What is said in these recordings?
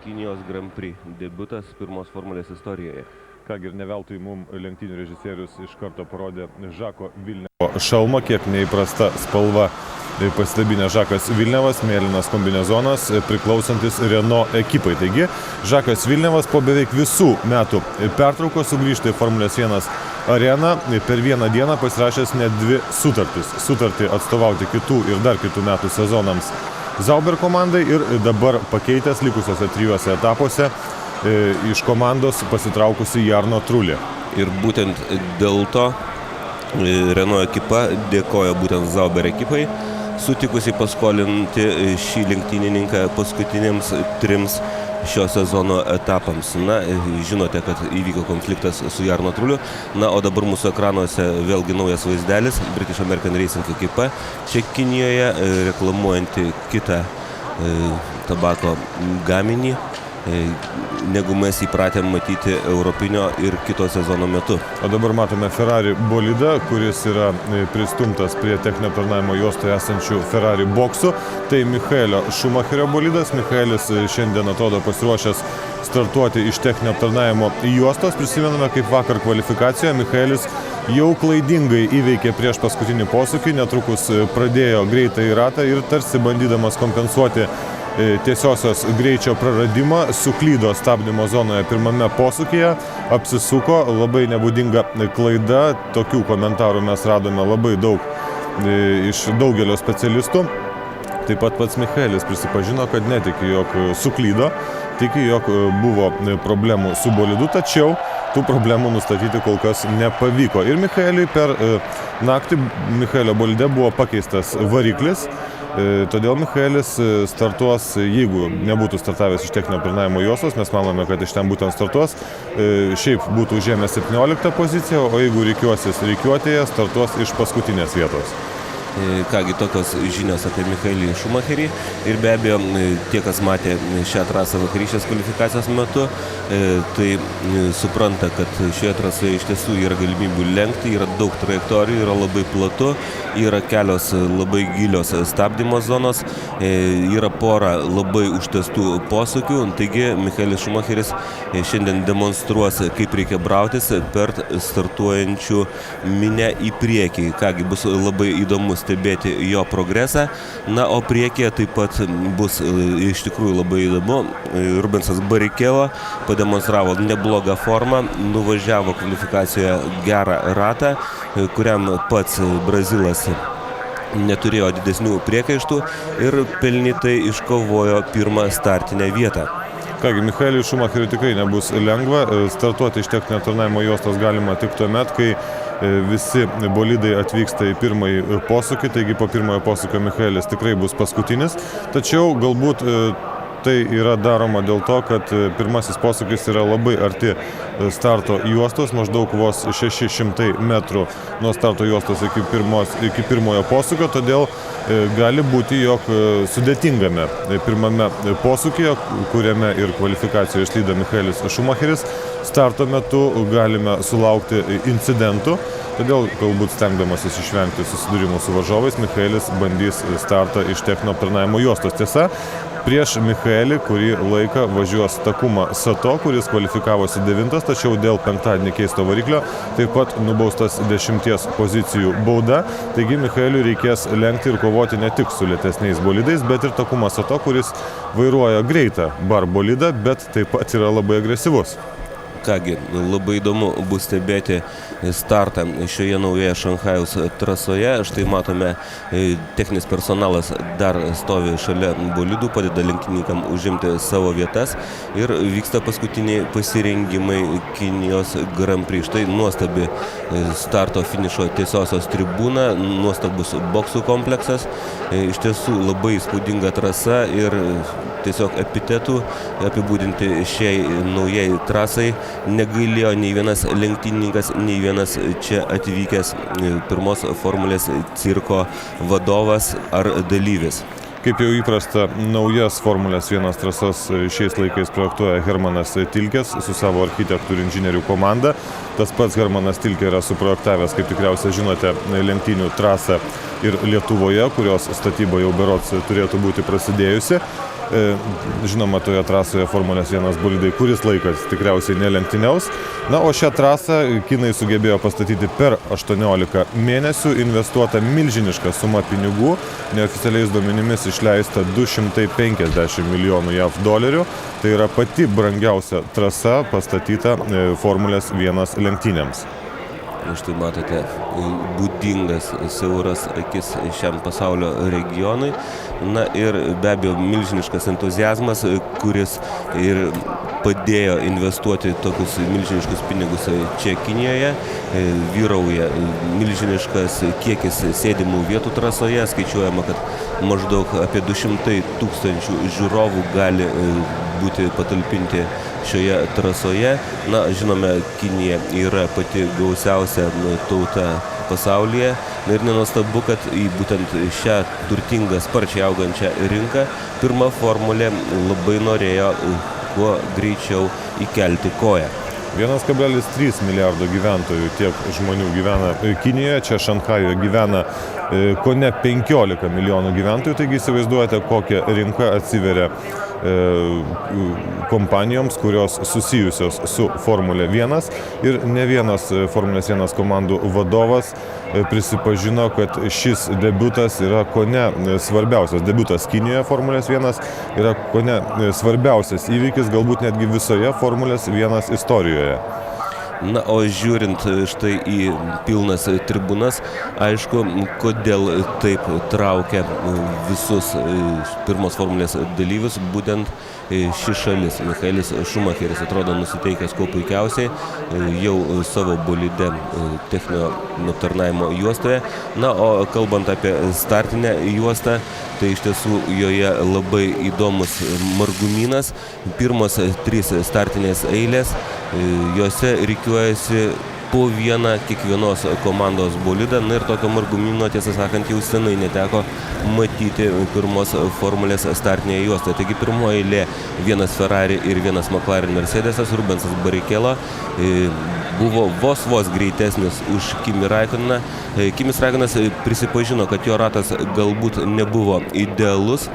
Kinijos Grand Prix. Debiutas pirmos formulės istorijoje. Kągi ir ne veltui mums lenktynių režisierius iš karto parodė Žako Vilnevo šalmą, kiek neįprasta spalva pasidabinė Žakas Vilnevas, mėlynas kombinezonas priklausantis Renault ekipai. Taigi, Žakas Vilnevas po beveik visų metų pertraukos sugrįžta į Formulės 1 areną, per vieną dieną pasirašęs net 2 sutartis. Sutartį atstovauti kitų ir dar kitų metų sezonams Zauber komandai ir dabar pakeitęs likusiuose 3 etapuose iš komandos pasitraukusi Jarno Trulį. Ir būtent dėl to Renault ekipa dėkoja būtent Zauber ekipai, sutikusi paskolinti šį lenktynininką paskutiniams 3 šio sezono etapams. Na, žinote, kad įvyko konfliktas su Jarno Truliu. Na, o dabar mūsų ekranuose vėlgi naujas vaizdelis. British American Racing ekipa čia Kinijoje reklamuojanti kitą tabako gaminį, negu mes įpratę matyti europinio ir kito sezono metu. O dabar matome Ferrari bolidą, kuris yra pristumtas prie techninio aptarnavimo juostoje esančių Ferrari boksų. Tai Michaelio Schumacherio bolidas. Michaelis šiandien atrodo pasiruošęs startuoti iš techninio aptarnavimo juostos. Prisimename, kaip vakar kvalifikacijoje Michaelis jau klaidingai įveikė prieš paskutinį posūkį, netrukus pradėjo greitąjį ratą ir tarsi bandydamas kompensuoti tiesiosios greičio praradimą, suklydo stabdymo zonoje pirmame posūkyje, apsisuko, labai nebūdinga klaida. Tokių komentarų mes radome labai daug iš daugelio specialistų. Taip pat pats Michaelis prisipažino, kad netiki, jog suklydo, tiki, jog buvo problemų su bolidu, tačiau tų problemų nustatyti kol kas nepavyko. Ir Michaeliui per naktį Michaelio bolide buvo pakeistas variklis. Todėl Michaelis startuos, jeigu nebūtų startavęs iš techninio aptarnavimo juostos, mes manome, kad iš ten būtent startuos, šiaip būtų užėmęs 17 poziciją, o jeigu rikiuosis rikiuotėje, startuos iš paskutinės vietos. Kągi, tokios žinios apie Michaelį Schumacherį. Ir be abejo, tie, kas matė šią trasą vakarykštės kvalifikacijos metu, tai supranta, kad šioje trasoje iš tiesų yra galimybių lenkti, yra daug trajektorijų, yra labai platu, yra kelios labai gilios stabdymo zonos, yra pora labai užtestų posūkių. Taigi, Michaelis Schumacheris šiandien demonstruos, kaip reikia brautis per startuojančių minią į priekį. Kągi, bus labai įdomu stebėti jo progresą. Na, o priekyje taip pat bus iš tikrųjų labai įdomu. Rubensas Barrichello pademonstravo neblogą formą, nuvažiavo kvalifikacijoje gerą ratą, kuriam pats Brazilas neturėjo didesnių priekaištų ir pelnytai iškovojo pirmą startinę vietą. Kągi, Michaeliui Schumacheriui tikrai nebus lengva. Startuoti iš techninio aptarnavimo juostos galima tik tuomet, kai visi bolidai atvyksta į pirmąjį posūkį, taigi po pirmojo posūkio Michaelis tikrai bus paskutinis. Tačiau galbūt tai yra daroma dėl to, kad pirmasis posūkis yra labai arti starto juostos, maždaug vos 600 metrų nuo starto juostos iki pirmojo posūkio, todėl gali būti, jog sudėtingame pirmame posūkyje, kuriame ir kvalifikacijoje išslydo Michaelis Schumacheris, starto metu galime sulaukti incidentų. Todėl, galbūt stengdamasis išvengti susidūrimų su varžovais, Michaelis bandys startą iš techninio aptarnavimo juostos. Tiesa, prieš Michaelį kurį laiką važiuos Takuma Sato, kuris kvalifikavosi 9, tačiau dėl penktadienį keisto variklio taip pat nubaustas 10 pozicijų bauda. Taigi Michaeliui reikės lenkti ir kovoti ne tik su lėtesniais bolidais, bet ir Takuma Sato, kuris vairuoja greitą bar bolidą, bet taip pat yra labai agresyvus. Kągi, labai įdomu bus stebėti startą šioje naujoje Šanchajaus trasoje. Štai matome, techninis personalas dar stovi šalia bolidų, padeda lenktynininkam užimti savo vietas ir vyksta paskutiniai pasirengimai Kinijos Grand Prix. Štai nuostabi starto finišo tiesiosios tribūna, nuostabus boksų kompleksas. Iš tiesų labai įspūdinga trasa ir tiesiog epitetų apibūdinti šiai naujai trasai negailėjo nei vienas lenktynininkas, nei vienas čia atvykęs pirmos formulės cirko vadovas ar dalyvis. Kaip jau įprasta, naujas Formulės 1 trasas šiais laikais projektuoja Hermanas Tilkės su savo architektų ir inžinierių komanda. Tas pats Hermanas Tilkė yra suprojektavęs, kaip tikriausiai žinote, lenktynių trasą ir Lietuvoje, kurios statyba jau berods turėtų būti prasidėjusi. Žinoma, toje trasoje Formulės 1 bolidai kuris laikas tikriausiai nelenktyniaus. Na, o šią trasą kinai sugebėjo pastatyti per 18 mėnesių, investuota milžiniška suma pinigų, neoficialiais duomenimis išleista 250 milijonų JAV dolerių. Tai yra pati brangiausia trasa pastatyta Formulės 1 lenktynėms. Štai matote, būdingas siauras akis šiam pasaulio regionui. Na ir be abejo milžiniškas entuziazmas, kuris ir padėjo investuoti tokius milžiniškus pinigus čia Kinijoje. Vyrauja milžiniškas kiekis sėdimų vietų trasoje. Skaičiuojama, kad maždaug apie 200 tūkstančių žiūrovų gali būti patalpinti šioje trasoje. Na, žinome, Kinija yra pati gausiausia tauta pasaulyje. Na ir nenuostabu, kad į būtent šią turtingą, sparčiai augančią rinką pirma Formulė labai norėjo kuo greičiau įkelti koją. 1,3 milijardo gyventojų tiek žmonių gyvena Kinijoje, čia Šanchajuje gyvena kone 15 milijonų gyventojų, taigi įsivaizduojate, kokia rinka atsiveria kompanijoms, kurios susijusios su Formulė 1 ir ne vienas Formulės 1 komandų vadovas prisipažino, kad šis debiutas yra kone svarbiausias. Debiutas Kinijoje Formulės 1 yra kone svarbiausias įvykis, galbūt netgi visoje Formulės 1 istorijoje. Na, o žiūrint štai į pilnas tribūnas, aišku, kodėl taip traukia visus pirmos Formulės dalyvius būtent ši šalis. Michaelis Schumacheris atrodo nusiteikęs kuo puikiausiai, jau savo bolide techninio aptarnavimo juostoje. Na, o kalbant apie startinę juostą, tai iš tiesų joje labai įdomus margumynas. Pirmos 3 startinės eilės, jose rikiuojasi po vieną kiekvienos komandos bolidą. Na ir tokio margumyno, tiesą sakant, jau senai neteko matyti pirmos Formulės startinėje juostoje. Taigi pirmoji eilė vienas Ferrari ir vienas McLaren Mercedesas, Rubensas Barrichello, buvo vos greitesnis už Kimi Raikkoneną. Kimis Raikkonenas prisipažino, kad jo ratas galbūt nebuvo idealus,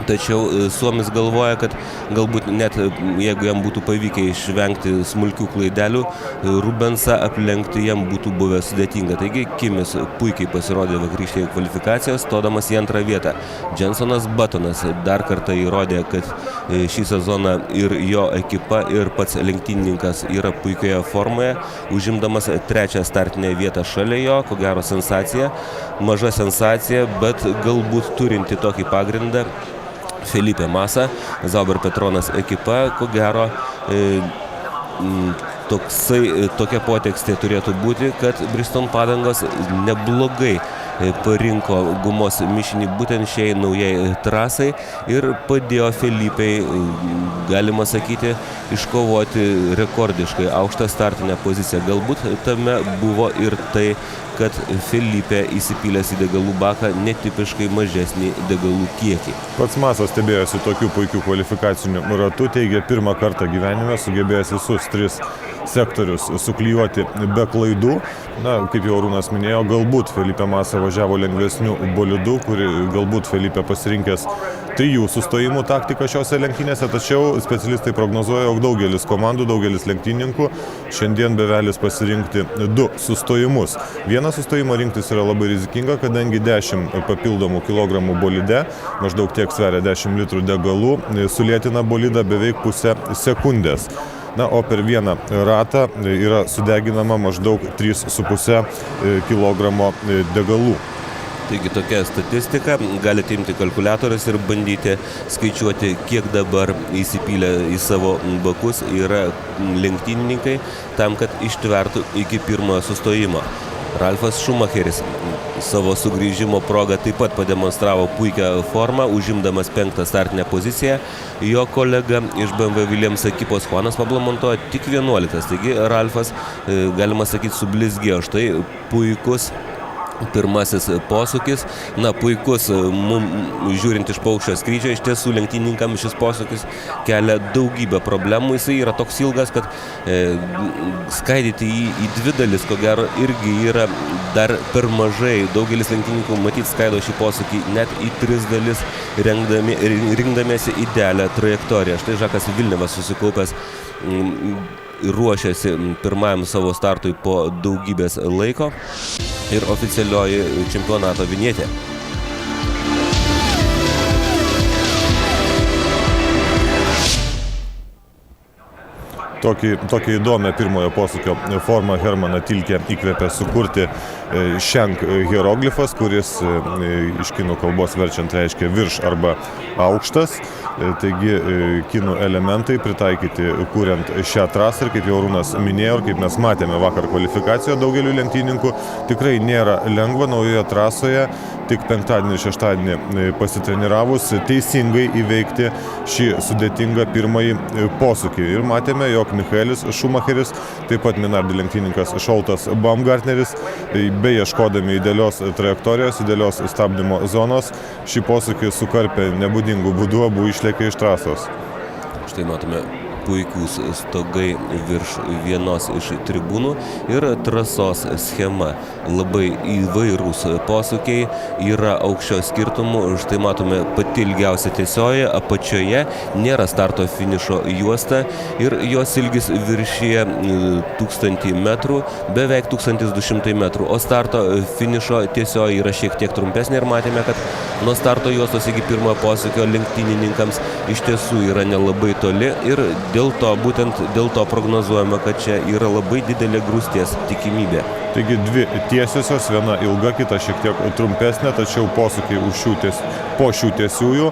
tačiau Suomis galvoja, kad galbūt net jeigu jam būtų pavykę išvengti smulkių klaidelių, Rubensą aplenkti jam būtų buvę sudėtinga. Taigi Kimis puikiai pasirodė vakarykštėje kvalifikacijos, stodamas į antrą vietą. Jensonas Buttonas dar kartą įrodė, kad šį sezoną ir jo ekipa, ir pats lenktynininkas yra puikioje formoje, užimdamas 3 startinę vietą šalia jo, ko gero sensacija, maža sensacija, bet galbūt turinti tokį pagrindą. Felipe Massa, Sauber Petronas ekipa, ko gero tokia potekstė turėtų būti, kad Bridgestone padangos neblogai parinko gumos mišinį būtent šiai naujai trasai ir padėjo Felipei, galima sakyti, iškovoti rekordiškai aukštą startinę poziciją. Galbūt tame buvo ir tai, kad Felipe įsipylęs į degalų baką netipiškai mažesnį degalų kiekį. Pats Masas stebėjosi tokių puikių kvalifikacinių ratų, teigia, pirmą kartą gyvenime sugebėjęs visus 3 sektorius suklijuoti be klaidų. Na, kaip jau Arūnas minėjo, galbūt Felipe Massa važiavo lengvesnių bolidų, kuri galbūt Felipe pasirinkęs 3 sustojimų taktiką šiose lenktynėse, tačiau specialistai prognozuoja, jog daugelis komandų, daugelis lenktynininkų šiandien bevelis pasirinkti 2 sustojimus. Vieną sustojimą rinktis yra labai rizikinga, kadangi 10 papildomų kilogramų bolide, maždaug tiek sveria 10 litrų degalų, sulėtina bolidą beveik pusę sekundės. Na, o per vieną ratą yra sudeginama maždaug 3,5 kilogramo degalų. Taigi tokia statistika, galite imti kalkuliatorius ir bandyti skaičiuoti, kiek dabar įsipylę į savo bakus yra lenktynininkai tam, kad ištvertų iki pirmojo sustojimo. Ralfas Schumacheris savo sugrįžimo progą taip pat pademonstravo puikią formą, užimdamas 5 startinę poziciją. Jo kolega iš BMW Williams ekipos Juanas Pablo Montoya tik 11. Taigi Ralfas, galima sakyti, sublizgėjo. Štai puikus Pirmasis posūkis, puikus, žiūrint iš paukščio skrydžio, iš tiesų lenktynininkams šis posūkis kelia daugybę problemų. Jisai yra toks ilgas, kad skaidyti jį į dvi dalis, ko gero, irgi yra dar per mažai. Daugelis lenktynininkų matyt skaido šį posūkį net į tris dalis, rinkdamiesi idealią trajektoriją. Štai Žakas Vilnevas susikaupęs ruošiasi pirmajam savo startui po daugybės laiko ir oficialioji čempionato vinietė. Tokią įdomią pirmojo posūkio formą Hermaną Tilkę įkvėpė sukurti Šenk hieroglifas, kuris iš kinų kalbos verčiant reiškia virš arba aukštas. Taigi kinų elementai pritaikyti kuriant šią trasą ir kaip jau Arūnas minėjo ir kaip mes matėme vakar kvalifikacijoje daugeliu lenktynininkų, tikrai nėra lengva naujoje trasoje tik penktadienį ir šeštadienį pasitreniravus teisingai įveikti šį sudėtingą pirmąjį posūkį. Ir matėme, jog Michaelis Schumacheris, taip pat Minardi lenktynininkas Šoltas Baumgartneris, beieškodami idealios trajektorijos, idealios stabdymo zonos, šį posūkį sukarpė nebūdingų būdų, abu išlėkė iš trasos. Štai matome puikūs stogai virš vienos iš tribūnų ir trasos schema. Labai įvairūs posūkiai, yra aukščio skirtumų. Štai matome pati ilgiausia tiesioji, apačioje nėra starto finišo juosta ir jos ilgis viršyje 1000 metrų, beveik 1200 metrų, o starto finišo tiesioji yra šiek tiek trumpesnė ir matėme, kad nuo starto juostos iki pirmojo posūkio lenktynininkams iš tiesų yra nelabai toli ir būtent dėl to prognozuojama, kad čia yra labai didelė grūsties tikimybė. Taigi dvi tiesiosios, viena ilga, kita šiek tiek trumpesnė, tačiau posūkiai po šių tiesiųjų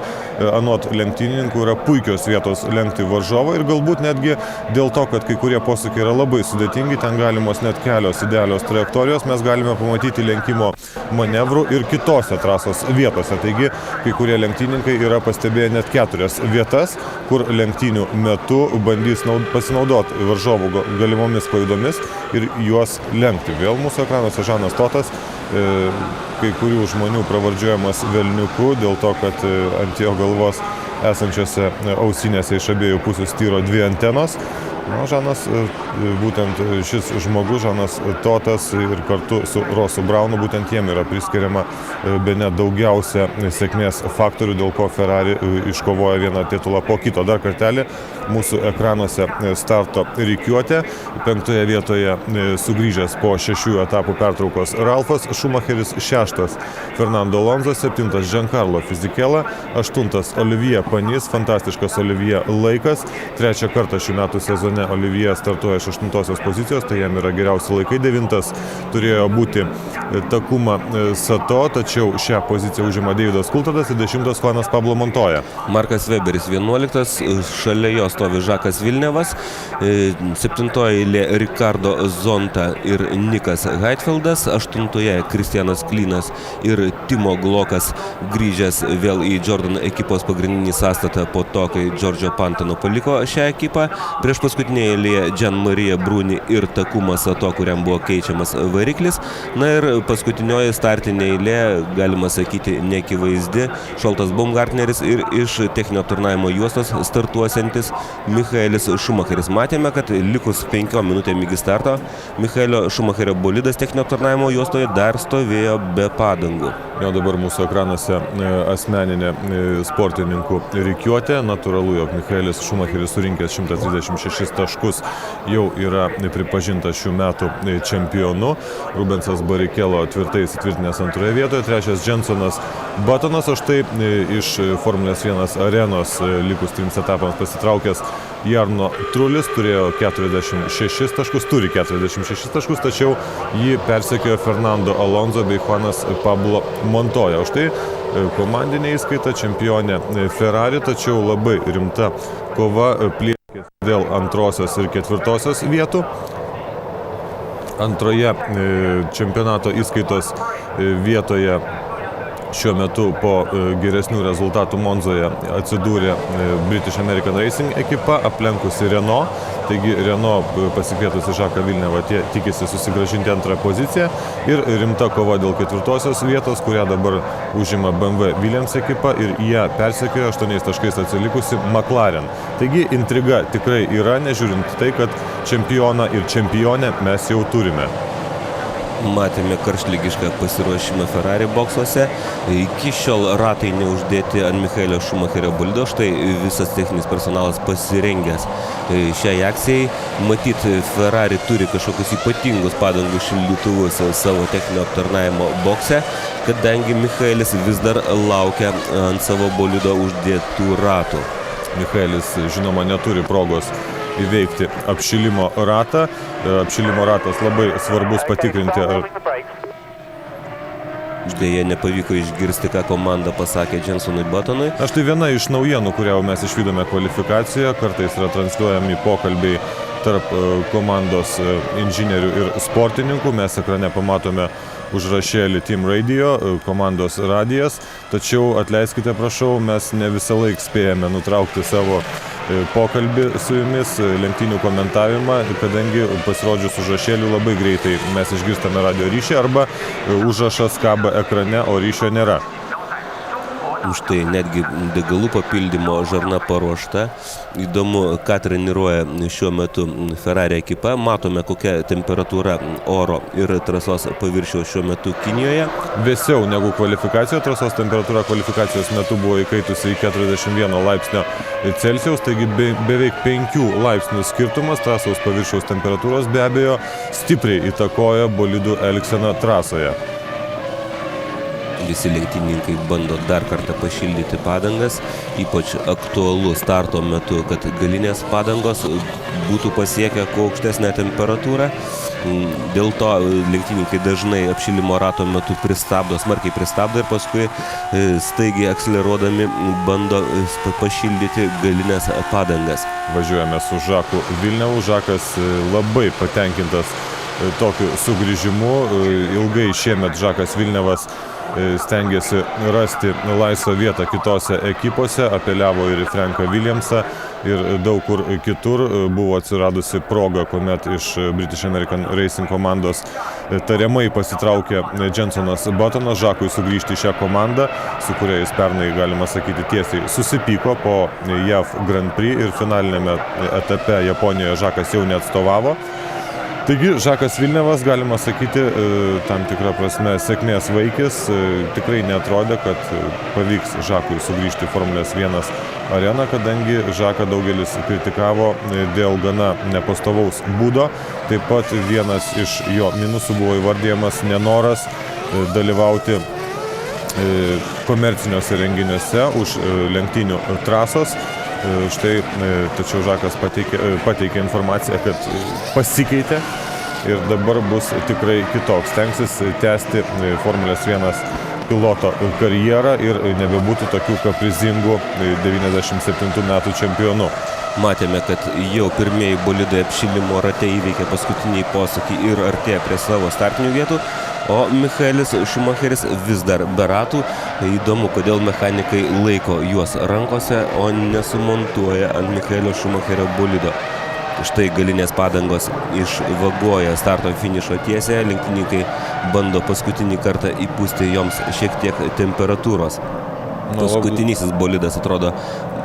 anot lenktynininkų yra puikios vietos lenkti varžovą ir galbūt netgi dėl to, kad kai kurie posūkiai yra labai sudėtingi, ten galimos net kelios idealios trajektorijos, mes galime pamatyti lenkimo manevrų ir kitose trasos vietose. Taigi kai kurie lenktynininkai yra pastebėję net 4 vietas, kur lenktynių metu bandys pasinaudoti varžovų galimomis klaidomis ir juos lenkti. Vėl mūsų ekranuose Žanas Totas, kai kurių žmonių pravardžiuojamas velniuku, dėl to, kad ant jo galvos esančiose ausinėse iš abiejų pusių styro 2 antenos. Žanas, būtent šis žmogus, Žanas Totas ir kartu su Rosu Braunu, būtent jiem yra priskiriama bene daugiausia sėkmės faktorių, dėl ko Ferrari iškovoja vieną titulą po kito. Dar kartelį mūsų ekranuose starto rikiuotė. 5 vietoje sugrįžęs po 6 etapų pertraukos Ralfas Schumacheris, 6 Fernando Alonso, 7 Giancarlo Fisichella, 8 Olivier Panis, fantastiškas Olivier laikas, 3 kartą šių metų sezone Olivier startuoja iš 8 pozicijos, tai jam yra geriausi laikai. 9 turėjo būti Takuma Sato, tačiau šią poziciją užima Davidas Coulthardas ir 10 Juanas Pablo Montoya. Markas Weberis 11, šalia jo stovi Žakas Vilnevas, 7 eilė Ricardo Zonta ir Nikas Heidfeldas, 8 Kristianas Klinas ir Timo Glokas, grįžęs vėl į Jordan ekipos pagrindinį sąstatą po to, kai Giorgio Pantano paliko šią ekipą. Prieš paskutinį eilėje Gian Maria Bruni ir Takuma Sato, kuriam buvo keičiamas variklis. Na ir paskutinioji startinė eilė, galima sakyti, neakivaizdi, Šoltas Baumgartneris ir iš techninio turnavimo juostos startuosiantis Michaelis Schumacheris. Matėme, kad likus 5 minutėm iki starto, Michaelio Schumacherio bolidas techninio turnavimo juostoje dar stovėjo be padangų. Jo dabar mūsų ekranuose asmeninė sportininkų rikiuotė. Natūralu, jog Michaelis Schumacheris surinkęs 136 taškus jau yra pripažintas šių metų čempionu. Rubensas Barrichello tvirtai įsitvirtinęs 2 vietoje, 3 Jensonas Buttonas, o štai iš Formulės 1 arenos likus 3 etapams pasitraukęs Jarno Trulis turėjo 46 taškus, turi 46 taškus, tačiau jį persekiojo Fernando Alonso bei Juanas Pablo Montoya. O štai komandinė įskaita čempionė Ferrari, tačiau labai rimta kova pliekės dėl 2. ir 4. vietų. Antroje čempionato įskaitos vietoje šiuo metu po geresnių rezultatų Monzoje atsidūrė British American Racing ekipa, aplenkusi Renault. taigi Renault pasikvietusi Žaką Vilnevą tikisi susigrąžinti antrą poziciją ir rimta kova dėl 4. vietos, kurią dabar užima BMW Williams ekipa ir ją persekioja 8 taškais atsilikusi McLaren. Taigi intriga tikrai yra, nežiūrint tai, kad čempioną ir čempionę mes jau turime. Matėme karštlygišką pasiruošimą Ferrari boksuose. Iki šiol ratai neuždėti ant Michaelio Schumacherio bolido. Štai visas techninis personalas pasirengęs šiai akcijai. Matyt, Ferrari turi kažkokius ypatingus padangų šildytuvus savo techninio aptarnavimo bokse, kadangi Michaelis vis dar laukia ant savo bolido uždėtų ratų. Michaelis, žinoma, neturi progos įveikti apšilimo ratą. Apšilimo ratas labai svarbus patikrinti. Dėja, nepavyko išgirsti, ką komanda pasakė Jensonui Buttonui. Tai viena iš naujienų, kurią mes išvydome kvalifikacijoje. Kartais yra transliuojami pokalbiai tarp komandos inžinierių ir sportininkų. Mes ekrane pamatome užrašėlį Team Radio, komandos radijas. Tačiau atleiskite, prašau, mes ne visą laiką spėjame nutraukti savo pokalbį su jumis, lenktynių komentavimą, kadangi pasirodžius užrašėlių labai greitai mes išgirstame radio ryšį arba užrašas kaba ekrane, o ryšio nėra. Štai netgi degalų papildymo žarna paruošta. Įdomu, ką treniruoja šiuo metu Ferrari ekipa. Matome, kokia temperatūra oro ir trasos paviršiaus šiuo metu Kinijoje. Vėsiau negu kvalifikacijoje. Trasos temperatūra kvalifikacijos metu buvo įkaitusi į 41 laipsnio Celsijaus, taigi beveik 5 laipsnių skirtumas. Trasos paviršiaus temperatūros be abejo stipriai įtakoja bolidų elgseną trasoje. Visi lenktynininkai bando dar kartą pašildyti padangas, ypač aktualu starto metu, kad galinės padangos būtų pasiekę kuo aukštesnę temperatūrą. Dėl to lenktynininkai dažnai apšilimo rato metu smarkiai pristabdo ir paskui staigiai akseleruodami bando pašildyti galinės padangas. Važiuojame su Žaku Vilnevu. Žakas labai patenkintas tokiu sugrįžimu. Ilgai šiemet Žakas Vilnevas stengiasi rasti laisvą vietą kitose ekipose, apeliavo ir į Franką Williamsą ir daug kur kitur. Buvo atsiradusi proga, kuomet iš British American Racing komandos tariamai pasitraukė Jensonas Buttonas. Žakui sugrįžti į šią komandą, su kuria jis pernai, galima sakyti, tiesiai susipyko po JAV Grand Prix ir finalinėme etape Japonijoje Žakas jau neatstovavo. Taigi, Žakas Vilnevas, galima sakyti, tam tikrą prasme sėkmės vaikis. Tikrai neatrodė, kad pavyks Žakui sugrįžti į Formulės 1 areną, kadangi Žaką daugelis kritikavo dėl gana nepastovaus būdo. Taip pat vienas iš jo minusų buvo įvardyjamas nenoras dalyvauti komerciniuose renginiuose už lenktynių trasos. Štai, tačiau Žakas pateikė informaciją, kad pasikeitė ir dabar bus tikrai kitoks. Stengsis tęsti Formulės 1 piloto karjerą ir nebebūti tokių kaprizingų 97 metų čempionu. Matėme, kad jau pirmieji bolidai apšilimo rate įveikė paskutinį posūkį ir artėja prie savo startinių vietų, o Michaelis Schumacheris vis dar be ratų. Įdomu, kodėl mechanikai laiko juos rankose, o nesumontuoja ant Michaelio Schumacherio bolido. Štai galinės padangos išvagoja starto finišo tiesiąją, lenktynininkai bando paskutinį kartą įpūsti joms šiek tiek temperatūros. Paskutinysis bolidas, atrodo,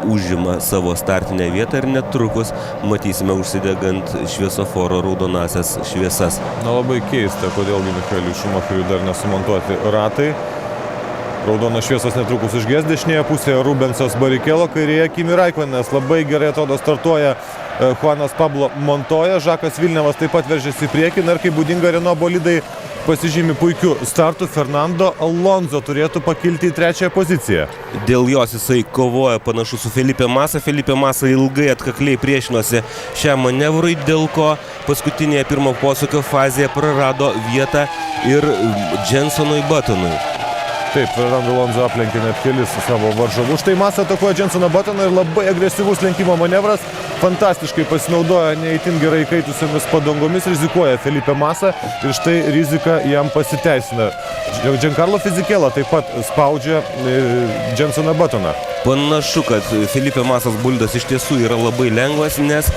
užima savo startinę vietą ir netrukus matysime užsidegant šviesoforo raudonasias šviesas. Labai keista, kodėlgi Michaeliui Schumacheriui dar nesumontuoti ratai. Raudonos šviesos netrukus užges, dešinėje pusėje Rubensas Barrichello, kairėje Kimi Raikkonenas. Labai gerai atrodo startuoja Juanas Pablo Montoya. Žakas Vilnevas taip pat veržėsi į priekį. Ir kaip būdinga, Renault bolidai pasižymi puikiu startu. Fernando Alonso turėtų pakilti į 3 poziciją. Dėl jos jisai kovoja panašu su Felipe Massa. Felipe Massa ilgai atkakliai priešinosi šiam manevrui, dėl ko paskutinėje pirmo posūkio fazėje prarado vietą ir Jensonui Buttonui. Taip, Fernando Alonso aplenkė net kelis savo varžovus. Štai Massa atakuoja Jensoną Buttoną ir labai agresyvus lenkimo manevras. Fantastiškai pasinaudoja neįtin gerai kaitusiamis padangomis, rizikuoja Felipe Massa ir štai rizika jam pasiteisina. Giancarlo Fisichella taip pat spaudžia Jensoną Buttoną. Panašu, kad Felipe Massas bolidas iš tiesų yra labai lengvas, nes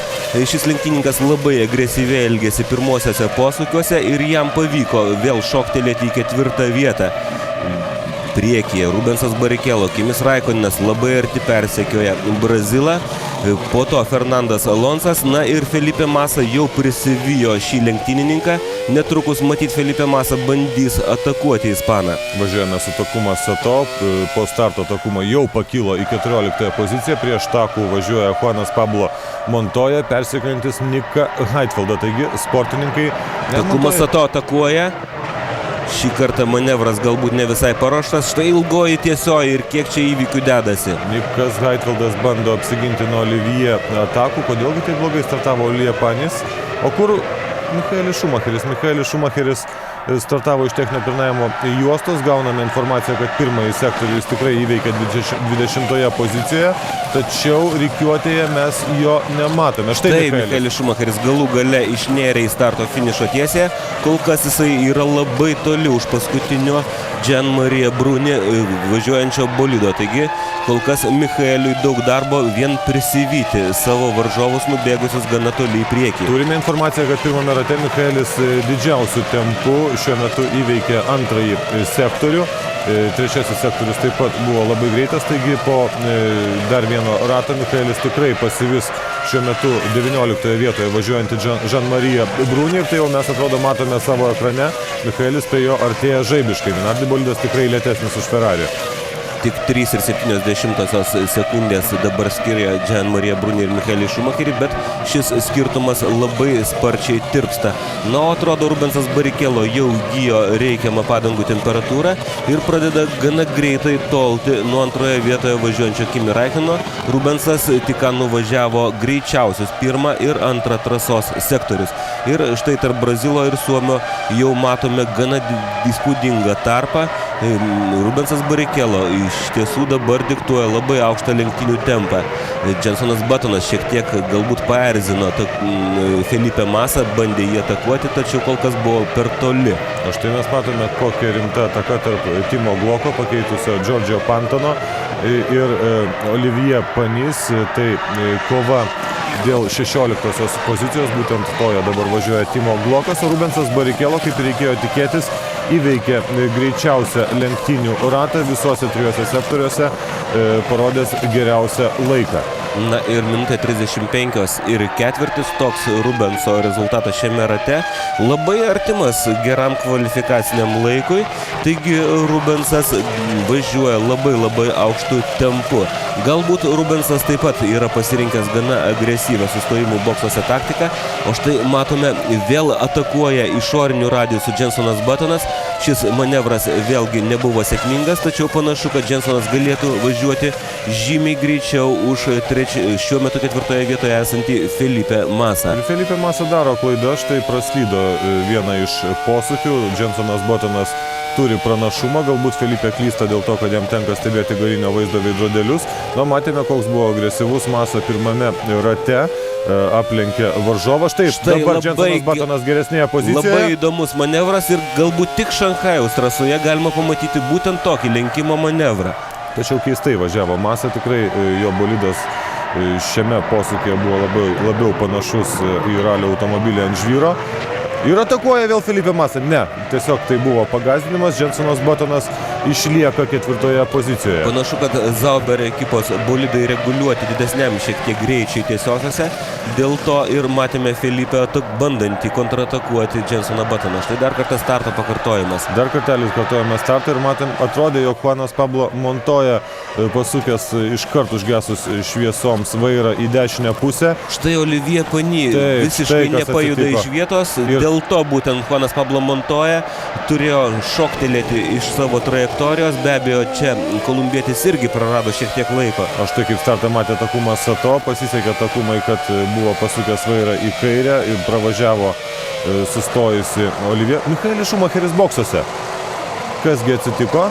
Šis lenktyninkas labai agresyviai elgėsi pirmosiuose posūkiuose ir jam pavyko vėl šoktelėti į 4. vietą. Priekyje Rubensas Barrichello, Kimis Raikkonenas labai arti persekioja Brazilą, po to Fernandas Alonsas, na ir Felipe Massa jau prisivijo šį lenktynininką, netrukus matyt Felipe Massa bandys atakuoti ispaną. Važiuojame su Takuma Sato, po starto Takuma jau pakilo į 14 poziciją, prieš Takų važiuoja Juanas Pablo Montoya, persekiojantis Niką Heidfeldą, taigi sportininkai... Takuma Sato atakuoja. Šį kartą manevras galbūt ne visai paruoštas, štai ilgoji tiesioji ir kiek čia įvykių dedasi. Nikas Heidfeldas bando apsiginti nuo Olivier atakų, kodėlgi taip blogai startavo Olivier Panis, o kur Michaelis Schumacheris? Michaelis Schumacheris startavo iš techninio pirmavimo juostos, gauname informaciją, kad pirmąjį sektorių jis tikrai įveikė 20 pozicijoje, tačiau rikiuotėje mes jo nematome. Štai Michaelis Schumacheris galų gale išnėrė į starto finišo tiesiąją, kol kas jisai yra labai toli už paskutinio Gianmaria Bruni važiuojančio bolido, taigi kol kas Michaeliui daug darbo vien prisivyti savo varžovus nubėgusius gana toli į priekį. Turime informaciją, kad pirmame rate Michaelis didžiausių tempų šiuo metu įveikė antrąjį sektorių. Trečiasis sektorius taip pat buvo labai greitas, taigi po dar vieno rato Michaelis tikrai pasivis šiuo metu 19 vietoje važiuojantį Gianmaria Bruni ir tai jau mes atrodo matome savo ekrane. Michaelis prie jo artėja žaibiškai. Minardi bolidas tikrai lėtesnis už Ferrari. Tik 3,7 sekundės dabar skiria Gianmaria Bruni ir Michaelį Schumacherį, bet šis skirtumas labai sparčiai tirpsta. Na, o atrodo, Rubensas Barrichello jau įgijo reikiamą padangų temperatūrą ir pradeda gana greitai tolti nuo antroje vietoje važiuojančio Kimi Räikköno. Rubensas tik ką nuvažiavo greičiausius pirmą ir antrą trasos sektorius. Ir štai tarp Brazilo ir Suomio jau matome gana įspūdingą tarpą. Rubensas Barrichello iš tiesų dabar diktuoja labai aukštą lenktynių tempą. Jensonas Buttonas šiek tiek galbūt paerzino Felipe Massa, bandė jį atakuoti, tačiau kol kas buvo per toli. O štai mes matome, kokia rimta ataka tarp Timo Glocko, pakeitusio Giorgio Pantano ir Olivier Panis. Tai kova dėl 16 pozicijos, būtent toje dabar važiuoja Timo Glockas, o Rubensas Barrichello, kaip ir reikėjo tikėtis, įveikė greičiausią lenktynių ratą visose trijose sektoriuose, parodęs geriausią laiką. Na ir minutė 35 ir ketvirtis, toks Rubenso rezultatas šiame rate, labai artimas geram kvalifikaciniam laikui, taigi Rubensas važiuoja labai aukštų tempu. Galbūt Rubensas taip pat yra pasirinkęs gana agresyvę sustojimų boksuose taktiką, o štai matome vėl atakuoja išorinių radijusų Jensonas Buttonas. Šis manevras vėlgi nebuvo sėkmingas, tačiau panašu, kad Jensonas galėtų važiuoti žymiai greičiau už šiuo metu 4 vietoje esantį Felipe Massa. Felipe Massa daro klaidą, štai praslydo vieną iš posūkių. Jensonas Buttonas turi pranašumą, galbūt Felipe klysta dėl to, kad jam tenka stebėti galinio vaizdo veidrodėlius. Na, matėme, koks buvo agresyvus Massa pirmame rate, aplenkė varžovą. Štai dabar Jensonas Buttonas geresnėje pozicijoje. Labai įdomus manevras ir galbūt tik Šanchajaus trasoje galima pamatyti būtent tokį lenkimo manevrą. Tačiau keistai važiavo Massa, tikrai jo bolidas šiame posūkyje buvo labiau panašus į ralio automobilį ant žvyro. Ir atakuoja vėl Felipe Massa. Ne, tiesiog tai buvo pagąsdinimas. Jensonas Buttonas išlieka 4 pozicijoje. Panašu, kad Sauber ekipos bolidai reguliuoti didesniam šiek tiek greičiai tiesiosiuose. Dėl to ir matėme Felipe bandantį kontratakuoti Jensoną Buttoną. Štai dar kartą starto pakartojimas. Dar kartelį kartojame startą ir matėm, atrodė, jog Juanas Pablo Montoya pasukęs iškart užgesus šviesoms vairą į dešinę pusę. Štai Olivier Panis visiškai nepajuda iš vietos. Dėl to būtent Juanas Pablo Montoya turėjo šoktelėti iš savo trajektorijos. Be abejo, čia kolumbietis irgi prarado šiek tiek laiko. O štai kaip startą matė Takuma Sato, pasisekė Takumai, kad buvo pasukęs vairą į kairę ir pravažiavo sustojusi Olivier. Michaelis Schumacheris boksuose. Kasgi atsitiko?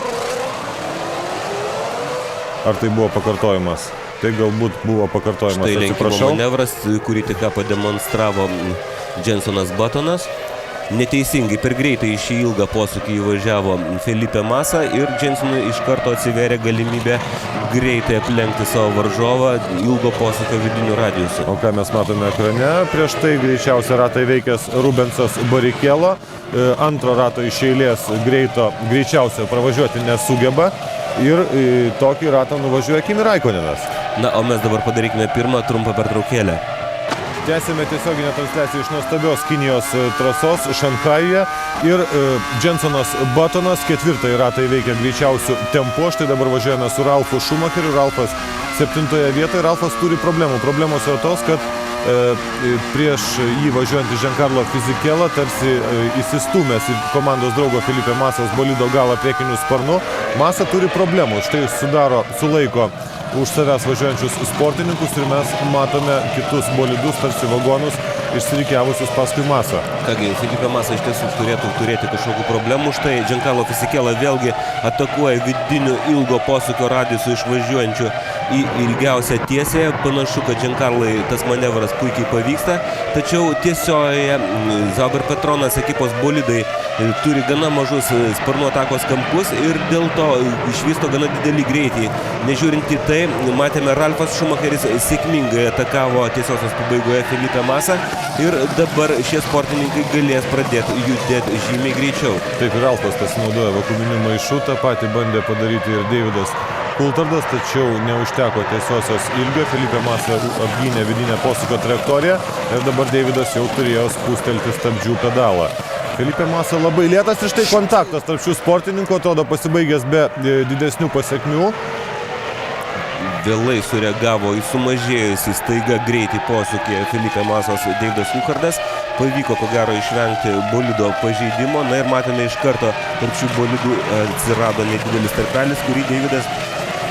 Ar tai buvo pakartojimas? Tai galbūt buvo pakartojimas, štai lenkimo manevras, kurį tik pademonstravo Jensonas Buttonas. neteisingai per greitai į šį ilgą posūkį įvažiavo Felipe Massa ir Jensonui iš karto atsivėrė galimybė greitai aplenkti savo varžovą ilgo posūkio vidiniu radiusu. O ką mes matome ekrane, prieš tai greičiausią ratą įveikęs Rubensas Barrichello, antro rato iš eilės greičiausiai pravažiuoti nesugeba ir tokį ratą nuvažiuoja Kimi Raikkonenas. Na, o mes dabar padarykime pirmą trumpą pertraukėlę. Tęsime tiesioginę transliaciją iš nuostabios Kinijos trasos Šanchajuje ir Jensonas Buttonas ketvirtąjį ratą įveikia greičiausių tempu. Štai dabar važiuojame su Ralfu Schumacheriu. Ralfas 7-oje vietoje. Ralfas turi problemų. Problemos yra tos, kad prieš jį važiuojantį Giancarlo Fisichella tarsi įsistūmęs į komandos draugo Felipe Massos bolido galą priekiniu sparnu. Massa turi problemų. Štai sulaiko už savęs važiuojančius sportininkus ir mes matome kitus bolidus, tarsi vagonus, išsirikiavusius paskui Massą. Kągi, Felipe Massa iš tiesų turėtų turėti kažkokių problemų. Štai Giancarlo Fisichella vėlgi atakuoja vidiniu ilgo posūkio radiusu išvažiuojančiu į ilgiausią tiesėje. Panašu, kad Giancarlai tas manevras puikiai pavyksta, tačiau tiesiojoje Sauber Petronas ekipos bolidai turi gana mažus sparnų atakos kampus ir dėl to išvysto gana didelį greitį. Nežiūrint į tai, matėme, Ralfas Schumacheris sėkmingai atakavo tiesiosios pabaigoje Felipe Massą ir dabar šie sportininkai galės pradėti judėti žymiai greičiau. Taip, Ralfas pasinaudoja vakuuminiu maišu, tą patį bandė padaryti ir Davidas Coulthardas, tačiau neužteko tiesiosios ilgio. Felipe Massa apgynė vidinę posūkio trajektoriją ir dabar Davidas jau turėjo spustelti stabdžių pedalą. Felipe Massa labai lėtas ir štai kontaktas tarp šių sportininkų atrodo pasibaigęs be didesnių pasiekmių. Vėlai sureagavo į sumažėjusį staiga greitį posūkyje Felipe Massos Davidas Coulthardas. Pavyko ko gero išvengti bolido pažeidimo. Na ir matėme iš karto tarp šių bolidų atsirado nedidelis tarpelis, kurį Davidas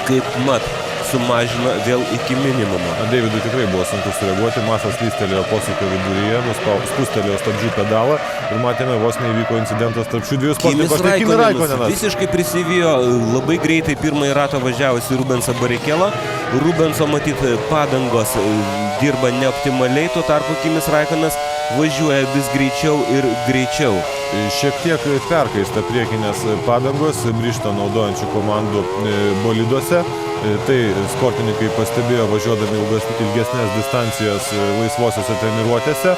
kaip mat sumažino vėl iki minimumo. Davidui tikrai buvo sunku sureaguoti. Massas slystelėjo posūkio viduryje, spustelėjo stabdžių pedalą ir matėme, vos neįvyko incidentas tarp šių dviejų sportininkų. Kimi Raikkonenas visiškai prisivijo labai greitai pirmąjį ratą važiavusi Rubensą Barrichello. Rubenso matyt padangos dirba neoptimaliai, tuo tarpu Kimis Raikkonenas važiuoja vis greičiau ir greičiau. Šiek tiek perkaista priekinės padangos Bridgestone naudojančių komandų boliduose. Tai sportininkai pastebėjo važiuodami ilgesnės distancijas laisvosiose treniruotėse.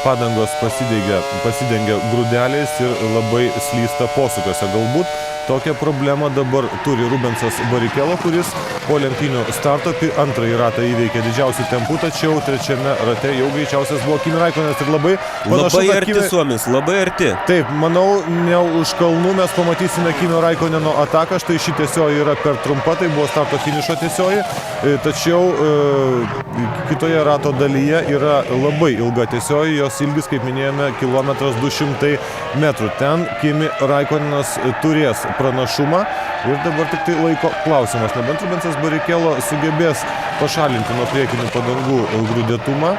Padangos pasidengia grūdeliais ir labai slysta posūkiuose. Galbūt tokią problemą dabar turi Rubensas Barrichello, kuris po lenktynių starto antrąjį ratą įveikė didžiausių tempų, tačiau trečiame rate jau greičiausias buvo Kimi Raikkonenas ir labai panašu, labai arti Suomis, labai arti. Taip, manau, ne už kalnų mes pamatysime Kimi Raikkoneno ataką. Štai ši tiesioji yra per trumpa, tai buvo starto finišo tiesioji, tačiau kitoje rato dalyje yra labai ilga tiesioji, jos ilgis, kaip minėjome, 1,200 metrų. Ten Kimi Raikkonenas turės pranašumą ir dabar tik tai laiko klausimas. Nebent Rubensas Barrichello sugebės pašalinti nuo priekinių padangų grūdėtumą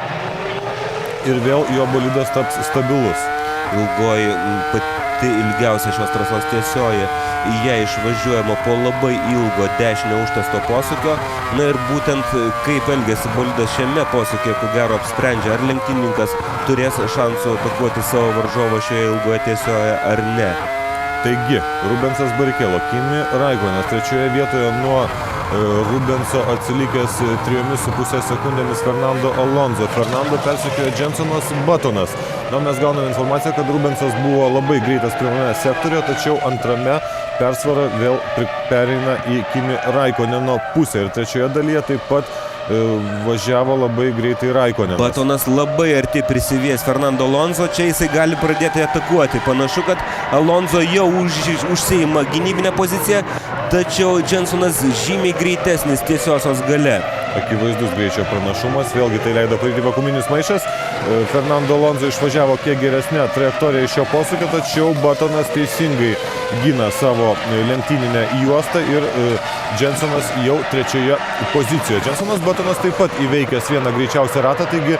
ir vėl jo bolidas taps stabilus. Ilgoji, pati ilgiausia šios trasos tiesioji, į ją išvažiuojama po labai ilgo dešinio užtesto posūkio. Na ir būtent kaip elgėsi bolidas šiame posūkyje, ko gero apsprendžia, ar lenktynininkas turės šansų atakuoti savo varžovą šioje ilgoje tiesioje ar ne. Taigi, Rubensas Barrichello, Kimi Raikkonenas trečioje vietoje nuo Rubenso atsilikęs 3,5 sekundėmis Fernando Alonso. Fernando persekiojo Jensonas Buttonas. Na, mes gauname informaciją, kad Rubensas buvo labai greitas pirmame sektoriuje, tačiau antrame persvara vėl pereina į Kimi Raikkoneno pusę. Ir trečioje dalyje taip pat važiavo labai greitai Raikkonenas. Buttonas labai arti prisivies Fernando Alonso, čia jisai gali pradėti atakuoti. Panašu, kad Alonso jau užsiima gynybinę poziciją, tačiau Jensonas žymiai greitesnis tiesiosios gale. Akivaizdus greičio pranašumas, vėlgi tai leido padaryti vakuuminis maišas. Fernando Alonso išvažiavo kiek geresnę trajektoriją iš šio posūkio, tačiau Buttonas teisingai gina savo lenktyninę juostą ir Jensonas jau trečioje pozicijoje. Jensonas Buttonas taip pat įveikęs vieną greičiausią ratą, taigi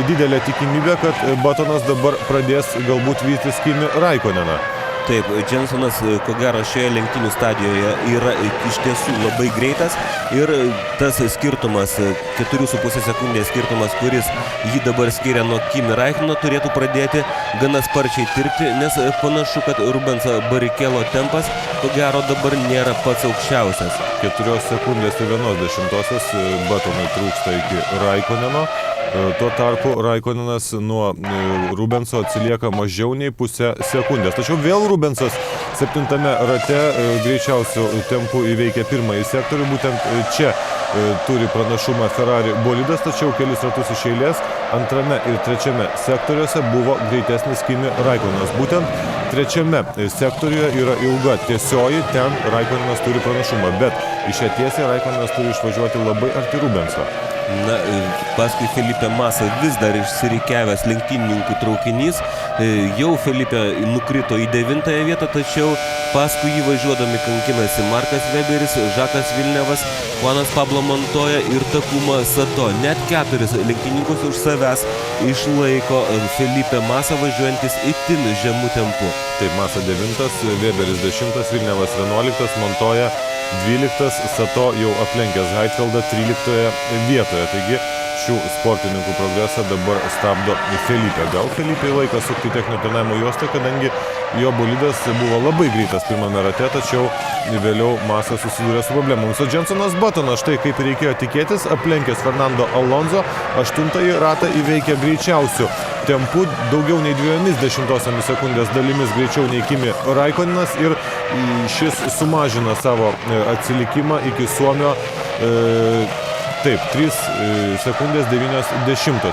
didelė tikimybė, kad Buttonas dabar pradės galbūt vytis Kimi Raikkoneną. Taip, Jensonas, ko gero, šioje lenktynių stadijoje yra iš tiesų labai greitas ir tas skirtumas, 4,5 sekundės skirtumas, kuris jį dabar skiria nuo Kimi Raikkono, turėtų pradėti gana sparčiai tirpti, nes panašu, kad Rubenso Barrichello tempas, ko gero, dabar nėra pats aukščiausias. 4 sekundės ir 1/10 Buttonui trūksta iki Raikkoneno. Tuo tarpu Raikkonenas nuo Rubenso atsilieka mažiau nei pusę sekundės. Tačiau vėl Rubensas 7 rate greičiausių tempų įveikia pirmąjį sektorių. Būtent čia turi pranašumą Ferrari bolidas, tačiau kelis ratus iš eilės 2 ir 3 sektoriuose buvo greitesnis Kimi Raikkonenas. Būtent 3 sektoriuje yra ilga tiesioji, ten Raikkonenas turi pranašumą, bet iš šią tiesią Raikkonenas turi išvažiuoti labai arti Rubenso. Na, paskui Felipe Massa vis dar išsirikiavęs lenktynininkų traukinys. Jau Felipe nukrito į 9 vietą, tačiau paskui jį važiuodami kankinasi Markas Weberis, Žakas Vilnevas, Juanas Pablo Montoya ir Takuma Sato. Net 4 lenktynininkus už savęs išlaiko Felipe Massa važiuojantis itin žemų tempu. Taip, Massa 9, Weberis 10, Vilnevas 11, Montoya 12, Sato jau aplenkęs Heidfeldą 13 vietoje. Taigi šių sportininkų progresą dabar stabdo Felipe. Gal Felipe laikas sukti techninio aptarnavimo juostą, kadangi jo bolidas buvo labai greitas pirmame rate, tačiau vėliau Massa susidūrė su problemomis. O Jensonas Buttonas, štai kaip reikėjo tikėtis, aplenkęs Fernando Alonso, 8 ratą įveikė greičiausių tempų, daugiau nei 0,2 sekundės dalimis greičiau nei Kimi Raikkonenas ir šis sumažina savo atsilikimą iki Suomio. Taip, 3 sekundės 90.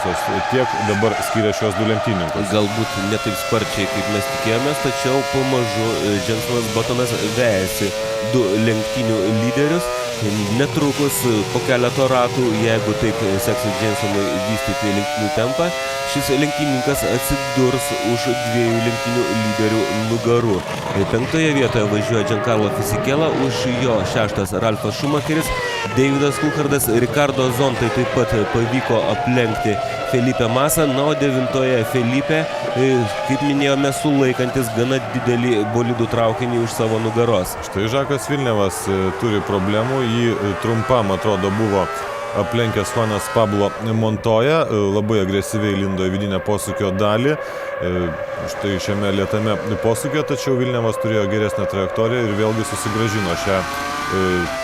Tiek dabar skiria šios du lenktynininkus. Galbūt ne taip sparčiai, kaip mes tikėjomės, tačiau pamažu Jensonas Buttonas vejasi 2 lenktynių lyderius. Netrukus po keleto ratų, jeigu taip seksis Jensonui vystyti lenktynių tempą, šis lenktynininkas atsidurs už 2 lenktynių lyderių nugarų. 5 vietoje važiuoja Giancarlo Fisichella, už jo 6 Ralfas Schumacheris, Davidas Coulthardas, Ricardo Zontai taip pat pavyko aplenkti Felipe Massa, na, o 9 Felipe, kaip minėjome, sulaikantis gana didelį bolidų traukinį už savo nugaros. Štai Žakas Vilnevas turi problemų, jį trumpam atrodo buvo aplenkęs Juanas Pablo Montoya, labai agresyviai lindo į vidinę posūkio dalį. Štai šiame lėtame posūkio, tačiau Vilnevas turėjo geresnę trajektoriją ir vėlgi susigrąžino šią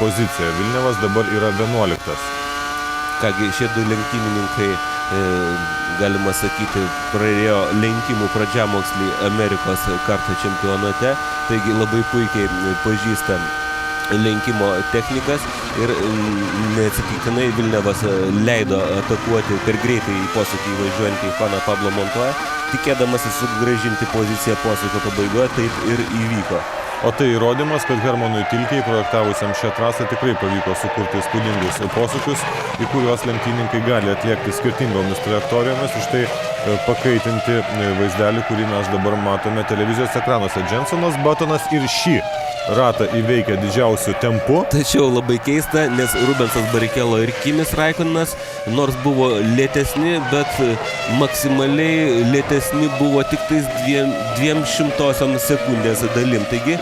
poziciją. Vilnevas dabar yra 11. Kągi, šie 2 lenktynininkai, galima sakyti, praėjo lenkimų pradžiamokslį Amerikos karto čempionate, taigi labai puikiai pažįsta lenkimo technikas ir neatsitiktinai Vilnevas leido atakuoti per greitai į posūkį įvažiuojantį Juaną Pablo Montoya, tikėdamasis sugrąžinti poziciją posūkio pabaigoje, taip ir įvyko. O tai įrodymas, kad Hermanui Tilkei, projektavusiam šią trasą, tikrai pavyko sukurti įspūdingus posūkius, į kuriuos lenktynininkai gali atliekti skirtingomis trajektorijomis, už tai pakaitinti vaizdelį, kurį mes dabar matome televizijos ekranuose. Jensonas Buttonas ir šį ratą įveikia didžiausių tempų. Tačiau labai keista, nes Rubensas Barrichello ir Kimis Raikkonenas, nors buvo lėtesni, bet maksimaliai lėtesni buvo tik tais 0,02 sekundės dalim. Taigi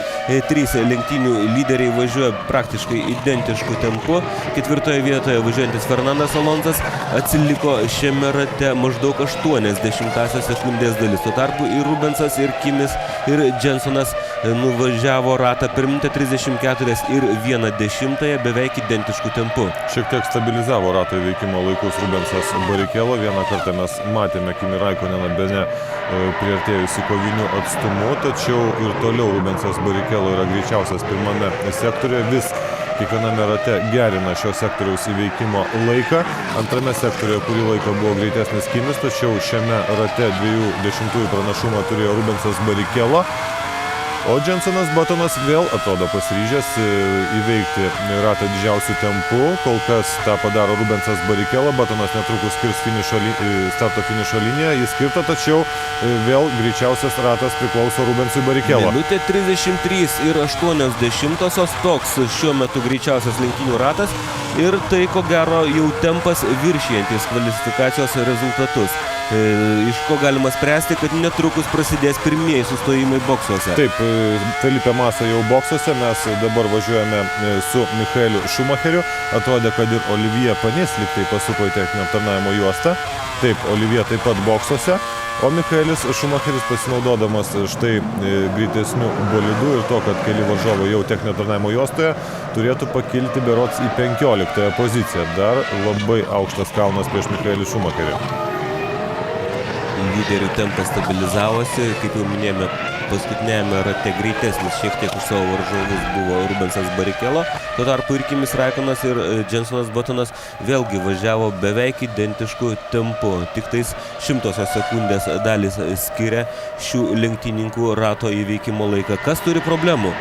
3 lenktynių lyderiai važiuoja praktiškai identišku tempu. 4 vietoje važiuojantis Fernandas Alonsas atsiliko šiame rate maždaug 0,8 sekundės dalis. Tuo tarpu ir Rubensas, ir Kimis, ir Jensonas nuvažiavo ratą per minutę 34 ir 1/10 beveik identiškų tempų. Šiek tiek stabilizavo rato įveikimo laikus Rubensas Barrichello. Vieną kartą mes matėme Kimi Raikkoneną bene priartėjusi kovinių atstumų, tačiau ir toliau Rubensas Barrichello yra greičiausias pirmame sektoriuje. Vis kiekviename rate gerina šio sektoriaus įveikimo laiką. Antrame sektoriuje kurį laiką buvo greitesnis Kimis, tačiau šiame rate 0,2 pranašumą turėjo Rubensas Barrichello. O Jensonas Buttonas vėl atrodo pasiryžęs įveikti ratą didžiausių tempų. Kol kas tą padaro Rubensas Barrichello. Buttonas netrukus skirs starto finišo liniją. Jis skirta, tačiau vėl greičiausias ratas priklauso Rubensui Barrichello. Minutė 33 ir 0,8. Toks šiuo metu greičiausias lenktynių ratas. Ir tai, ko gero, jau tempas viršijantis kvalifikacijos rezultatus. iš ko galima spręsti, kad netrukus prasidės pirmieji sustojimai boksuose. Taip, Felipe Massa jau boksuose, mes dabar važiuojame su Michaeliu Schumacheriu. Atrodė, kad ir Olivier Panis lygtai pasuko į techninio aptarnavimo juostą. Taip, Olivier taip pat boksuose. O Michaelis Schumacheris pasinaudodamas štai greitesnių bolidų ir to, kad keli varžovai jau techninio aptarnavimo juostoje, turėtų pakilti berods į 15 poziciją. Dar labai aukštas kalnas prieš Michaelį Schumacherį. Lyderių tempas stabilizavosi, kaip jau minėjome, paskutinėjame rate greitesnis šiek tiek už savo varžovus buvo Rubensas Barrichello, tuo tarpu ir Kimis Raikkonas ir Jensonas Buttonas vėlgi važiavo beveik identišku tempu, tik tais 100 sekundės dalys skiria šių lenktynininkų rato įveikimo laiką. Kas turi problemų?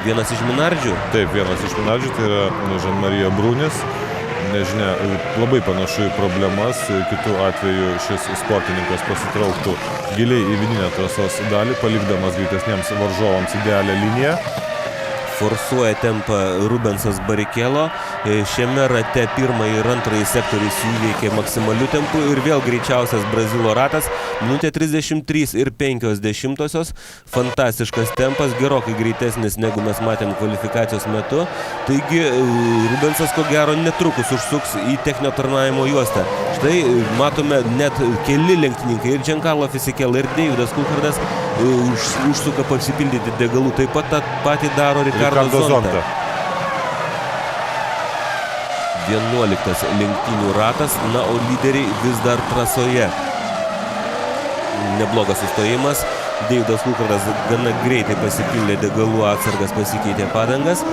Vienas iš Minardžių? Taip, vienas iš Minardžių, tai yra Jean-Marie Brunis. Nežinia, labai panašu į problemas, kitų atveju šis sportininkas pasitrauktų giliai į vidinę trasos dalį, palikdamas greitesniems varžovams idealią liniją. Forsuoja tempą Rubensas Barrichello. Šiame rate pirmąjį ir antrąjį sektorius įveikė maksimaliu tempu ir vėl greičiausias Brazilo ratas. Minutė 33 ir 0,5. Fantastiškas tempas, gerokai greitesnis negu mes matėm kvalifikacijos metu. Taigi Rubensas ko gero netrukus užsuks į techninio aptarnavimo juostą. Štai matome net keli lenktynininkai, ir Giancarlo Fisichella, ir Davidas Coulthardas užsuka pasipildyti degalų. Taip pat tą patį daro Ricardo Zonta. 11 lenktynių ratas, na, o lyderiai vis dar trasoje. Neblogas sustojimas. Davidas Coulthardas gana greitai pasipildė degalų atsargas, pasikeitė padangas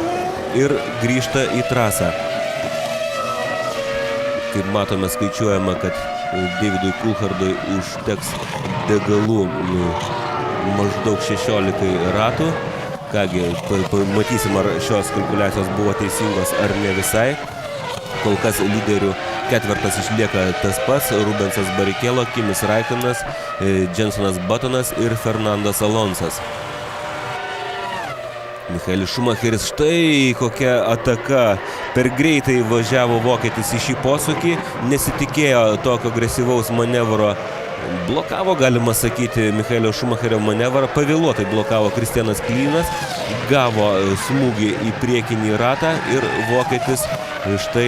ir grįžta į trasą. Kaip matome, skaičiuojama, kad Davidui Coulthardui užteks degalų maždaug 16 ratų. Kągi, matysim, ar šios kalkuliacijos buvo teisingos ar ne visai. Kol kas lyderių ketvertas išlieka tas pats: Rubensas Barrichello, Kimis Raikkonas, Jensonas Buttonas ir Fernandas Alonsas. Michaelis Schumacheris, štai kokia ataka. Per greitai važiavo vokietis į šį posūkį, nesitikėjo tokio agresyvaus manevro. Blokavo, galima sakyti, Michaelio Schumacherio manevrą, pavėluotai blokavo Kristianas Klynas, gavo smūgį į priekinį ratą ir vokietis štai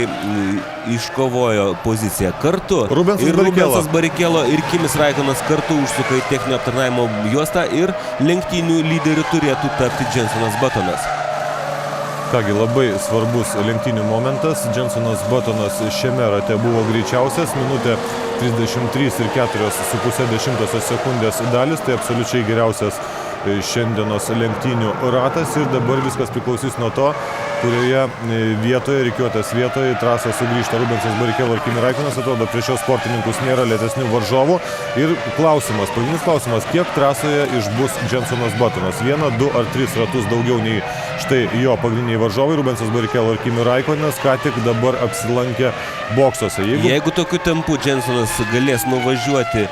iškovojo poziciją kartu. Rubensas Barrichello ir Kimis Raikkonas kartu užsuka į techninio aptarnavimo juostą ir lenktynių lyderiu turėtų tapti Jensonas Buttonas. Kągi, labai svarbus lenktynių momentas. Jensonas Buttonas šiame rate buvo greičiausias, minutė 33 ir 4,5 sekundės dalis, tai absoliučiai geriausias šiandienos lenktynių ratas ir dabar viskas priklausys nuo to, kurioje vietoje, rikiuotės vietoje į trasą sugrįžta Rubensas Barrichello ir Kimi Raikkonas. Atrodo, prieš šios sportininkus nėra lėtesnių varžovų. Ir klausimas, pagrindinis klausimas, kiek trasoje išbus Jensonas Buttonas? 1, 2 ar 3 ratus daugiau nei štai jo pagrindiniai varžovai, Rubensas Barrichello ir Kimi Raikkonas, ką tik dabar apsilankė boksuose. Jeigu tokiu tempu Jensonas galės nuvažiuoti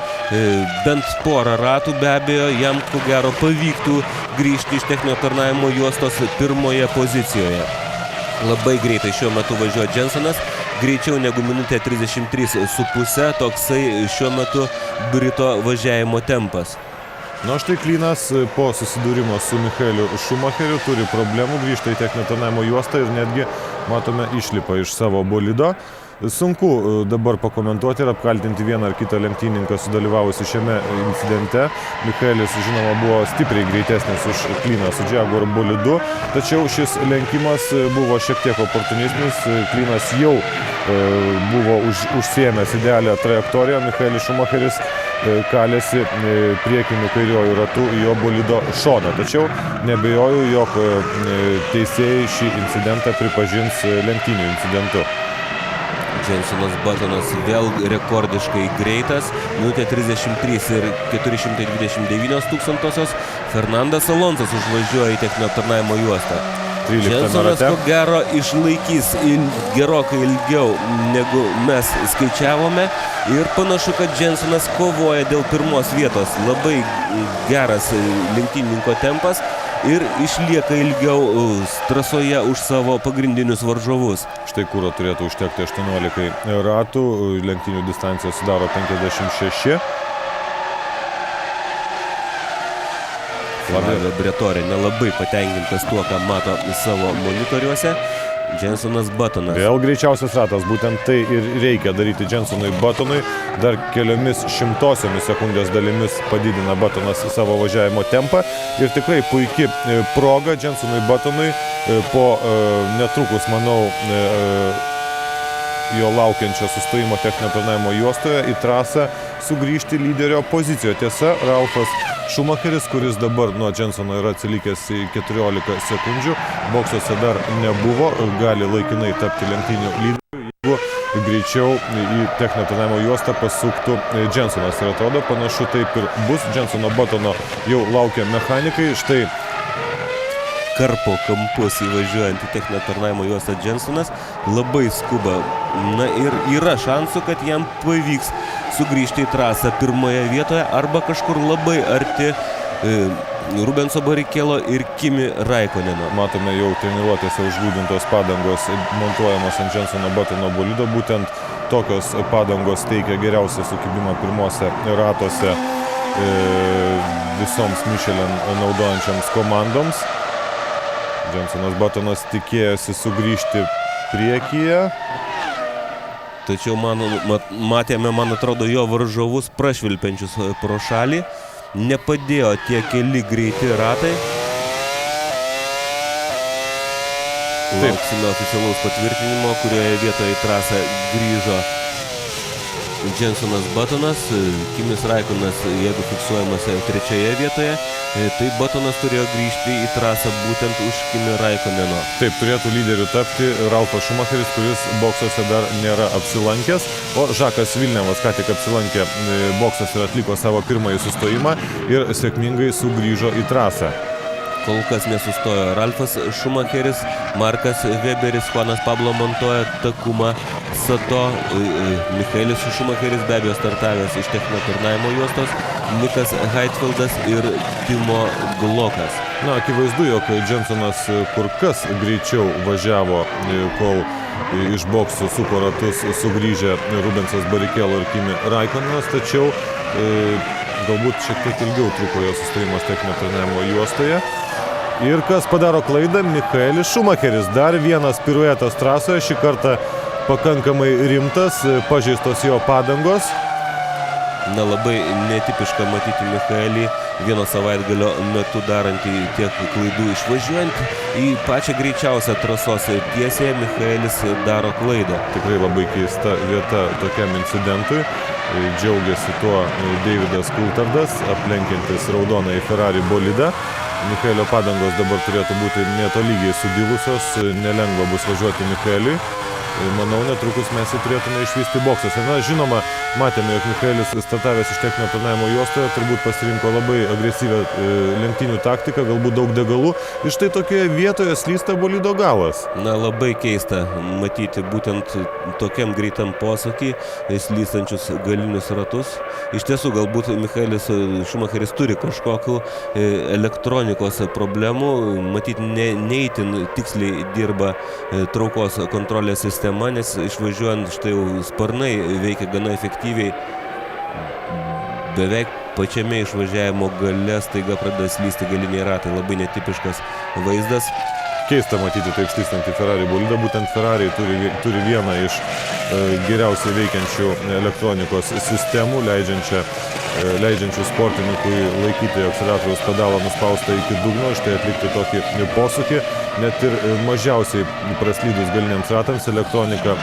bent porą ratų, be abejo, jam ko gero pavyktų grįžti iš techninio aptarnavimo juostos pirmoje pozicijoje. Labai greitai šiuo metu važiuoja Jensonas, greičiau negu minutė 33,5, toksai šiuo metu Brito važiavimo tempas. Na, štai Klynas po susidūrimo su Michaeliu Schumacheriu turi problemų, grįžta į techninio aptarnavimo juostą ir netgi, matome, išlipa iš savo bolido. Sunku dabar pakomentuoti ir apkaltinti vieną ar kitą lenktynininką sudalyvavusi šiame incidente. Michaelis, žinoma, buvo stipriai greitesnis už Klyną su Jaguar bolidu, tačiau šis lenkimas buvo šiek tiek oportunistinis. Klynas jau buvo užsiėmęs idealią trajektoriją, Michaelis Schumacheris kalėsi priekiniu kairiuoju ratu į jo bolido šoną. Tačiau nebejoju, jog teisėjai šį incidentą pripažins lenktynių incidentu. Jensonas Buttonas vėl rekordiškai greitas, minutė 33 ir 429,000. Fernandas Alonsas užvažiuoja į techninio aptarnavimo juostą. Jensonas ko gero išlaikys gerokai ilgiau negu mes skaičiavome ir panašu, kad Jensonas kovoja dėl pirmos vietos. Labai geras lenktynininko tempas. ir išlieka ilgiau trasoje už savo pagrindinius varžovus. Štai kuro turėtų užtekti 18 ratų, lenktynių distancija sudaro 56. Flavio Briatore nelabai patenkintas tuo, ką mato savo monitoriuose. Jensonas Buttonas. Vėl greičiausias ratas, būtent tai ir reikia daryti Jensonui Buttonui. Dar keliomis šimtosiomis sekundės dalimis padidina Buttonas savo važiavimo tempą. Ir tikrai puikia proga Jensonui Buttonui po netrukus, manau, jo laukiančio sustojimo techninio aptarnavimo juostoje į trasą sugrįžti lyderio pozicijoje. Tiesa, Ralfas Schumacheris, kuris dabar nuo Jensono yra atsilikęs į 14 sekundžių, boksuose dar nebuvo, gali laikinai tapti lenktynių lyderiu, jeigu greičiau į techninio aptarnavimo juostą pasuktų Jensonas. Ir atrodo, panašu taip ir bus. Jensono Buttono jau laukia mechanikai. Štai karpo kampus įvažiuojant į techninio aptarnavimo juostą Jensonas labai skuba. Na ir yra šansų, kad jam pavyks sugrįžti į trasą pirmoje vietoje arba kažkur labai arti Rubenso Barrichello ir Kimi Raikkoneno. Matome jau treniruotėse užgrūdintos padangos montuojamos ant Jensono Buttono bolido. Būtent tokios padangos teikia geriausią sukibimą pirmose ratuose visoms Michelin naudojančiams komandoms. Jensonas Buttonas tikėjosi sugrįžti priekyje. Tačiau matėme, man atrodo, jo varžovus prašvilpiančius pro šalį. Nepadėjo tie keli greiti ratai. Lauksime oficialaus patvirtinimo, kurioje vietoje į trasą grįžo Jensonas Buttonas. Kimis Raikkonas, jeigu fiksuojamas trečioje vietoje, tai Buttonas turėjo grįžti į trasą būtent už Kimi Raikkoneno. Taip, turėtų lyderiu tapti Ralfas Schumacheris, kuris boksuose dar nėra apsilankęs, o Žakas Vilnevas ką tik apsilankė boksuose ir atliko savo pirmąjį sustojimą ir sėkmingai sugrįžo į trasą. Kol kas nesustojo Ralfas Schumacheris, Markas Weberis, Juanas Pablo Montoya, Takuma Sato, Michaelis Schumacheris be abejo startavęs iš techninio aptarnavimo juostos, Nikas Heidfeldas ir Timo Glokas. Na, akivaizdu, jog Jensonas kur kas greičiau važiavo, kol iš boksų suko ratus sugrįžę Rubensas Barrichello ir Kimi Raikkonenas, tačiau galbūt šiek tiek ilgiau truko jo sustojimas techninio aptarnavimo juostoje. Ir kas padaro klaidą? Michaelis Schumacheris. Dar vienas piruetas trasoje, šį kartą pakankamai rimtas, pažeistos jo padangos. Na, labai netipiška matyti Michaelį vieno savaitgalio metu darantį tiek klaidų išvažiuojant į pačią greičiausią trasos tiesėje. Michaelis daro klaidą. Tikrai labai keista vieta tokiam incidentui. Džiaugiasi tuo Davidas Coulthardas, aplenkiantis raudonąjį Ferrari bolidą. Michaelio padangos dabar turėtų būti netolygiai sudilusios, nelengva bus važiuoti Michaeliui. Manau, netrukus mes jį turėtume išvysti boksuose. Na, žinoma, matėme, jog Michaelis startavęs iš techninio aptarnavimo juostoje turbūt pasirinko labai agresyvią lenktynių taktiką, galbūt daug degalų. Ir štai tokioje vietoje slysta bolido galas. Na, labai keista matyti būtent tokiam greitam posūkį slystančius galinius ratus. Iš tiesų, galbūt Michaelis Schumacheris turi kažkokių elektronikos problemų. Matyti, neįtin tiksliai dirba traukos kontrolės sistema, nes išvažiuojant štai jau sparnai veikia gana efektyviai. Beveik pačiame išvažiavimo gale staiga pradeda slysti galiniai ratai. Labai netipiškas vaizdas. Keista matyti taip slystantį Ferrari bolidą. Būtent Ferrari turi vieną iš geriausiai veikiančių elektronikos sistemų, leidžiančių sportininkui laikyti akceleratoriaus pedalą nuspaustą iki dugno, štai atlikti tokį posūkį. Net ir mažiausiai praslydus galiniams ratams elektronika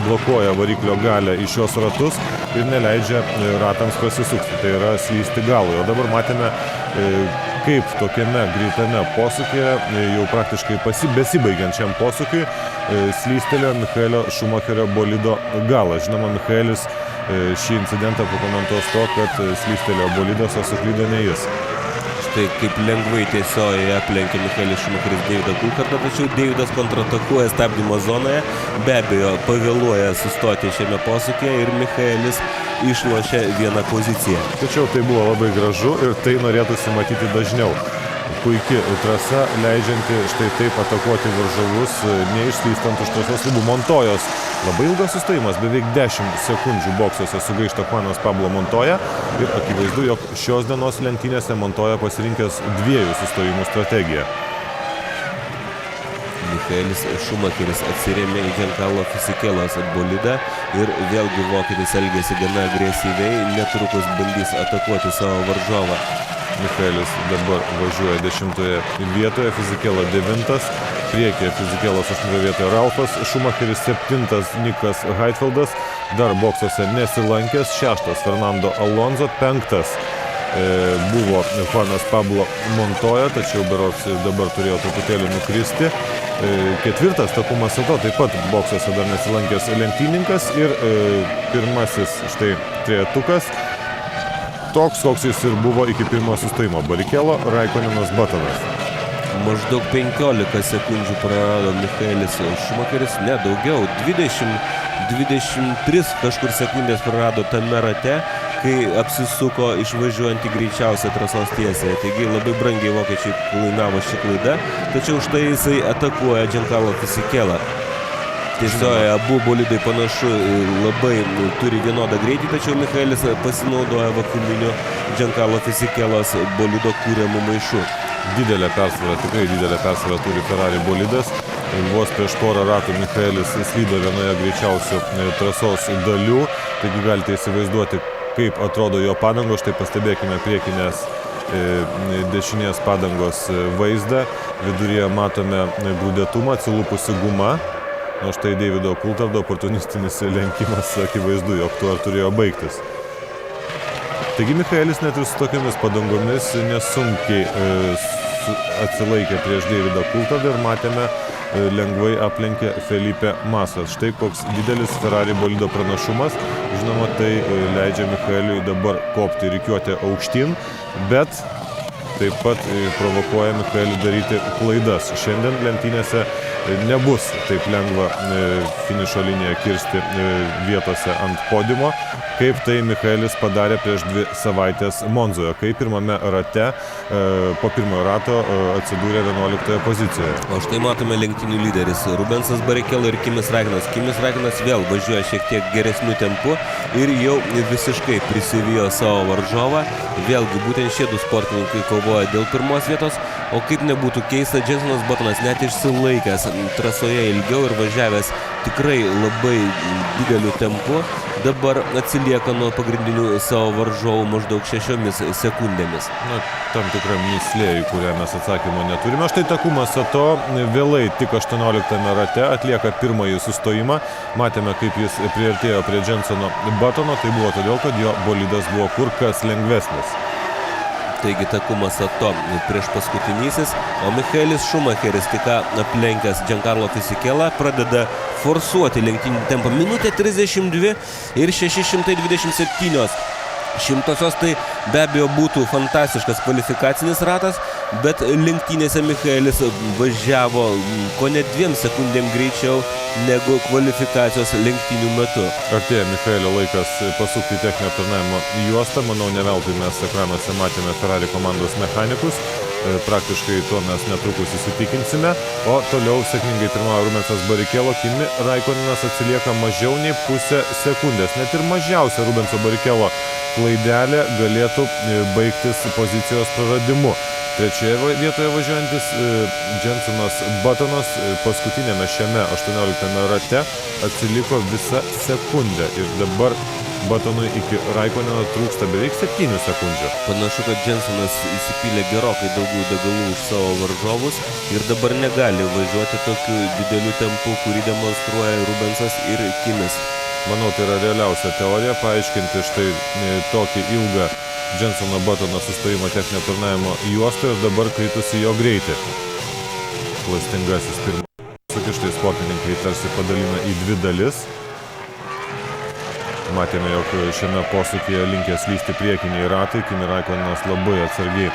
blokuoja variklio galią į šios ratus ir neleidžia ratams pasisukti. Tai yra slysti galui. O dabar matėme, kaip tokiame greitame posūkyje, jau praktiškai besibaigiančiam posūkiui, slystelėjo Michaelio Schumacherio bolido galas. Žinoma, Michaelis šį incidentą pakomentuos to, kad slystelėjo bolidas, o suklydo ne jis. Štai kaip lengvai tiesiojoje aplenkė Michaelis Schumacheris Davidą Coulthardą, tačiau Davidas kontratakuoja stabdymo zonoje, be abejo pavėluoja sustoti šiame posūkyje ir Michaelis išlošia vieną poziciją. Tačiau tai buvo labai gražu ir tai norėtųsi matyti dažniau. puikia trasa, leidžianti štai taip atakuoti varžovus, neišslystant už trasos ribų. Montojos labai ilgas sustojimas, beveik 10 sekundžių boksuose sugaišta Juanas Pablo Montoja ir akivaizdu, jog šios dienos lenktynėse Montoja pasirinkęs 2 sustojimų strategiją. Michaelis Schumacheris atsirėmė į Giancarlo Fisikelos bolidą ir vėlgi vokietis elgėsi gana agresyviai, netrukus bandys atakuoti savo varžovą. Michaelis dabar važiuoja 10 vietoje, Fisikela 9, priekyje Fisikelos 8 vietoje Ralfas Schumacheris, 7 Nikas Heidfeldas, dar boksuose nesilankęs, 6 Fernando Alonso, 5 buvo Juanas Pablo Montoja, tačiau berods dabar turėjo truputėlį nukristi. 4 Takumas Sato, taip pat boksuose dar nesilankęs lenktyninkas ir pirmasis štai trejetukas, toks, koks jis ir buvo iki pirmojo sustojimo. Barrichello, Raikkonenas, Buttonas. Maždaug 15 sekundžių prarado Michaelis Schumacheris, ne daugiau, 23 kažkur sekundės prarado tame rate, kai apsisuko išvažiuojantį greičiausią trasos tiesiąją. Taigi labai brangiai vokiečiai kainavo šį klaidą, tačiau štai jisai atakuoja Giancarlo Fisikelą. Tiesiog abu bolidai panašu labai turi vienodą greitį, tačiau Michaelis pasinaudoja vakuuminiu Giancarlo Fisikelos bolido kūriamų maišų. Didelė persvara, tikrai didelė persvara turi Ferrari bolidas. Vos prieš porą ratų Michaelis slydo vienoje greičiausių trasos dalių, taigi galite įsivaizduoti, kaip atrodo jo padangos. Štai pastebėkime priekinės dešinės padangos vaizdą. Viduryje matome grūdėtumą, atsilupusi guma. O štai Davido Coulthardo oportunistinis lenkimas, akivaizdu, jog tuo ir turėjo baigtis. Taigi Michaelis net ir su tokiamis padangomis nesunkiai atsilaikė prieš Davidą Coulthardą ir matėme lengvai aplenkė Felipe Masas. Štai koks didelis Ferrari bolido pranašumas. Žinoma, tai leidžia Michaeliui dabar kopti rikiuotę aukštyn, bet taip pat provokuoja Michaelį daryti klaidas. Šiandien lenktynėse nebus taip lengva finišo liniją kirsti vietose ant podiumo, kaip tai Michaelis padarė prieš 2 savaitės Monzoje, kai pirmame rate, po pirmojo rato atsidūrė 11 pozicijoje. O štai matome lenktynių lyderis Rubensas Barrichello ir Kimis Räikkönas. Kimis Räikkönas vėl važiuoja šiek tiek geresniu tempu ir jau visiškai prisivijo savo varžovą. Vėlgi būtent šie 2 sportininkai kovoja dėl pirmos vietos, o kaip nebūtų keista, Jensonas Buttonas net išsilaikęs trasoje ilgiau ir važiavęs tikrai labai dideliu tempu, dabar atsilieka nuo pagrindinių savo varžovų maždaug 6 sekundėmis. Na, tam tikra mįslė, į kurią mes atsakymo neturime. Štai Takumas Sato vėlai tik 18 rate atlieka pirmąjį sustojimą. Matėme, kaip jis priartėjo prie Jensono Buttono. Tai buvo todėl, kad jo bolidas buvo kur kas lengvesnis. Taigi Takumas Sato prieš paskutinysis, o Michaelis Schumacheris tik aplenkęs Giancarlo Fisikelą pradeda forsuoti lenktynių tempą. Minutė 32 ir 627 šimtosios, tai be abejo būtų fantastiškas kvalifikacinis ratas, bet lenktynėse Michaelis važiavo kone 2 sekundėm greičiau negu kvalifikacijos lenktynių metu. Artėja Michaelio laikas pasukti techninio aptarnavimo juostą. Manau, ne veltui mes ekranuose matėme Ferrari komandos mechanikus. Praktiškai tuo mes netrukus įsitikinsime. O toliau sėkmingai pirmauja Rubensas Barrichello. Kimi Räikkönas atsilieka mažiau nei pusę sekundės. Net ir mažiausia Rubenso Barrichello klaidelė galėtų baigtis pozicijos praradimu. Trečioje vietoje važiuojantis Jensonas Buttonas paskutinėme šiame 18 rate atsiliko visą sekundę. Ir dabar Buttonui iki Räikköneno trūksta beveik 7 sekundžių. Panašu, kad Jensonas įsipylė gerokai daugiau degalų už savo varžovus ir dabar negali važiuoti tokiu dideliu tempu, kurį demonstruoja Rubensas ir Kimis. Manau, tai yra realiausia teorija paaiškinti štai tokį ilgą Jensono Buttono sustojimo techninio aptarnavimo juostą ir dabar kritusi jo greitį. Klastingasis pirmas. Štai sportininkai tarsi padalina į 2 dalis. Matėme, jog šiame posūkyje linkęs lysti priekiniai ratai. Kimi Räikkönas labai atsargiai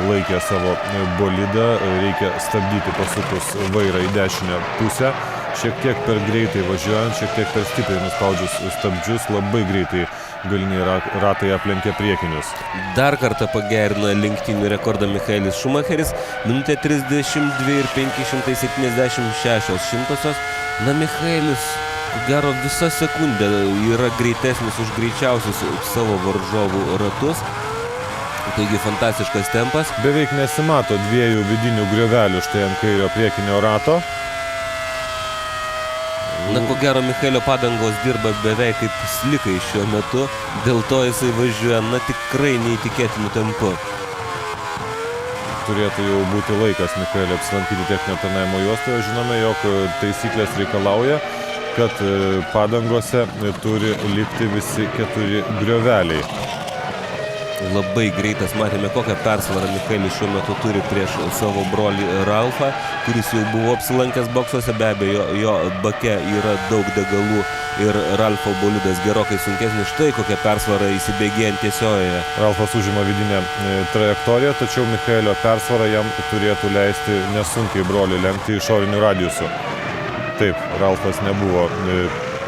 laikė savo bolidą. Reikia stabdyti pasukus vairą į dešinę pusę. Šiek tiek per greitai važiuojant, šiek tiek per stipriai nuspaudžius stabdžius, labai greitai galiniai ratai aplenkė priekinius. Dar kartą pagerino lenktynių rekordą Michaelis Schumacheris, minutė 32 ir 576 šimtosios. Na, Michaelis, ko gero, visą sekundę yra greitesnis už greičiausius savo varžovų ratus. Taigi fantastiškas tempas. Beveik nesimato dviejų vidinių griovelių štai ant kairio priekinio rato. Na, ko gero, Michaelio padangos dirba beveik kaip slikai šiuo metu, dėl to jisai važiuoja, na, tikrai neįtikėtinu tempu. Turėtų jau būti laikas Michaelio apsilankyti techninio aptarnavimo juostoje. Žinome, jog taisyklės reikalauja, kad padangose turi likti visi 4 grioveliai. Labai greitas, matėme, kokią persvarą Michaelis šiuo metu turi prieš savo brolį Ralfą, kuris jau buvo apsilankęs boksuose. Be abejo, jo bake yra daug degalų ir Ralfo bolidas gerokai sunkesnis. Štai kokią persvarą įsibėgėjant tiesiojoje. Ralfas užima vidinę trajektoriją, tačiau Michaelio persvara jam turėtų leisti nesunkiai brolį lenkti išoriniu radiusu. Taip, Ralfas nebuvo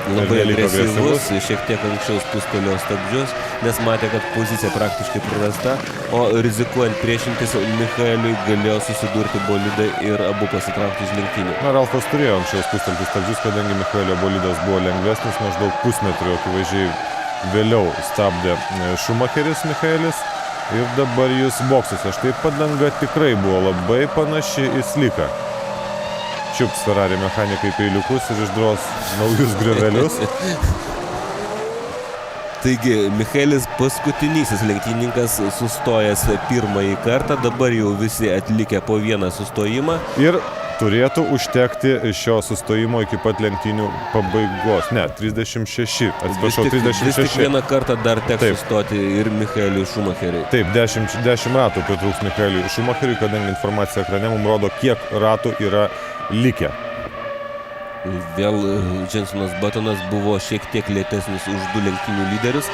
labai agresyvus, šiek tiek anksčiau spustelėjo stabdžius, nes matė, kad pozicija praktiškai prarasta, o rizikuojant priešintis Michaeliui galėjo susidurti bolidai ir abu pasitraukti iš lenktynių. Na, Ralfas turėjo anksčiau spustelti stabdžius, kadangi Michaelio bolidas buvo lengvesnis, maždaug pusmetrio akivaizdžiai vėliau stabdė Schumacheris Michaelis ir dabar jis boksuose. Štai padanga tikrai buvo labai panaši į sliką. Čiups Ferrari mechanikai peiliukus ir išdros naujus griovelius. Taigi, Michaelis paskutinysis lenktynininkas sustojęs pirmąjį kartą, dabar jau visi atlikę po vieną sustojimą. Ir turėtų užtekti šio sustojimo iki pat lenktynių pabaigos. Ne, 36, atsiprašau, 36. Vis tik vieną kartą dar teks sustoti ir Michaeliui Schumacheriui. Taip, 10 ratų pritrūks Michaeliui Schumacheriui, kadangi informacija ekrane mums rodo, kiek ratų yra likę. Vėl Jensonas Buttonas buvo šiek tiek lėtesnis už 2 lenktynių lyderius.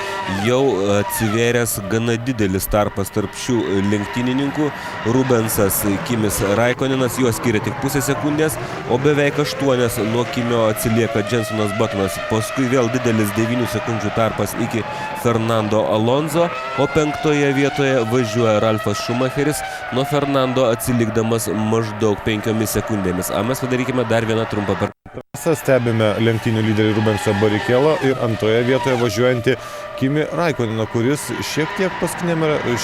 Jau atsivėręs gana didelis tarpas tarp šių lenktynininkų. Rubensas, Kimis Raikkonenas, juos skiria tik pusę sekundės, o beveik 8 nuo Kimio atsilieka Jensonas Buttonas. Paskui vėl didelis 9 sekundžių tarpas iki Fernando Alonso, o 5 vietoje važiuoja Ralfas Schumacheris, nuo Fernando atsilikdamas maždaug 5 sekundėmis. O mes padarykime dar vieną trumpą pertrauką. Stebime lenktynių lyderį Rubensą Barrichello ir antroje vietoje važiuojantį Kimi Raikkoneną, kuris šiek tiek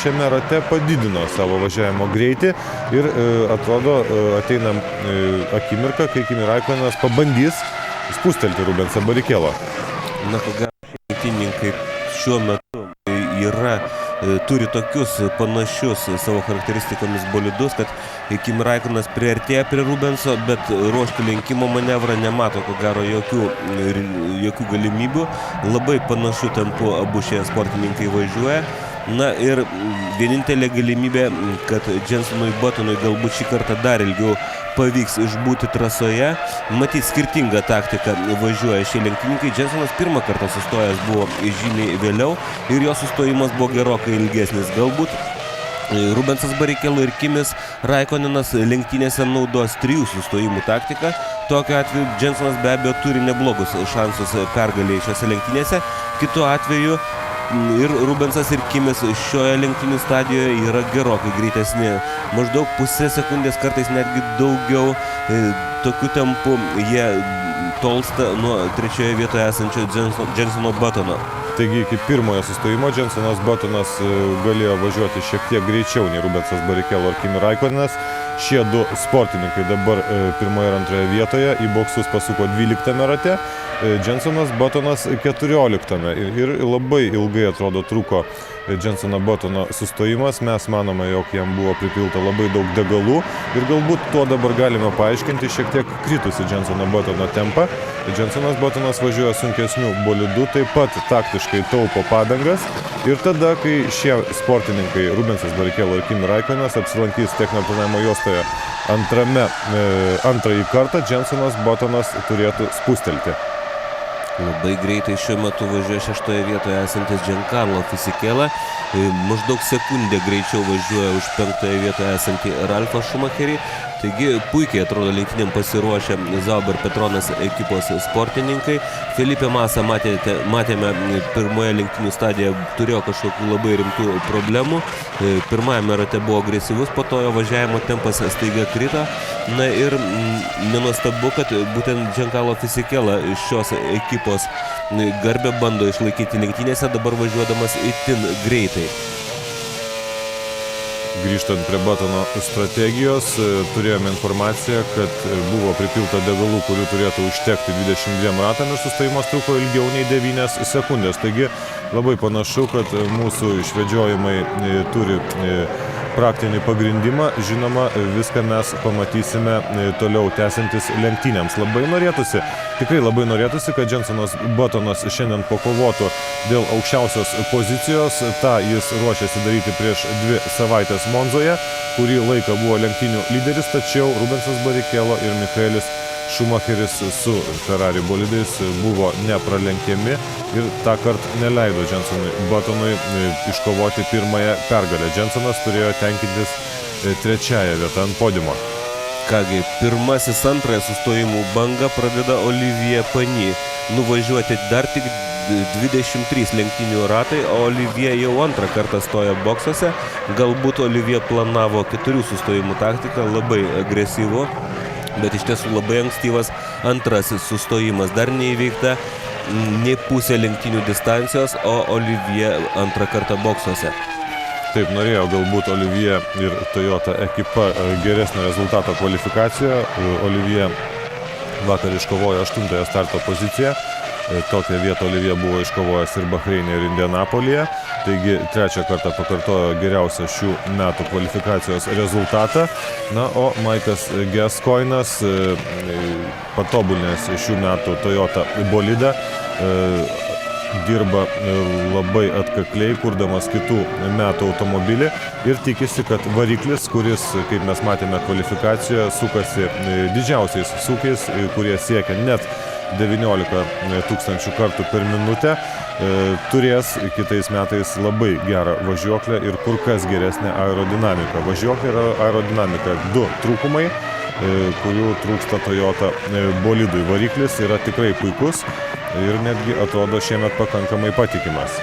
šiame rate padidino savo važiavimo greitį ir atrodo ateina akimirka, kai Kimi Raikkonenas pabandys spustelti Rubensą Barrichello. Na, ko gero, lenktynininkai šiuo metu turi tokius panašius savo charakteristikomis bolidus, kad Kimi Raikkonenas priartėja prie Rubenso, bet ruošti lenkimo manevrą nemato, ko gero, jokių galimybių. Labai panašiu tempu abu šie sportininkai važiuoja. Na ir vienintelė galimybė, kad Jensonui Buttonui galbūt šį kartą dar ilgiau pavyks išbūti trasoje. Matyt, skirtingą taktiką važiuoja šie lenktynininkai. Jensonas pirmą kartą sustojęs buvo žymiai vėliau ir jo sustojimas buvo gerokai ilgesnis. Galbūt Rubensas Barrichello ir Kimis Raikkonenas lenktynėse naudos 3 sustojimų taktiką. Tokiu atveju Jensonas be abejo turi neblogus šansus pergalėje šiose lenktynėse. Kitu atveju ir Rubensas ir Kimis šioje lenktynių stadijoje yra gerokai greitesni. Maždaug pusę sekundės, kartais netgi daugiau. Tokiu tempu jie tolsta nuo 3 vietoje esančio Jensono Buttono. Taigi iki pirmojo sustojimo Jensonas Buttonas galėjo važiuoti šiek tiek greičiau nei Rubensas Barrichello ir Kimi Raikkonenas. Šie 2 sportininkai dabar pirmoje ir antroje vietoje į boksus pasuko 12 rate, Jensonas Buttonas 14 ir labai ilgai atrodo truko Jensono Buttono sustojimas. Mes manome, jog jam buvo pripilta labai daug degalų ir galbūt tuo dabar galime paaiškinti šiek tiek kritusi Jensono Buttono tempą. Jensonas Buttonas važiuoja sunkesnių bolidų, taip pat taktiškai taupo padangas ir tada, kai šie sportininkai Rubensas Barrichello ir Kimi Raikkonenas apsilankys techninio aptarnavimo juostoje antrąjį kartą, Jensonas Buttonas turėtų spustelti. Labai greitai šiuo metu važiuoja 6 vietoje esantis Giancarlo Fisichella. Maždaug sekundę greičiau važiuoja už 5 vietoje esantį Ralfą Schumacherį. Taigi puikiai atrodo lenktynėm pasiruošę Zauber Petronas ekipos sportininkai. Felipe Massa matėme pirmoje lenktynių stadijoje turėjo kažkokių labai rimtų problemų. Pirmajame rate buvo agresyvus, po to jo važiavimo tempas staiga krito. Na ir nenuostabu, kad būtent Giancarlo Fisichella šios ekipos garbę bando išlaikyti lenktynėse, dabar važiuodamas itin greitai. Grįžtant prie Buttono strategijos, turėjome informaciją, kad buvo pripilta degalų, kurių turėtų užtekti 22 ratam ir sustojimas truko ilgiau nei 9 sekundės. Taigi labai panašu, kad mūsų išvedžiojimai turi praktinį pagrindimą. Žinoma, viską mes pamatysime toliau tęsiantis lenktynėms. Tikrai labai norėtųsi, kad Jensonas Buttonas šiandien pakovotų dėl aukščiausios pozicijos. Ta jis ruošiasi daryti prieš 2 savaitės Monzoje, kurį laiką buvo lenktynių lyderis, tačiau Rubensas Barrichello ir Michaelis Schumacheris su Ferrari bolidais buvo nepralenkiami ir tąkart neleido Jensonui Buttonui iškovoti pirmąją pergalę. Jensonas turėjo tenkintis 3. vietą ant podiumo. Kągi, pirmasis antrąją sustojimų bangą pradeda Olivier Panis. Nuvažiuoti dar tik 23 lenktynių ratai, o Olivier jau antrą kartą stoja boksuose. Galbūt Olivier planavo 4 sustojimų taktiką, labai agresyvu, bet iš tiesų labai ankstyvas antrasis sustojimas. Dar neįveikta nei pusė lenktynių distancijos, o Olivier antrą kartą boksuose. Taip, norėjo galbūt Olivier ir Toyota ekipa geresnio rezultato kvalifikacijoje. Olivier vakar iškovojo 8 starto poziciją. Tokią vietą Olivier buvo iškovojęs ir Bahreine, ir Indianapolyje. Taigi 3 kartą pakartojo geriausią šių metų kvalifikacijos rezultatą. Na, o Maikas Gascoignas, patobulinęs šių metų Toyota bolidą, dirba labai atkakliai, kurdamas kitų metų automobilį ir tikisi, kad variklis, kuris, kaip mes matėme kvalifikacijoje, sukasi didžiausiais sūkiais, kurie siekia net 19 tūkstančių kartų per minutę, turės kitais metais labai gerą važiuoklę ir kur kas geresnę aerodinamiką. Važiuoklė ir aerodinamika – 2 trūkumai, kurių trūksta Toyota bolidui. Variklis yra tikrai puikus ir netgi atrodo šiemet pakankamai patikimas.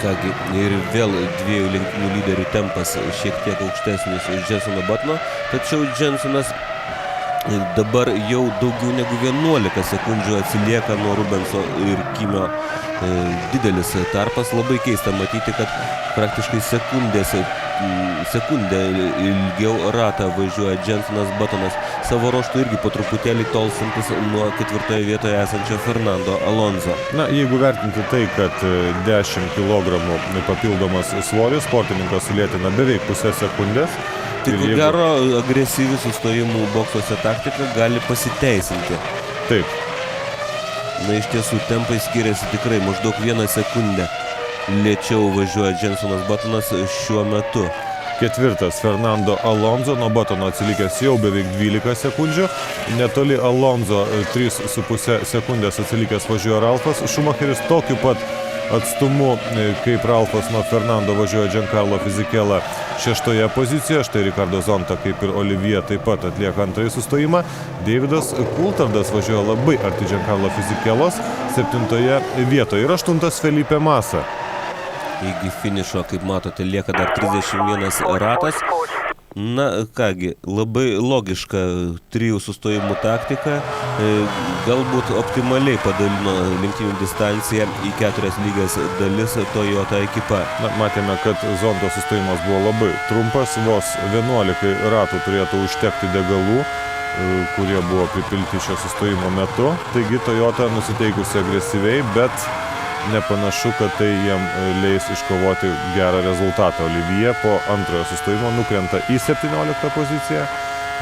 Kągi, ir vėl 2 lenktynių lyderių tempas šiek tiek aukštesnis už Jensono Buttono, tačiau Jensonas dabar jau daugiau negu 11 sekundžių atsilieka nuo Rubenso ir Kimio. Didelis tarpas, labai keista matyti, kad praktiškai sekundę ilgiau ratą važiuoja Jensonas Buttonas, savo ruožtu irgi po truputėlį tolstantis nuo 4 vietoje esančio Fernando Alonso. Na, jeigu vertinti tai, kad 10 kg papildomas svoris sportininkas sulėtina beveik pusę sekundės, tai ko gero agresyvi sustojimų boksuose taktika gali pasiteisinti. Taip. Na, iš tiesų, tempai skiriasi tikrai maždaug 1 sekundę. Lėčiau važiuoja Jensonas Buttonas šiuo metu. 4 Fernando Alonso, nuo Buttono atsilikęs jau beveik 12 sekundžių. Netoli Alonso 3,5 sekundės atsilikęs važiuoja Ralfas Schumacheris. Tokiu pat atstumu kaip Ralfas nuo Fernando važiuoja Giancarlo Fisichella 6 pozicijoje. Štai Ricardo Zonta, kaip ir Olivier, taip pat atlieka antrąjį sustojimą. Davidas Coulthardas važiuoja labai arti Giancarlo Fisichellos 7 vietoje ir 8 Felipe Massa. Iki finišo, kaip matote, lieka dar 31 ratas. Na kągi, labai logiška 3 sustojimų taktika. Galbūt optimaliai padalino lenktynių distanciją į 4 lygias dalis Toyota ekipa. Na, matėme, kad Zonto sustojimas buvo labai trumpas, vos 11 ratų turėtų užtekti degalų, kurie buvo pripilti šio sustojimo metu. Taigi Toyota nusiteikusi agresyviai, bet nepanašu, kad tai jiem leis iškovoti gerą rezultatą. Olivier po antrojo sustojimo nukrenta į 17 poziciją.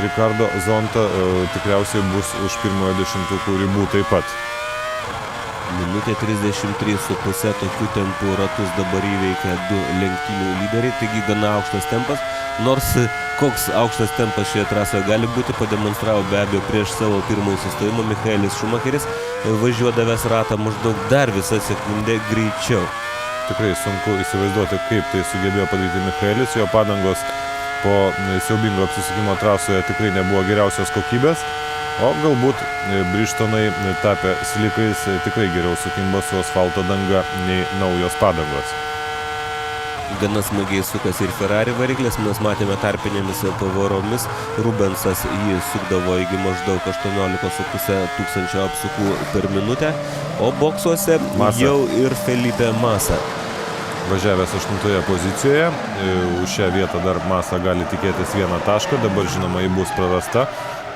Ricardo Zonta tikriausiai bus už pirmojo 10 ribų taip pat. Minutė 33,5 tokių tempų ratus dabar įveikia 2 lenktynių lyderiai, taigi gana aukštas tempas. Nors koks aukštas tempas šioje trasoje gali būti, pademonstravo be abejo prieš savo pirmąjį sustojimą Michaelis Schumacheris, važiuodavęs ratą maždaug dar visą sekundę greičiau. Tikrai sunku įsivaizduoti, kaip tai sugebėjo padaryti Michaelis. Jo padangos po siaubingo apsisukimo trasoje tikrai nebuvo geriausios kokybės, o galbūt Bridgestonai tapę slikais tikrai geriau sukimba su asfalto danga nei naujos padangos. Gana smagiai sukasi ir Ferrari variklis, mes matėme tarpinėmis pavaromis, Rubensas jį sukdavo iki maždaug 18,5 tūkstančio apsukų per minutę, o boksuose jau ir Felipe Massa. Važiavęs 8 pozicijoje, už šią vietą dar Massa gali tikėtis 1 tašką, dabar žinoma jį bus prarasta.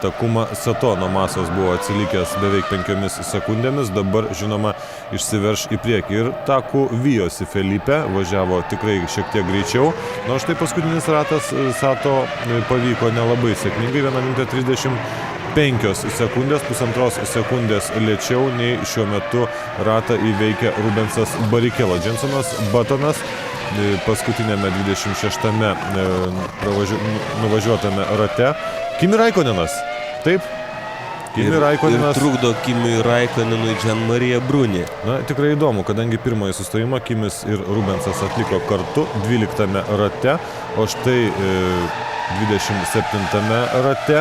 Takuma Sato nuo Massos buvo atsilikęs beveik 5 sekundėmis, dabar žinoma išsiverš į priekį ir Taku vijosi Felipe, važiavo tikrai šiek tiek greičiau, nors štai paskutinis ratas Sato pavyko nelabai sėkmingai, 1 minutė 35 sekundės, 1,5 sekundės lėčiau nei šiuo metu ratą įveikia Rubensas Barrichello. Jensonas Buttonas paskutinėme 26-ame nuvažiuotame rate. Kimi Raikkonenas. Taip, Kimi Raikkonenas. Ir trukdo Kimi Raikkonenui Gianmaria Bruni. Na, tikrai įdomu, kadangi pirmąjį sustojimą Kimis ir Rubensas atliko kartu 12 rate, o štai 27 rate.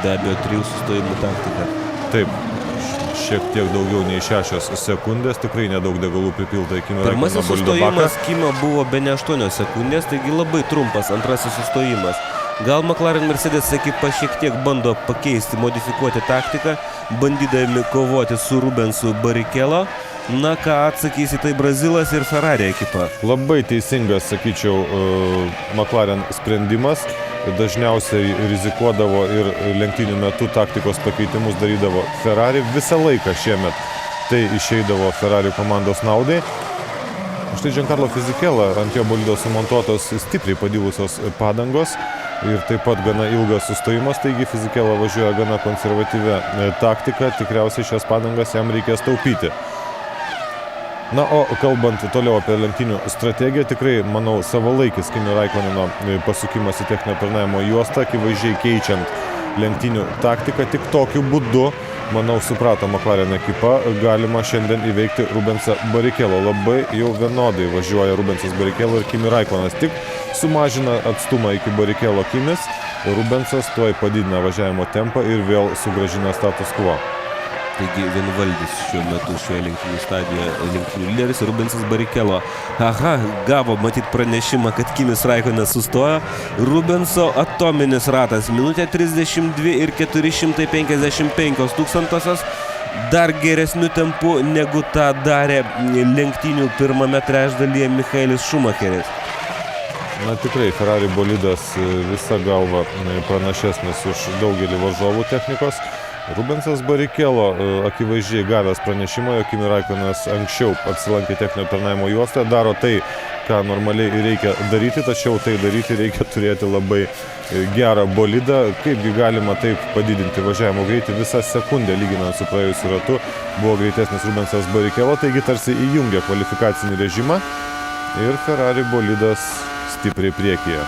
Be abejo, 3 sustojimų taktika. Taip, šiek tiek daugiau nei 6 sekundės, tikrai nedaug degalų pripilta į Kimi Raikkono Pirmasis bolido baką. sustojimas Kimo buvo be ne 8 sekundės, taigi labai trumpas antrasis sustojimas. Gal McLaren Mercedes ekipa šiek tiek bando pakeisti, modifikuoti taktiką, bandydami kovoti su Rubensu Barrichello. Na ką atsakys į tai Brazilas ir Ferrari ekipa? Labai teisingas, sakyčiau, McLaren sprendimas. Dažniausiai rizikuodavo ir lenktynių metu taktikos pakeitimus darydavo Ferrari. Visą laiką šiemet tai išeidavo Ferrari komandos naudai. Štai Giancarlo Fisichella, ant jo bolido sumontuotos stipriai padilusios padangos ir taip pat gana ilgas sustojimas, taigi Fisichella važiuoja gana konservatyvę taktiką, tikriausiai šias padangas jam reikės taupyti. Na, o kalbant toliau apie lenktynių strategiją, tikrai, manau, savalaikis Kimi Raikkoneno pasukimas į techninio aptarnavimo juostą, akivaizdžiai keičiant lenktynių taktiką, tik tokiu būdu, manau, suprato McLaren ekipa, galima šiandien įveikti Rubensą Barrichello. Labai jau vienodai važiuoja Rubensas Barrichello ir Kimi Raikkonas, tik sumažina atstumą iki Barrichello Kimis, Rubensas tuoj padidina važiavimo tempą ir vėl sugrąžina status quo. Taigi vienvaldis šiuo metu šioje lenktynių stadijoje lenktynių lyderis Rubensas Barrichello. Aha, gavo matyt pranešimą, kad Kimis Raikkonas sustojo. Rubenso atominis ratas, minutė 32 ir 455 tūkstantosios. Dar geresniu tempu negu tą darė lenktynių pirmame trečdalyje Michaelis Schumacheris. Na tikrai, Ferrari bolidas visa galva pranašesnis už daugelį varžovų technikos. Rubensas Barrichello akivaizdžiai gavęs pranešimą, jog Kimi Raikkonas anksčiau apsilankė techninio aptarnavimo juostoje, daro tai, ką normaliai reikia daryti, tačiau tai daryti reikia turėti labai gerą bolidą. Kaipgi galima taip padidinti važiavimo greitį visą sekundę, lyginant su praėjusiu ratu, buvo greitesnis Rubensas Barrichello, taigi tarsi įjungia kvalifikacinį režimą ir Ferrari bolidas stipriai priekyje.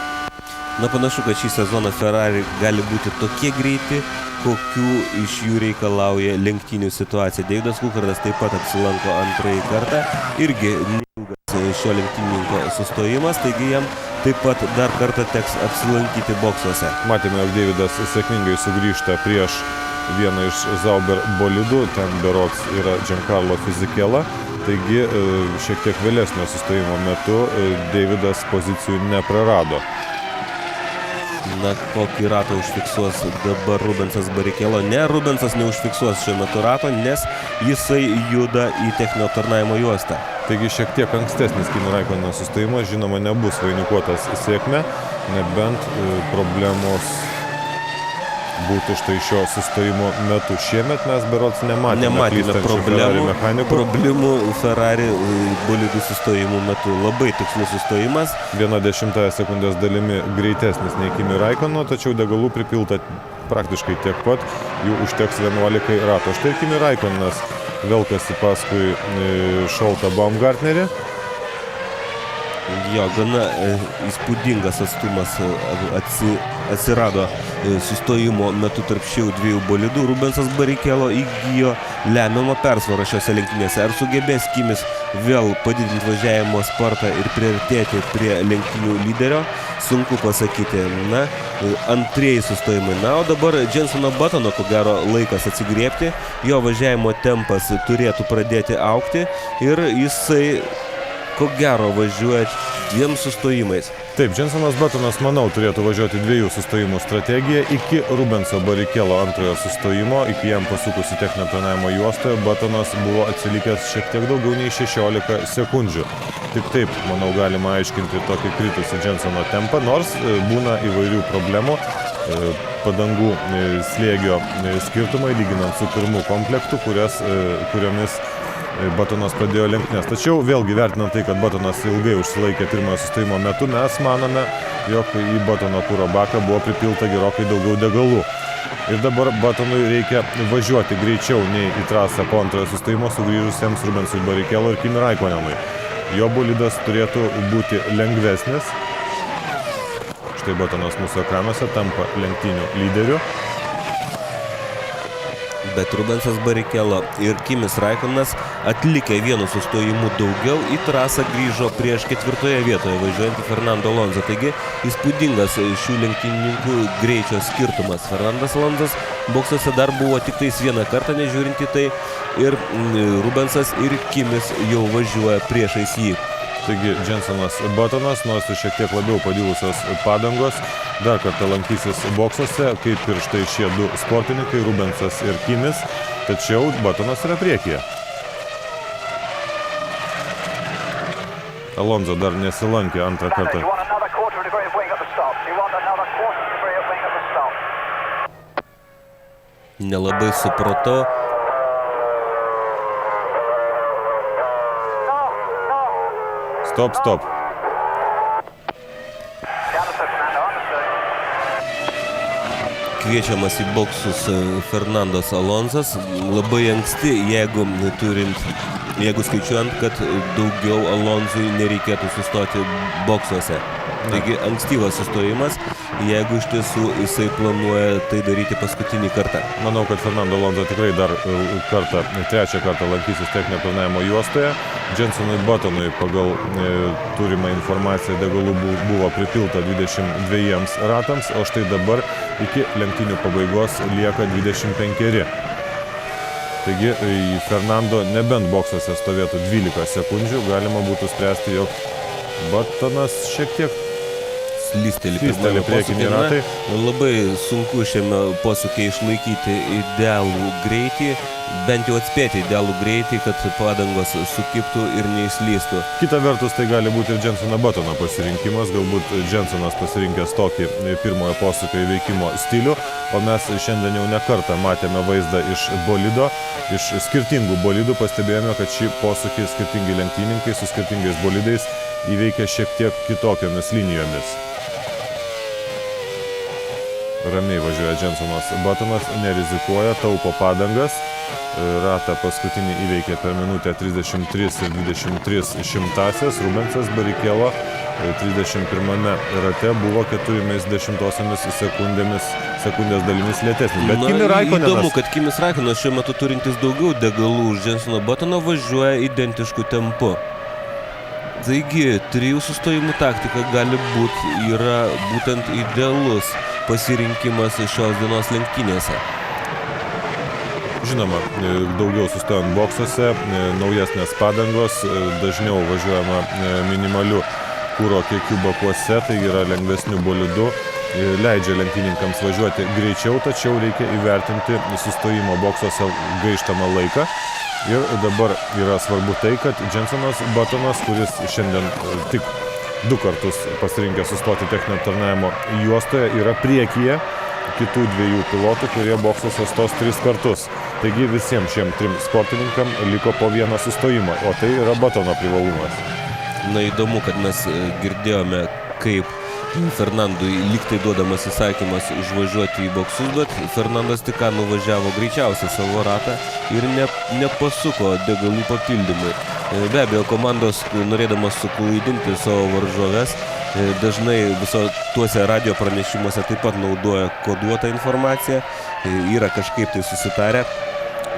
Na, panašu, kad šį sezoną Ferrari gali būti tokie greiti, kokių iš jų reikalauja lenktynių situacija. Davidas Coulthardas taip pat apsilanko antrąjį kartą, irgi neilgas šio lenktynininko sustojimas, taigi jam taip pat dar kartą teks apsilankyti boksuose. Matėme, jog Davidas sėkmingai sugrįžta prieš vieną iš Sauber bolidų, ten berods yra Giancarlo Fisichella, taigi šiek tiek vėlesnio sustojimo metu Davidas pozicijų neprarado. Na, kokį ratą užfiksuos dabar Rubensas Barrichello? Ne, Rubensas neužfiksuos šiuo metu rato, nes jisai juda į techninio aptarnavimo juostą. Taigi šiek tiek ankstesnis Kimi Raikkono sustojimas, žinoma, nebus vainikuotas sėkme, nebent problemos būtų štai šio sustojimo metu. Šiemet mes berods nematėme problemų Ferrari bolidų sustojimų metu. Labai tikslus sustojimas. 1/10 sekundės dalimi greitesnis nei Kimi Raikkono, tačiau degalų pripilta praktiškai tiek pat, jų užteks 11 rato. Štai Kimi Raikkonas velkasi paskui Šoltą Baumgartnerį. Jo, gana įspūdingas atstumas atsirado sustojimo metu tarp šių dviejų bolidų. Rubensas Barrichello įgijo lemiamą persvarą šiose lenktynėse. Ar sugebės Kimis vėl padidinti važiavimo spartą ir priartėti prie lenktynių lyderio? Sunku pasakyti. Na, antrieji sustojimai. Na, o dabar Jensono Buttono, ko gero, laikas atsigriebti. Jo važiavimo tempas turėtų pradėti augti ir jisai, ko gero, važiuoja 2 sustojimais. Taip, Jensonas Buttonas, manau, turėtų važiuoti 2 sustojimų strategiją iki Rubenso Barrichello antrojo sustojimo, iki jam pasukus į techninio planavimo juostoje, Buttonas buvo atsilikęs šiek tiek daugiau nei 16 sekundžių. Tik taip, manau, galima aiškinti tokį kritusį Jensono tempą, nors būna įvairių problemų. Padangų slėgio skirtumai lyginant su pirmu komplektu, kuriomis Buttonas pradėjo lenktynės. Tačiau vėlgi vertinant tai, kad Buttonas ilgai užsilaikė pirmojo sustojimo metu, mes manome, jog į Buttono kuro baką buvo pripilta gerokai daugiau degalų. Ir dabar Buttonui reikia važiuoti greičiau nei į trasą po antrojo sustojimo sugrįžusiems Rubensui Barrichello ir Kimi Raikkonenui. Jo bolidas turėtų būti lengvesnis. Štai Buttonas mūsų ekranuose tampa lenktynių lyderiu. Bet Rubensas Barrichello ir Kimis Raikkonenas atlikę vienu sustojimu daugiau į trasą grįžo prieš 4 vietoje važiuojantį Fernando Alonso. Taigi įspūdingas šių lenktynininkų greičio skirtumas. Fernandas Alonsas boksuose dar buvo tik tais vieną kartą, nežiūrint į tai, ir Rubensas ir Kimis jau važiuoja priešais jį. Taigi Jensonas Buttonas, nors ir šiek tiek labiau padilusios padangos, dar kartą lankysis boksuose, kaip ir štai šie 2 sportininkai, Rubensas ir Kimis, tačiau Buttonas yra priekyje. Alonso dar nesilankė antrą kartą. Nelabai supratau. Stop. Kviečiamas į boksus Fernandas Alonsas labai anksti, jeigu skaičiuojant, kad daugiau Alonsui nereikėtų sustoti boksuose. Taigi ankstyvas sustojimas, jeigu iš tiesų jisai planuoja tai daryti paskutinį kartą. Manau, kad Fernando Alonso tikrai dar trečią kartą lankysis techninio planavimo juostoje. Jensonui Buttonui pagal turimą informaciją degalų buvo pripilta 22 ratams, o štai dabar iki lenktynių pabaigos lieka 25. Taigi Fernando nebent boksuose stovėtų 12 sekundžių, galima būtų spręsti, jog Buttonas šiek tiek slysteli priekiniai ratai. Labai sunku šiame posūkyje išlaikyti idealų greitį, bent jau atspėti idealų greitį, kad padangos sukibtų ir neįslystų. Kita vertus, tai gali būti ir Jensono Buttono pasirinkimas, galbūt Jensonas pasirinkęs tokį pirmojo posūkio įveikimo stilių, o mes šiandien jau ne kartą matėme vaizdą iš bolido, iš skirtingų bolidų, pastebėjome, kad šį posūkį skirtingi lenktynininkai su skirtingais bolidais įveikia šiek tiek kitokiomis linijomis. Ramiai važiuoja Jensonas Buttonas, nerizikuoja, taupo padangas. Ratą paskutinį įveikė per minutę 33 ir 23 šimtasias. Rubensas Barrichello 31 rate buvo 0,4 sekundės dalimis lėtesnis. Bet Kimi Raikkonenas... Įdomu, kad Kimis Raikkonenas šiuo metu turintis daugiau degalų už Jensono Buttono važiuoja identišku tempu. Taigi, 3 sustojimų taktika gali būti yra būtent idealus pasirinkimas šios dienos lenktynėse. Žinoma, daugiau sustojant boksuose, naujesnės padangos, dažniau važiuojama minimaliu kuro kiekiu bakuose, tai yra lengvesnių bolidų, leidžia lenktynininkams važiuoti greičiau, tačiau reikia įvertinti sustojimo boksuose gaištamą laiką. Ir dabar yra svarbu tai, kad Jensonas Buttonas, kuris šiandien tik 2 kartus pasirinkė sustoti techninio aptarnavimo juostoje, yra priekyje kitų 2 pilotų, kurie boksuose stos 3 kartus. Taigi visiems šiem 3 sportininkam liko po 1 sustojimą, o tai yra Buttono privalumas. Na, įdomu, kad mes girdėjome, kaip Fernandui lygtai duodamas įsakymas užvažiuoti į boksus, bet Fernandas tik ką nuvažiavo greičiausiai savo ratą ir nepasuko degalų papildymui. Be abejo, komandos, norėdamas suklaidinti savo varžoves, dažnai tuose radio pranešimuose taip pat naudoja koduotą informaciją, yra kažkaip tai susitarę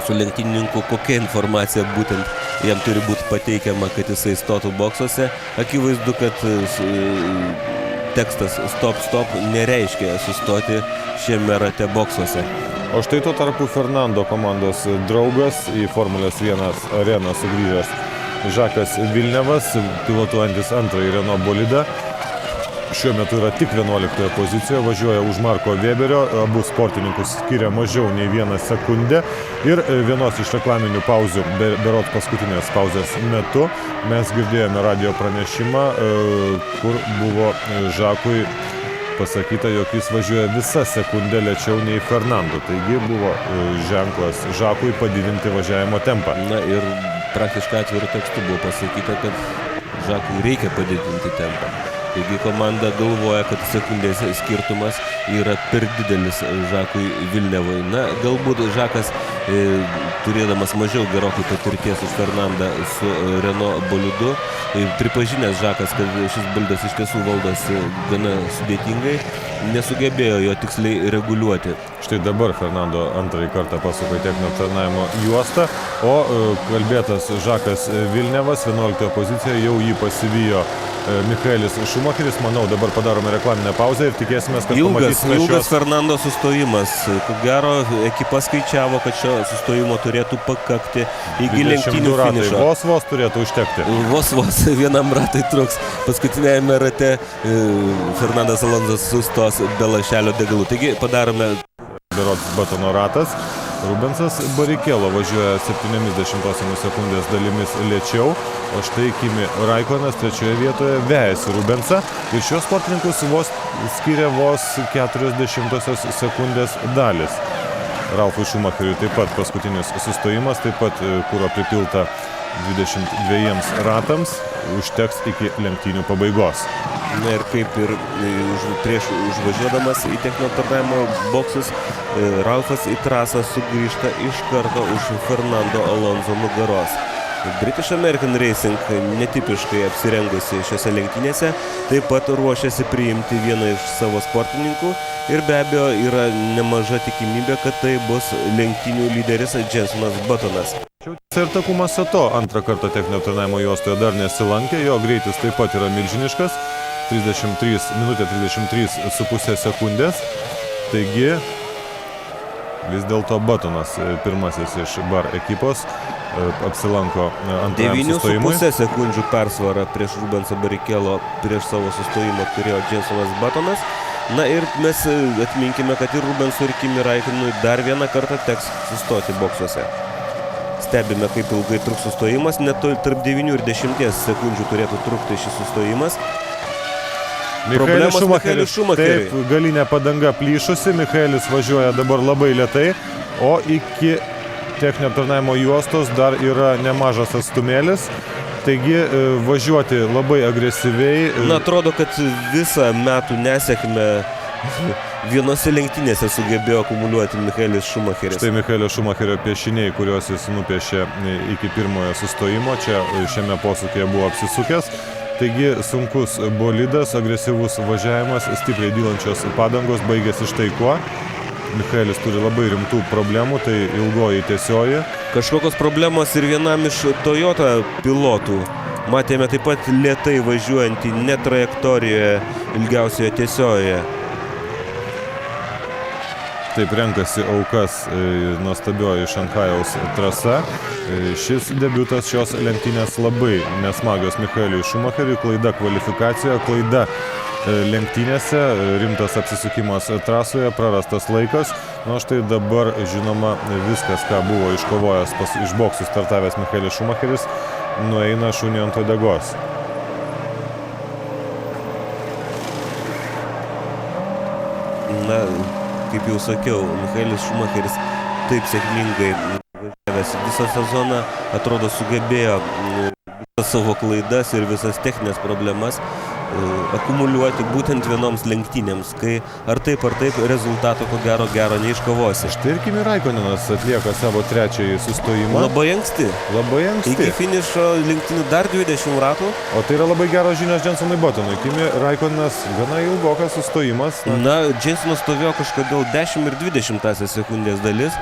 su lenktynininku, kokia informacija būtent jam turi būti pateikiama, kad jisai stotų boksuose. Akivaizdu, kad tekstas stop nereiškia sustoti šiame rate boksuose. O štai tuo tarpu Fernando komandos draugas į Formulės 1 areną sugrįžęs Žakas Vilnevas, pilotuojantis antrąjį Renault bolidą. Šiuo metu yra tik 11 pozicijoje, važiuoja už Marko Weberio, abu sportininkus skiria mažiau nei 1 sekundę ir vienos iš reklaminių pauzių, berods paskutinės pauzės metu, mes girdėjome radio pranešimą, kur buvo Žakui pasakyta, jog jis važiuoja visą sekundę lėčiau nei Fernando. Taigi buvo ženklas Žakui padidinti važiavimo tempą. Na ir praktiškai atvirų tekstų buvo pasakyta, kad Žakui reikia padidinti tempą. Taigi komanda galvoja, kad sekundės skirtumas yra per didelis Žakui Vilnevui. Na, galbūt Žakas, turėdamas mažiau gerokai patirties už Fernandą su Renault bolidu, pripažinęs Žakas, kad šis bolidas iš tiesų valdosi gana sudėtingai, nesugebėjo jo tiksliai reguliuoti. Štai dabar Fernando antrąjį kartą pasuko į techninio aptarnavimo juostą, o kalbėtas Žakas Vilnevas 11 pozicijoje jau jį pasivijo Michaelis Schumacheris. Manau, dabar padarome reklaminę pauzę ir tikėsime, kad pamatysime ilgas Fernando sustojimas. Ko gero, ekipa skaičiavo, kad šio sustojimo turėtų pakakti iki lenktynių finišo. Vos turėtų užtekti. Vos vienam ratai truks. Paskutinėjame rate Fernandas Alonso sustos be lašelio degalų. Taigi padarome berods batono ratas. Rubensas Barrichello važiuoja 0,7 sekundės dalimis lėčiau, o štai Kimi Raikkonas trečioje vietoje vejasi Rubensą ir šios sportininkus skiria vos 0,4 sekundės dalis. Ralfui Schumacheriui taip pat paskutinis sustojimas, taip pat kuro pripilta 22 ratams, užteks iki lenktynių pabaigos. Na ir kaip ir prieš užvažiuodamas į techninio aptarnavimo boksus, Ralfas į trasą sugrįžta iš karto už Fernando Alonso nugaros. British American Racing netipiškai apsirengusi šiose lenktynėse taip pat ruošiasi priimti vieną iš savo sportininkų ir be abejo yra nemaža tikimybė, kad tai bus lenktynių lyderis Jensonas Buttonas. Ir Takuma Sato antrą kartą techninio aptarnavimo juostoje dar nesilankė, jo greitis taip pat yra milžiniškas, 33,5 sekundės, taigi vis dėlto Buttonas pirmasis iš Bar ekipos apsilanko antrajam sustojimui. 9,5 sekundžių persvarą prieš Rubensą Barrichello prieš savo sustojimą turėjo Jensonas Buttonas. Na ir mes atminkime, kad ir Rubensui ir Kimi Raikkonenui dar vieną kartą teks sustoti boksuose. Stebime, kaip ilgai truks sustojimas, net tarp 9 ir 10 sekundžių turėtų trukti šis sustojimas. Michaelis Schumacheris, taip, galinė padanga plyšusi, Michaelis važiuoja dabar labai lėtai, o iki techninio aptarnavimo juostos dar yra nemažas atstumėlis, taigi važiuoti labai agresyviai. Na, atrodo, kad visą metų nesėkmę vienose lenktynėse sugebėjo akumuliuoti Michaelis Schumacheris. Štai Michaelio Schumacherio piešiniai, kuriuos jis nupiešė iki pirmojo sustojimo, čia šiame posūkyje buvo apsisukęs. Taigi sunkus bolidas, agresyvus važiavimas, stipriai dylančios padangos, baigėsi štai kuo. Michaelis turi labai rimtų problemų, tai ilgoji tiesioji. Kažkokios problemos ir vienam iš Toyota pilotų. Matėme taip pat lėtai važiuojantį ne trajektorijoje, ilgiausioje tiesiojoje. Taip renkasi aukas nuostabioji Šanchajaus trasa. Šis debiutas šios lenktynės labai nesmagios Michaeliui Schumacheriui. Klaida kvalifikacijoje, klaida lenktynėse, rimtas apsisukimas trasoje, prarastas laikas. Na štai dabar, žinoma, viskas, ką buvo iškovojęs iš boksų startavęs Michaelis Schumacheris, nueina šuniui ant uodegos. Na, kaip jau sakiau, Michaelis Schumacheris taip sėkmingai važiavęs visą sezoną, atrodo sugebėjo visas savo klaidas ir visas techninės problemas akumuliuoti būtent vienoms lenktynėms, kai ar taip rezultato ko gero neiškovosi. Štai ir Kimi Raikonenas atlieka savo trečiąjį sustojimą. Labai anksti. Iki finišo lenktynių dar 20 ratų. O tai yra labai geros žinios Jensonui Buttonui. Kimi Raikonenas gana ilgokas sustojimas. Jensonas stovėjo kažkodėl 10 ir 20 sekundės dalis.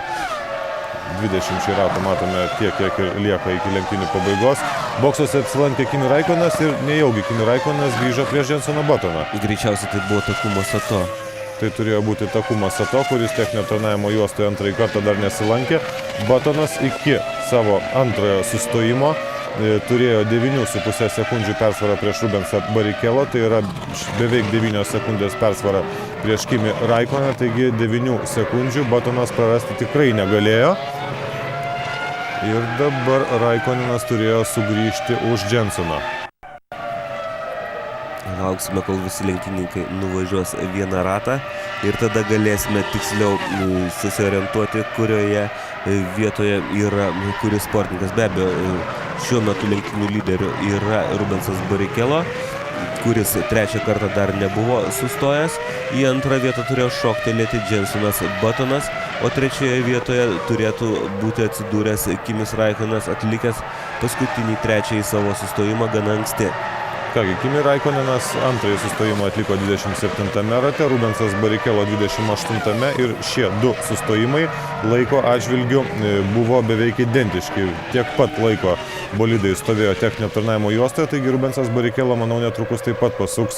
20 ratų matome tiek, kiek ir lieka iki lenktynių pabaigos. Boksuose apsilankė Kimi Raikonenas ir nejaugi Kimi Raikonenas grįžo prieš Jensoną Buttoną. Greičiausiai tai buvo Takuma Sato. Tai turėjo būti Takuma Sato, kuris techninio aptarnavimo juostoje antrąjį kartą dar nesilankė. Buttonas iki savo antrojo sustojimo turėjo 9,5 sekundžių persvarą prieš Rubensą Barrichello, tai yra beveik 9 sekundės persvarą prieš Kimi Raikoneną, taigi 9 sekundžių Buttonas prarasti tikrai negalėjo. Ir dabar Raikonenas turėjo sugrįžti už Jensoną. Lauksime, kol visi lenktynininkai nuvažiuos vieną ratą ir tada galėsime tiksliau susiorientuoti, kurioje vietoje yra kuris sportininkas. Be abejo, šiuo metu lenktynių lyderiu yra Rubensas Barrichello, kuris trečią kartą dar nebuvo sustojęs. Į antrą vietą turėjo šoktelėti Jensonas Buttonas, o trečioje vietoje turėtų būti atsidūręs Kimis Raikonenas, atlikęs paskutinį trečiąjį savo sustojimą gana anksti. Kągi, Kimi Raikonenas antrąjį sustojimą atliko 27 rate, Rubensas Barrichello 28 ir šie du sustojimai laiko atžvilgiu buvo beveik identiški. Tiek pat laiko bolidai stovėjo techninio aptarnavimo juostoje, taigi Rubensas Barrichello, manau, netrukus taip pat pasuks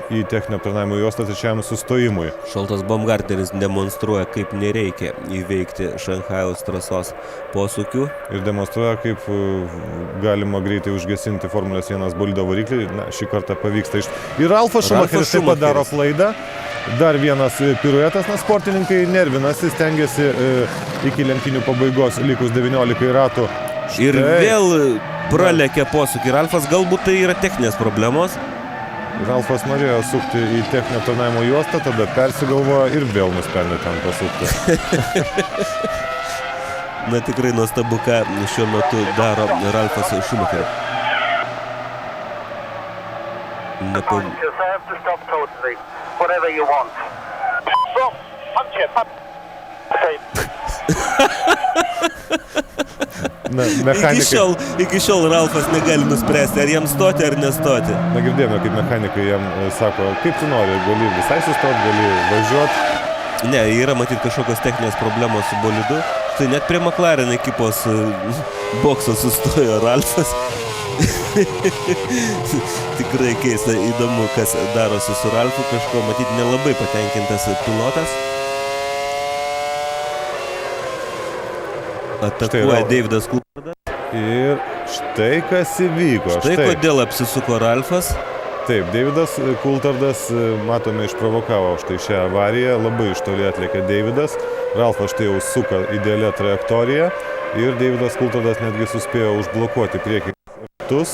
į techninio aptarnavimo juostą trečiajam sustojimui. Šoltas Baumgartneris demonstruoja, kaip nereikia įveikti Šanchajaus trasos posūkių. Ir demonstruoja, kaip galima greitai užgesinti Formulės 1 bolido variklį. Šį kartą pavyksta Ir Ralfas Schumacheris taip pat daro klaidą. Dar vienas piruetas, sportininkai nervinasi, stengiasi iki lenktynių pabaigos likus 19 ratų. Štai. Ir vėl pralekia posūkį Ralfas, galbūt tai yra techninės problemos. Ralfas norėjo sukti į techninio aptarnavimo juostą, tada persigalvojo ir vėl nusprendė ten pasukti. Tikrai nuostabu, ką šiuo metu daro Ralfas Schumacheris. Iki šiol Ralfas negali nuspręsti, ar jam stoti ar nestoti. Girdėjome, kaip mechanikai jam sako, kaip tu nori, gali visai sustoti, gali važiuoti. Ne, yra matyti kažkokios techninės problemos su bolidu. Tai net prie McLaren ekipos bokso sustojo Ralfas. Tikrai keista, įdomu, kas darosi su Ralfu. Kažko matyti nelabai patenkintas pilotas. Atakuoja Davidas Coulthardas. Ir štai kas įvyko. Štai kodėl apsisuko Ralfas. Taip, Davidas Coulthardas, matome, išprovokavo štai šią avariją. Labai iš toli atlėkė Davidas. Ralfas štai jau suka idealią trajektoriją. Ir Davidas Coulthardas netgi suspėjo užblokuoti priekinius ratus.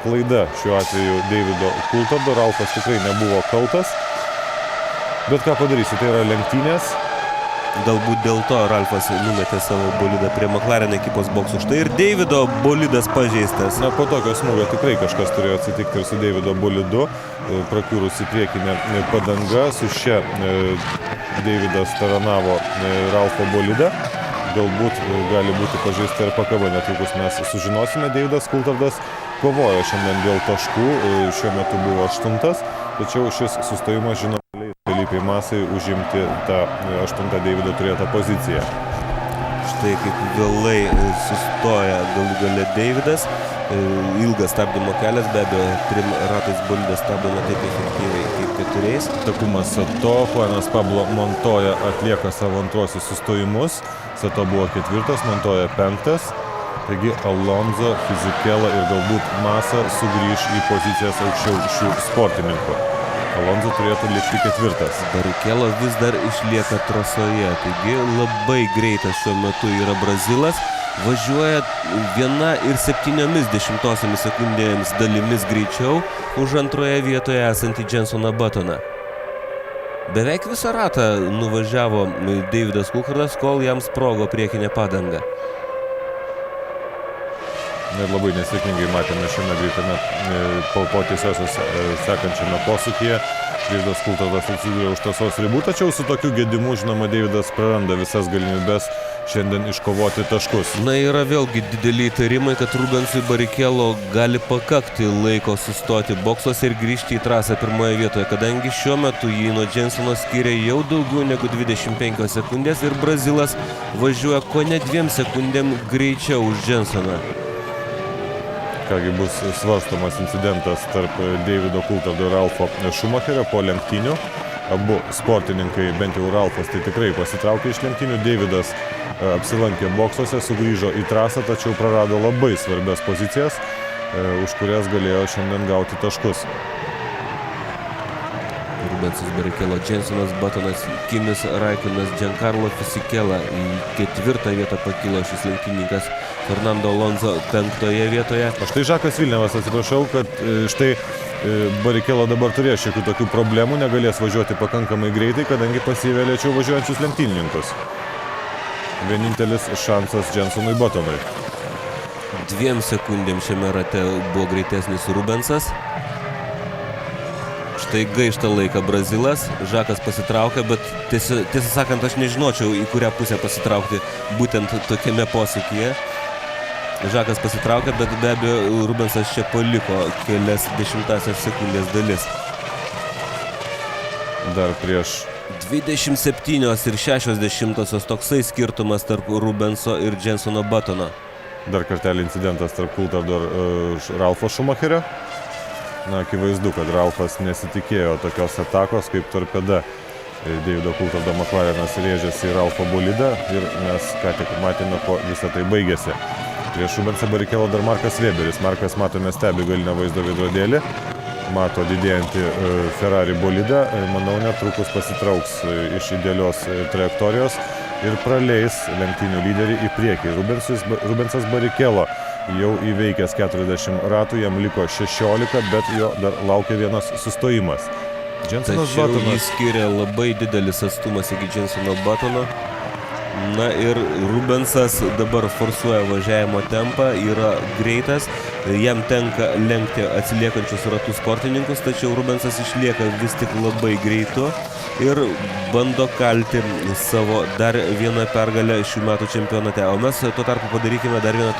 Klaida šiuo atveju Davido Coulthardo. Ralfas tikrai nebuvo kaltas. Bet ką padarysi, tai yra lenktynės. Galbūt dėl to Ralfas numetė savo bolidą prie McLaren ekipos boksų. Štai ir Davido bolidas pažeistas. Po tokio smūgio tikrai kažkas turėjo atsitikti ir su Davido bolidu. Prakiūrusi priekinė padanga. Su šia Davidas taranavo Ralfo bolidą. Galbūt gali būti pažeista ir pakaba. Netrukus mes sužinosime. Davidas Coulthardas kovojo šiandien dėl taškų. Šiuo metu buvo 8. Tačiau šis sustojimas, žinoma, Felipe Masai užimti tą 8 Davido turėtą poziciją. Štai kaip vėlai sustoja galų gale Davidas. Ilgas stabdymo kelias, be abejo, 3 ratais bolidas stabdo ne taip efektyviai kaip 4. Takuma Sato, Juanas Pablo Montoya atlieka savo antruosius sustojimus. Sato buvo 4, Montoya 5. Taigi Alonso, Fisichella ir galbūt Massa sugrįž į pozicijas aukščiau šių sportininkų. Alonso turėtų likti 4. Barrichello vis dar išlieka trasoje, taigi labai greitas šiuo metu yra Brazilas. Važiuoja 1,7 sekundėmis dalimis greičiau už antroje vietoje esantį Jensoną Buttoną. Beveik visą ratą nuvažiavo Davidas Coulthardas, kol jam sprogo priekinė padanga. Ir labai nesėkmingai matėme šiame greitame po tiesiosios sekančiame posūkyje. Deividas Kultardas atsidūrė už tiesos ribų, tačiau su tokiu gedimu, žinoma, Deividas praranda visas galimybes šiandien iškovoti taškus. Na, yra vėlgi dideli įtarimai, kad Rubensui Barrichello gali pakakti laiko sustoti boksuose ir grįžti į trasą pirmoje vietoje, kadangi šiuo metu jį nuo Jensono skiria jau daugiau negu 25 sekundės ir Brazilas važiuoja kone 2 sekundėm greičiau už Jensoną. Kągi bus svarstomas incidentas tarp Deivido Kultardo ir Ralfo Schumacherio po lenktynių. Abu sportininkai, bent jau Ralfas, tai tikrai pasitraukė iš lenktynių. Deividas apsilankė boksuose, sugrįžo į trasą, tačiau prarado labai svarbias pozicijas, už kurias galėjo šiandien gauti taškus. Rubensas Barrichello, Jensonas Buttonas, Kimis Raikkonas, Giancarlo Fisichella. Į 4. vietą pakilo šis lenktynininkas, Fernando Alonso 5. vietoje. O štai Žakas Vilnevas, atsiprašau, kad štai Barrichello dabar turės šiokių tokių problemų, negalės važiuoti pakankamai greitai, kadangi pasivė lėčiau važiuojančius lenktynininkus. Vienintelis šansas Jensonui Buttonui. 2 sekundėm šiame rate buvo greitesnis Rubensas. Štai gaišta laiką Brazilas, Žakas pasitraukia, bet tiesą sakant, aš nežinočiau, į kurią pusę pasitraukti būtent tokiame posūkyje. Žakas pasitraukia, bet be abejo Rubensas čia paliko kelias dešimtasias sekundės dalis. Dar prieš 27,6 toksai skirtumas tarp Rubenso ir Jensono Buttono. dar kartelį incidentas tarp Kultardo ir Ralfo Schumacherio. Na, akivaizdu, kad Ralfas nesitikėjo tokios atakos kaip torpeda. Deivido Kultardo McLarenas rėžėsi į Ralfo bolidą ir mes ką tik matėme, ko visą tai baigėsi. Prieš Rubensą Barrichello dar Markas Weberis. Markas, matome, stebi galinę vaizdo veidrodėlį, mato didėjantį Ferrari bolidą. Manau, netrukus pasitrauks iš idealios trajektorijos ir praleis lenktynių lyderį į priekį. Rubensas Barrichello jau įveikęs 40 ratų, jam liko 16, bet jo dar laukia vienas sustojimas. Tačiau jį skiria labai didelis atstumas iki Jensono Buttono. Na ir Rubensas dabar forsuoja važiavimo tempą, yra greitas, jam tenka lenkti atsiliekančius ratų sportininkus, tačiau Rubensas išlieka vis tik labai greitu ir bando kalti savo dar vieną pergalę šių metų čempionate. O mes tuo tarpu padarykime dar vieną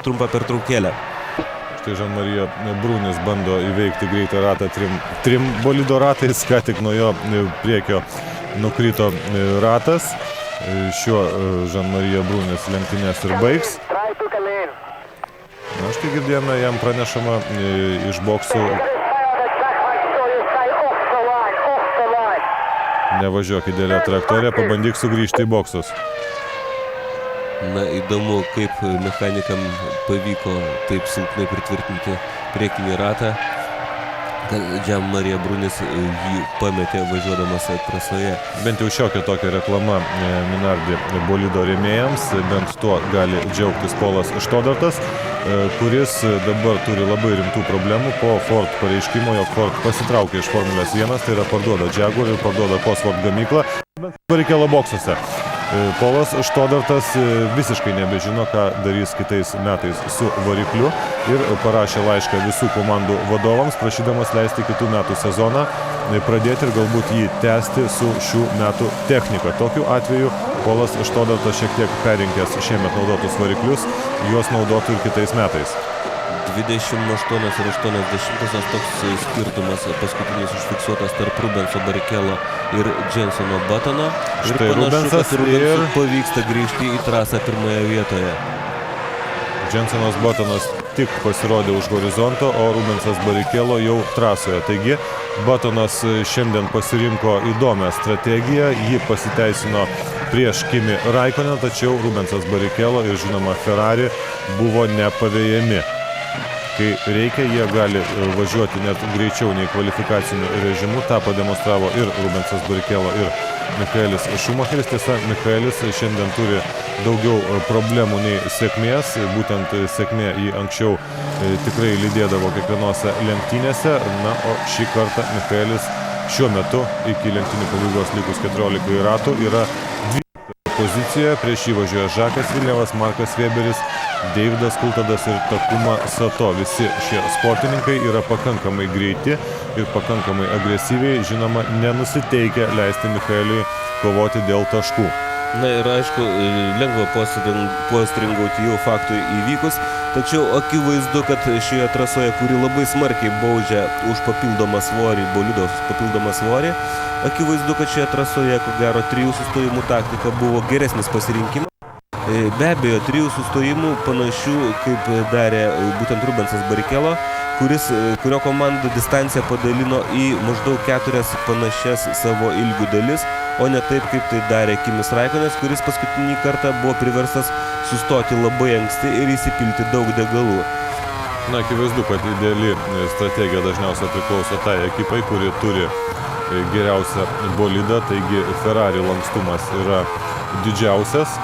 trumpą pertraukėlę. Štai Jean-Marie Brunis bando įveikti greitą ratą trim bolido ratais, ką tik nuo jo priekio nukrito ratas. Šiuo Jean-Marie Brunis lenktynės ir baigs. Na, štai girdėjome, jam pranešama iš boksų: nevažiuok idealią trajektoriją, pabandyk sugrįžti į boksus. Na, įdomu, kaip mechanikam pavyko taip silpnai pritvirtinti priekinį ratą. Jean-Marie Brunis jį pametė važiuodamas trasoje. Bent jau šiokia tokia reklama Minardi bolido rėmėjams, bent tuo gali džiaugtis Polas Stodartas, kuris dabar turi labai rimtų problemų po Ford pareiškimo, jog Ford pasitraukė iš Formulės 1, tai yra parduoda Jaguar ir parduoda Cosworth gamyklą Barrichello boksuose. Polas Stodartas visiškai nebežino, ką darys kitais metais su varikliu ir parašė laišką visų komandų vadovams, prašydamas leisti kitų metų sezoną pradėti ir galbūt jį tęsti su šių metų technika. Tokiu atveju Polas Stodartas šiek tiek perinkęs šiemet naudotus variklius, juos naudotų ir kitais metais. 28,8 toks skirtumas paskutinis užfiksuotas tarp Rubenso Barrichello ir Jensono Buttono. Ir štai panašu, kad Rubensui pavyksta grįžti į trasą pirmoje vietoje. Jensonas Buttonas tik pasirodė už horizonto, o Rubensas Barrichello jau trasoje. Taigi Buttonas šiandien pasirinko įdomią strategiją, ji pasiteisino prieš Kimi Raikkonen, tačiau Rubensas Barrichello ir žinoma Ferrari buvo nepavėjami. Kai reikia, jie gali važiuoti net greičiau nei kvalifikaciniu režimu. Ta pademonstravo ir Rubensas Barrichello, ir Michaelis Schumacheris. Tiesa, Michaelis šiandien turi daugiau problemų nei sėkmės. Būtent sėkmė jį anksčiau tikrai lydėdavo kiekvienose lenktynėse. Na, o šį kartą Michaelis šiuo metu iki lenktynių pabaigos likus 14 ratų yra 12 pozicijoje. Prieš jį važiuoja Žakas Vilnevas, Markas Weberis, Deividas Kultadas ir Takuma Sato. Visi šie sportininkai yra pakankamai greiti ir pakankamai agresyviai, žinoma, nenusiteikę leisti Michaeliui kovoti dėl taškų. Na ir aišku, lengva postringauti jau faktui įvykus, tačiau akivaizdu, kad šioje trasoje, kuri labai smarkiai baudžia už papildomą svorį, bolidos papildomą svorį, akivaizdu, kad šioje trasoje, ko gero, 3 sustojimų taktika buvo geresnis pasirinkimas. Be abejo, 3 sustojimų panašių, kaip darė būtent Rubensas Barrichello, kurio komanda distanciją padalino į maždaug 4 panašias savo ilgių dalis, o ne taip, kaip tai darė Kimis Raikkonenas, kuris paskutinį kartą buvo priverstas sustoti labai anksti ir įsipilti daug degalų. Na, akivaizdu, kad ideali strategija dažniausiai priklauso tai ekipai, kuri turi geriausią bolidą, taigi Ferrari lankstumas yra didžiausias.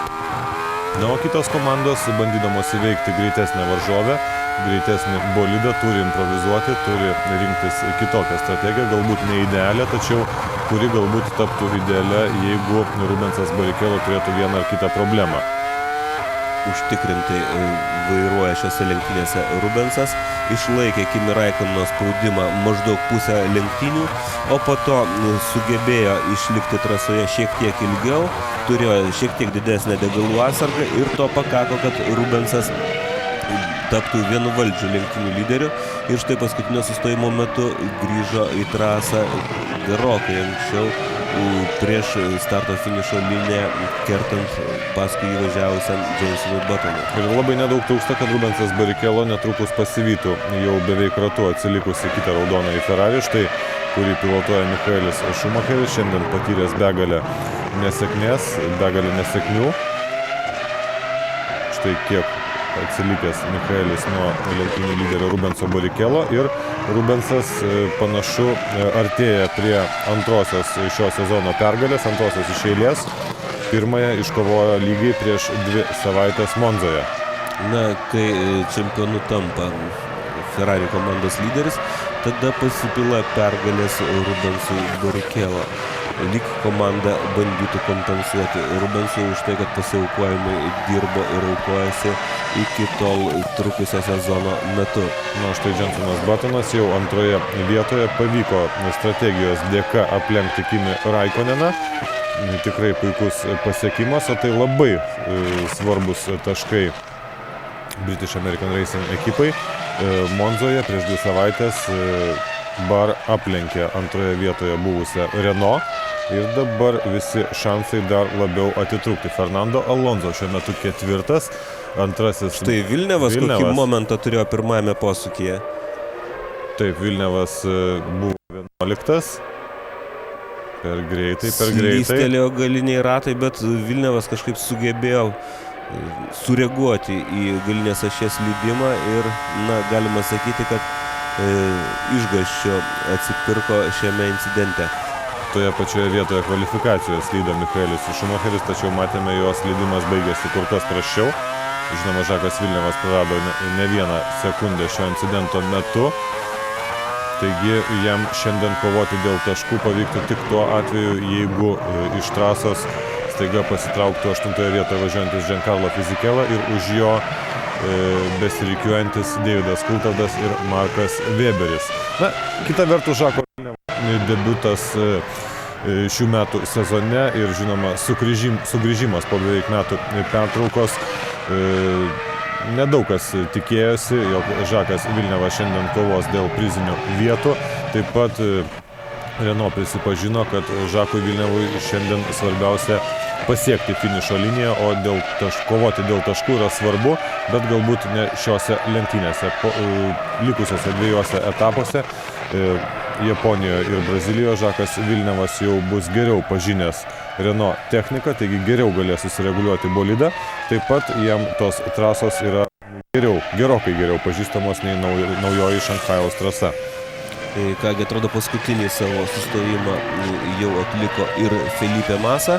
Na, o kitos komandos, bandydamos įveikti greitesnę varžovę, greitesnį bolidą, turi improvizuoti, turi rinktis kitokią strategiją, galbūt ne idealią, tačiau kuri galbūt taptų idealia, jeigu Rubensas Barrichello turėtų vieną ar kitą problemą. Užtikrintai vairuoja šiose lenktynėse Rubensas, išlaikė Kimi Raikkono spaudimą maždaug pusę lenktynių, o po to sugebėjo išlikti trasoje šiek tiek ilgiau, turėjo šiek tiek didesnę degalų atsargą ir to pakako, kad Rubensas taptų vienuvaldžiu lenktynių lyderiu ir štai paskutinio sustojimo metu grįžo į trasą gerokai anksčiau prieš starto finišo liniją, kertant paskui jį važiavusiam Jensonui Buttonui. Ir labai nedaug trūksta, kad Rubensas Barrichello netrukus pasivytų jau beveik ratu atsilikusi kitą raudoną į Ferrari, štai kurį pilotuoja Michaelis Schumacheris, šiandien patyręs begalę nesėkmės, begalę nesėkmių. Štai kiek atsilikęs Michaelis nuo lenktynių lyderio Rubenso Barrichello ir Rubensas panašu artėja prie antrosios šio sezono pergalės, antrosios iš eilės. Pirmąją iškovojo lygiai prieš 2 savaitės Monzoje. Na, kai čempionu tampa Ferrari komandos lyderis, tada pasipila pergalės Rubensui Barrichello. Lyg komanda bandytų kompensuoti Rubensui už tai, kad pasiaukojimai dirbo ir aukojasi iki tol trukusio sezono metu. Na, štai Jensonas Buttonas jau antroje vietoje pavyko strategijos dėka aplenkti Kimi Raikkoneną. Tikrai puikus pasiekimas, o tai labai svarbus taškai British American Racing ekipai. Monzoje prieš 2 savaitės Bar aplenkė antroje vietoje buvusią Renault ir dabar visi šansai dar labiau atitrūkti. Fernando Alonso šiuo metu 4, antrasis. Štai Vilnevas kokį momentą turėjo pirmajame posūkyje. Taip, Vilnevas buvo 11. Per greitai. Slystelėjo galiniai ratai, bet Vilnevas kažkaip sugebėjo sureaguoti į galinės ašies lydimą ir, na, galima sakyti, kad išgąsčio atsipirko šiame incidente. Toje pačioje vietoje kvalifikacijoje slydo Michaelis Schumacheris, tačiau matėme, jo slydimas baigėsi kur kas prasčiau. Žinoma, Žakas Vilnevas prarado ne vieną sekundę šio incidento metu. Taigi jam šiandien kovoti dėl taškų pavyktų tik tuo atveju, jeigu iš trasos staiga pasitrauktų 8 vietoje važiuojantis Giancarlo Fisichella ir už jo besirikiuojantis Deividas Kultadas ir Markas Weberis. Na, kita vertus, Žako Vilnevo debiutas šių metų sezone ir, žinoma, sugrįžimas po beveik metų pertraukos. Nedaug kas tikėjosi, jog Žakas Vilnevas šiandien kovos dėl prizinių vietų. Taip pat Renault prisipažino, kad Žakui Vilnevui šiandien svarbiausia pasiekti finišo liniją, o kovoti dėl taškų yra svarbu, bet galbūt ne šiose lenktynėse. Likusiose 2 etapuose Japonijoje ir Brazilijoje Žakas Vilnevas jau bus geriau pažinęs Renault techniką, taigi geriau galės susireguliuoti bolidą. Taip pat jam tos trasos yra gerokai geriau pažįstamos nei naujoji Šanchajaus trasa. Kągi, atrodo, paskutinį savo sustojimą jau atliko ir Felipe Massa,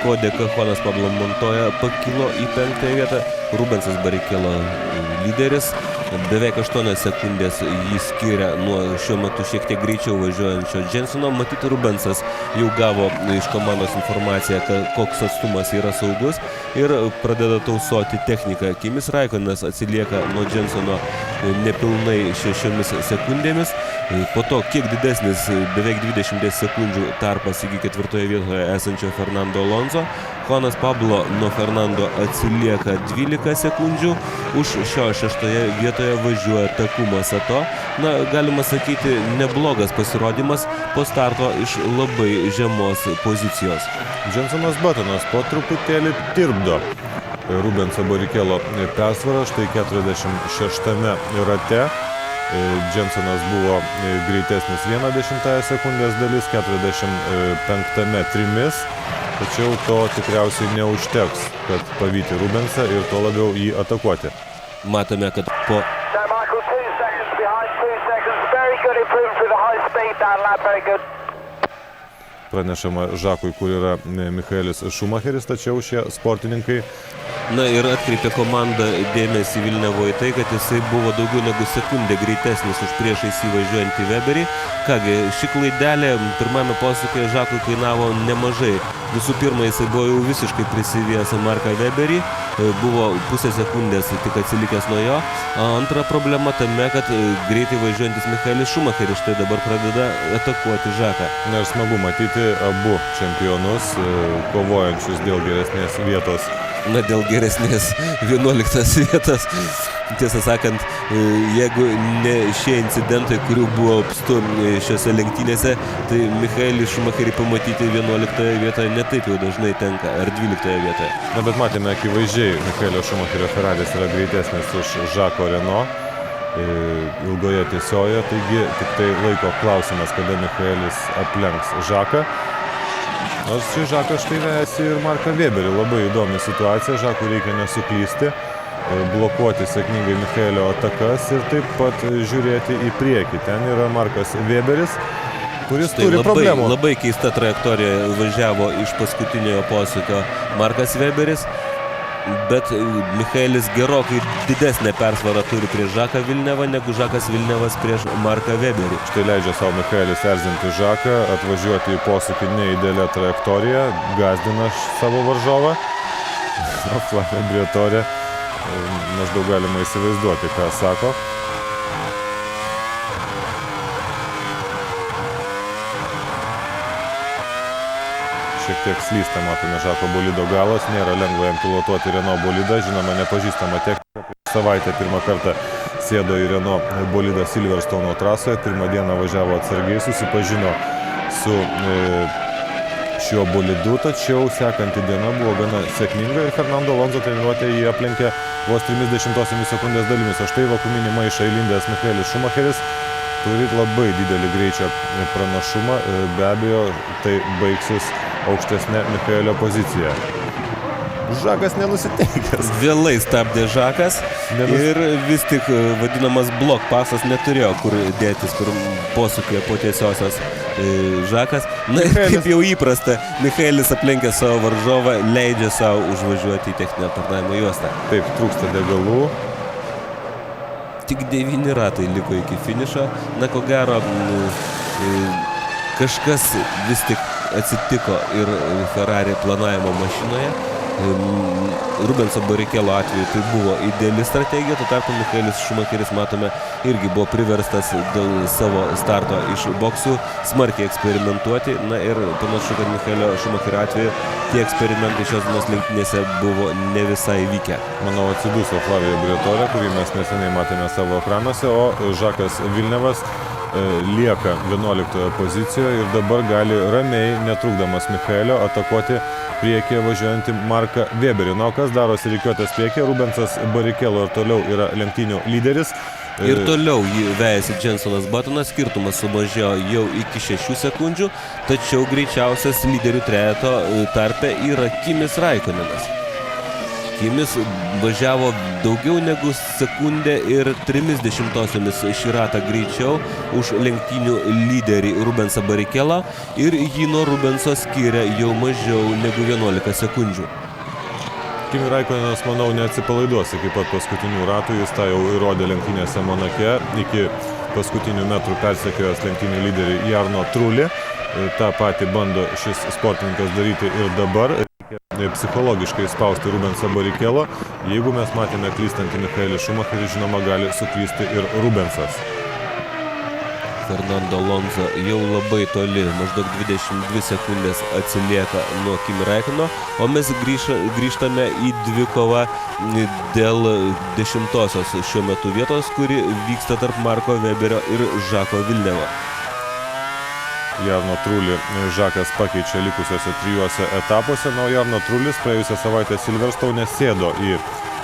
ko dėka Juanas Pablo Montoya pakilo į 5 vietą. Rubensas Barrichello lyderis, Beveik 8 sekundės jį skiria nuo šiuo metu šiek tiek greičiau važiuojančio Jensono. Matyti, Rubensas jau gavo iš komandos informaciją, koks atstumas yra saugus ir pradeda tausoti techniką. Kimis Raikkonenas atsilieka nuo Jensono nepilnai 6 sekundėmis. Po to kiek didesnis, beveik 20 sekundžių tarpas iki 4 vietoje esančio Fernando Alonso. Juanas Pablo nuo Fernando atsilieka 12 sekundžių. Už šio 6 vietoje važiuoja Takuma Sato. Na, galima sakyti, neblogas pasirodymas po starto iš labai žemos pozicijos. Jensonas Buttonas po truputėlį tirpdo Rubenso Barrichello persvarą. Štai 46 rate Jensonas buvo greitesnis 1/10 sekundės dalis, 45 trimis. Tačiau to tikriausiai neužteks, kad pavyti Rubensą ir to labiau jį atakuoti. Matome, kad po pranešama Žakui, kur yra Michaelis Schumacheris, tačiau šie sportininkai. Na ir atkreipė komanda dėmesį Vilnevoje tai, kad jisai buvo daugiau negu sekundę greitesnis už priešais įvažiuojantį Weberį. Kągi, ši klaidelė pirmame posūkyje Žakui kainavo nemažai. Visų pirma, jisai buvo jau visiškai prisivijęs Marką Weberį, buvo pusę sekundės tik atsilikęs nuo jo. Antra problema tame, kad greitai važiuojantis Michaelis Schumacheris štai dabar pradeda atakuoti Žaką. Na ir smagu matyti abu čempionus kovojančius dėl geresnės vietos. Na, dėl geresnės 11 vietos. Tiesą sakant, jeigu ne šie incidentai, kurių buvo apstu šiose lenktynėse, tai Michaelį Schumacherį pamatyti 11 vietoje netaip jau dažnai tenka, ar 12 vietoje. Na, bet matėme akivaizdžiai, Michaelio Schumacherio Ferraris yra greitesnis už Žako Renault ilgoje tiesioje, taigi tik tai laiko klausimas, kada Michaelis aplenks Žaką. Nors šį Žaką štai vejasi ir Marką Weberį. Labai įdomi situacija, Žakui reikia nesuklysti, blokuoti sėkmingai Michaelio atakas ir taip pat žiūrėti į priekį. Ten yra Markas Weberis, kuris turi problemų. Labai keista trajektorija važiavo iš paskutiniojo posūkio Markas Weberis, bet Michaelis gerokai didesnę persvarą turi prieš Žaką Vilnevą negu Žakas Vilnevas prieš Marką Weberį. Štai leidžia savo Michaelis erzinti Žaką, atvažiuoti į posūkį neįdėlę trajektoriją, gazdina savo varžovą. O Flavio Briatore maždaug galima įsivaizduoti, ką sako. Šiek tiek slysta, matome Žako bolido galas, nėra lengva jam pilotuoti Renault bolidą, žinoma, nepažįstama technika. Savaitę pirmą kartą sėdo į Renault bolidą Silverstone trasoje, pirmą dieną važiavo atsargiai, susipažino su šiuo bolidu, tačiau sekanti diena buvo gana sėkminga ir Fernando Alonso treniruotė jį aplenkė vos 30 sekundės dalimis. O štai vakuuminį maišą įlindęs Michaelis Schumacheris turi labai didelį greičio pranašumą, be abejo, tai baigsis aukštesnė Michaelio pozicija. Žakas nenusiteikęs. Vėlai stabdė Žakas ir vis tik vadinamas blok pasas neturėjo kur dėtis posūkyje po tiesiosios Žakas. Na ir kaip jau įprasta, Michaelis aplenkė savo varžovą, leidžia savo užvažiuoti į techninę aptarnavimo juostą. Taip, trūksta degalų. Tik 9 ratai liko iki finišo. Na, ko gero, kažkas vis tik atsitiko ir Ferrari planavimo mašinoje. Rubenso Barrichello atveju tai buvo ideali strategija, tuo tarpu Michaelis Schumacheris, matome, irgi buvo priverstas dėl savo starto iš boksų smarkiai eksperimentuoti. Na ir panašu, kad Michaelio Schumacherio atveju tie eksperimentai šios dienos lenktynėse buvo ne visai vykę. Manau, atsiduso Flavio Briatore, kurį mes neseniai matėme savo ekranuose, o Žakas Vilnevas lieka 11 pozicijoje ir dabar gali ramiai, netrukdamas Michaelio, atakuoti priekyje važiuojantį Marką Weberį. Na, o kas darosi rikiuotės priekyje? Rubensas Barrichello ir toliau yra lenktynių lyderis. Ir toliau jį vejasi Jensonas Buttonas, skirtumas sumažėjo jau iki 6 sekundžių, tačiau greičiausias lyderių trejeto tarpe yra Kimis Raikkonenas. Kimis važiavo daugiau negu sekundę ir 0,3 šį ratą greičiau už lenktynių lyderį Rubensą Barrichello ir jį nuo Rubenso skiria jau mažiau negu 11 sekundžių. Kimi Raikkonenas, manau, neatsipalaiduos iki pat paskutinių ratų, jis tą jau įrodė lenktynėse Monake, iki paskutinių metrų persekiojęs lenktynių lyderį Jarno Trulį. Ta patį bando šis sportininkas daryti ir dabar. Reikia psichologiškai spausti Rubensą Barrichello. Jeigu mes matėme klystantį Michaelį Schumacherį, žinoma, gali suklysti ir Rubensas. Fernando Alonso jau labai toli, maždaug 22 sekundės atsilieka nuo Kimi Raikkono, o mes grįžtame į dvikovą dėl 10-osios šiuo metu vietos, kuri vyksta tarp Marko Weberio ir Žako Vilnevo. Jarno Trulį Žakas pakeičia likusiuose 3 etapuose, o Jarno Trulis praėjusią savaitę Silverstone sėdo į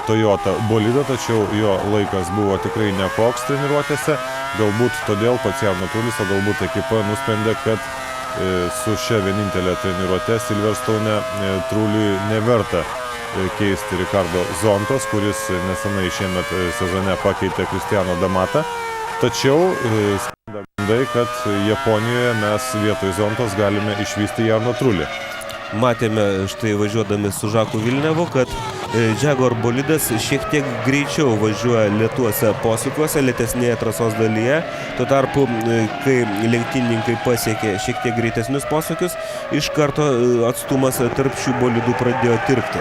Toyota bolidą, tačiau jo laikas buvo tikrai nekoks treniruotėse. Galbūt todėl pats Jarno Trulis, o galbūt ekipa nusprendė, kad su šia vienintelė treniruote Silverstone Truliui neverta keisti Ricardo Zontos, kuris nesenai šiemet sezone pakeitė Cristiano Damatą. Tačiau sklinda gandai, kad Japonijoje mes vietoj Zontos galime išvysti Jarno Trulį. Matėme štai važiuodami su Žaku Vilnevu, kad Jaguar bolidas šiek tiek greičiau važiuoja lėtuose posūkiuose, lėtesnėje trasos dalyje. Tuo tarpu, kai lenktynininkai pasiekė šiek tiek greitesnius posūkius, iš karto atstumas tarp šių bolidų pradėjo tirpti.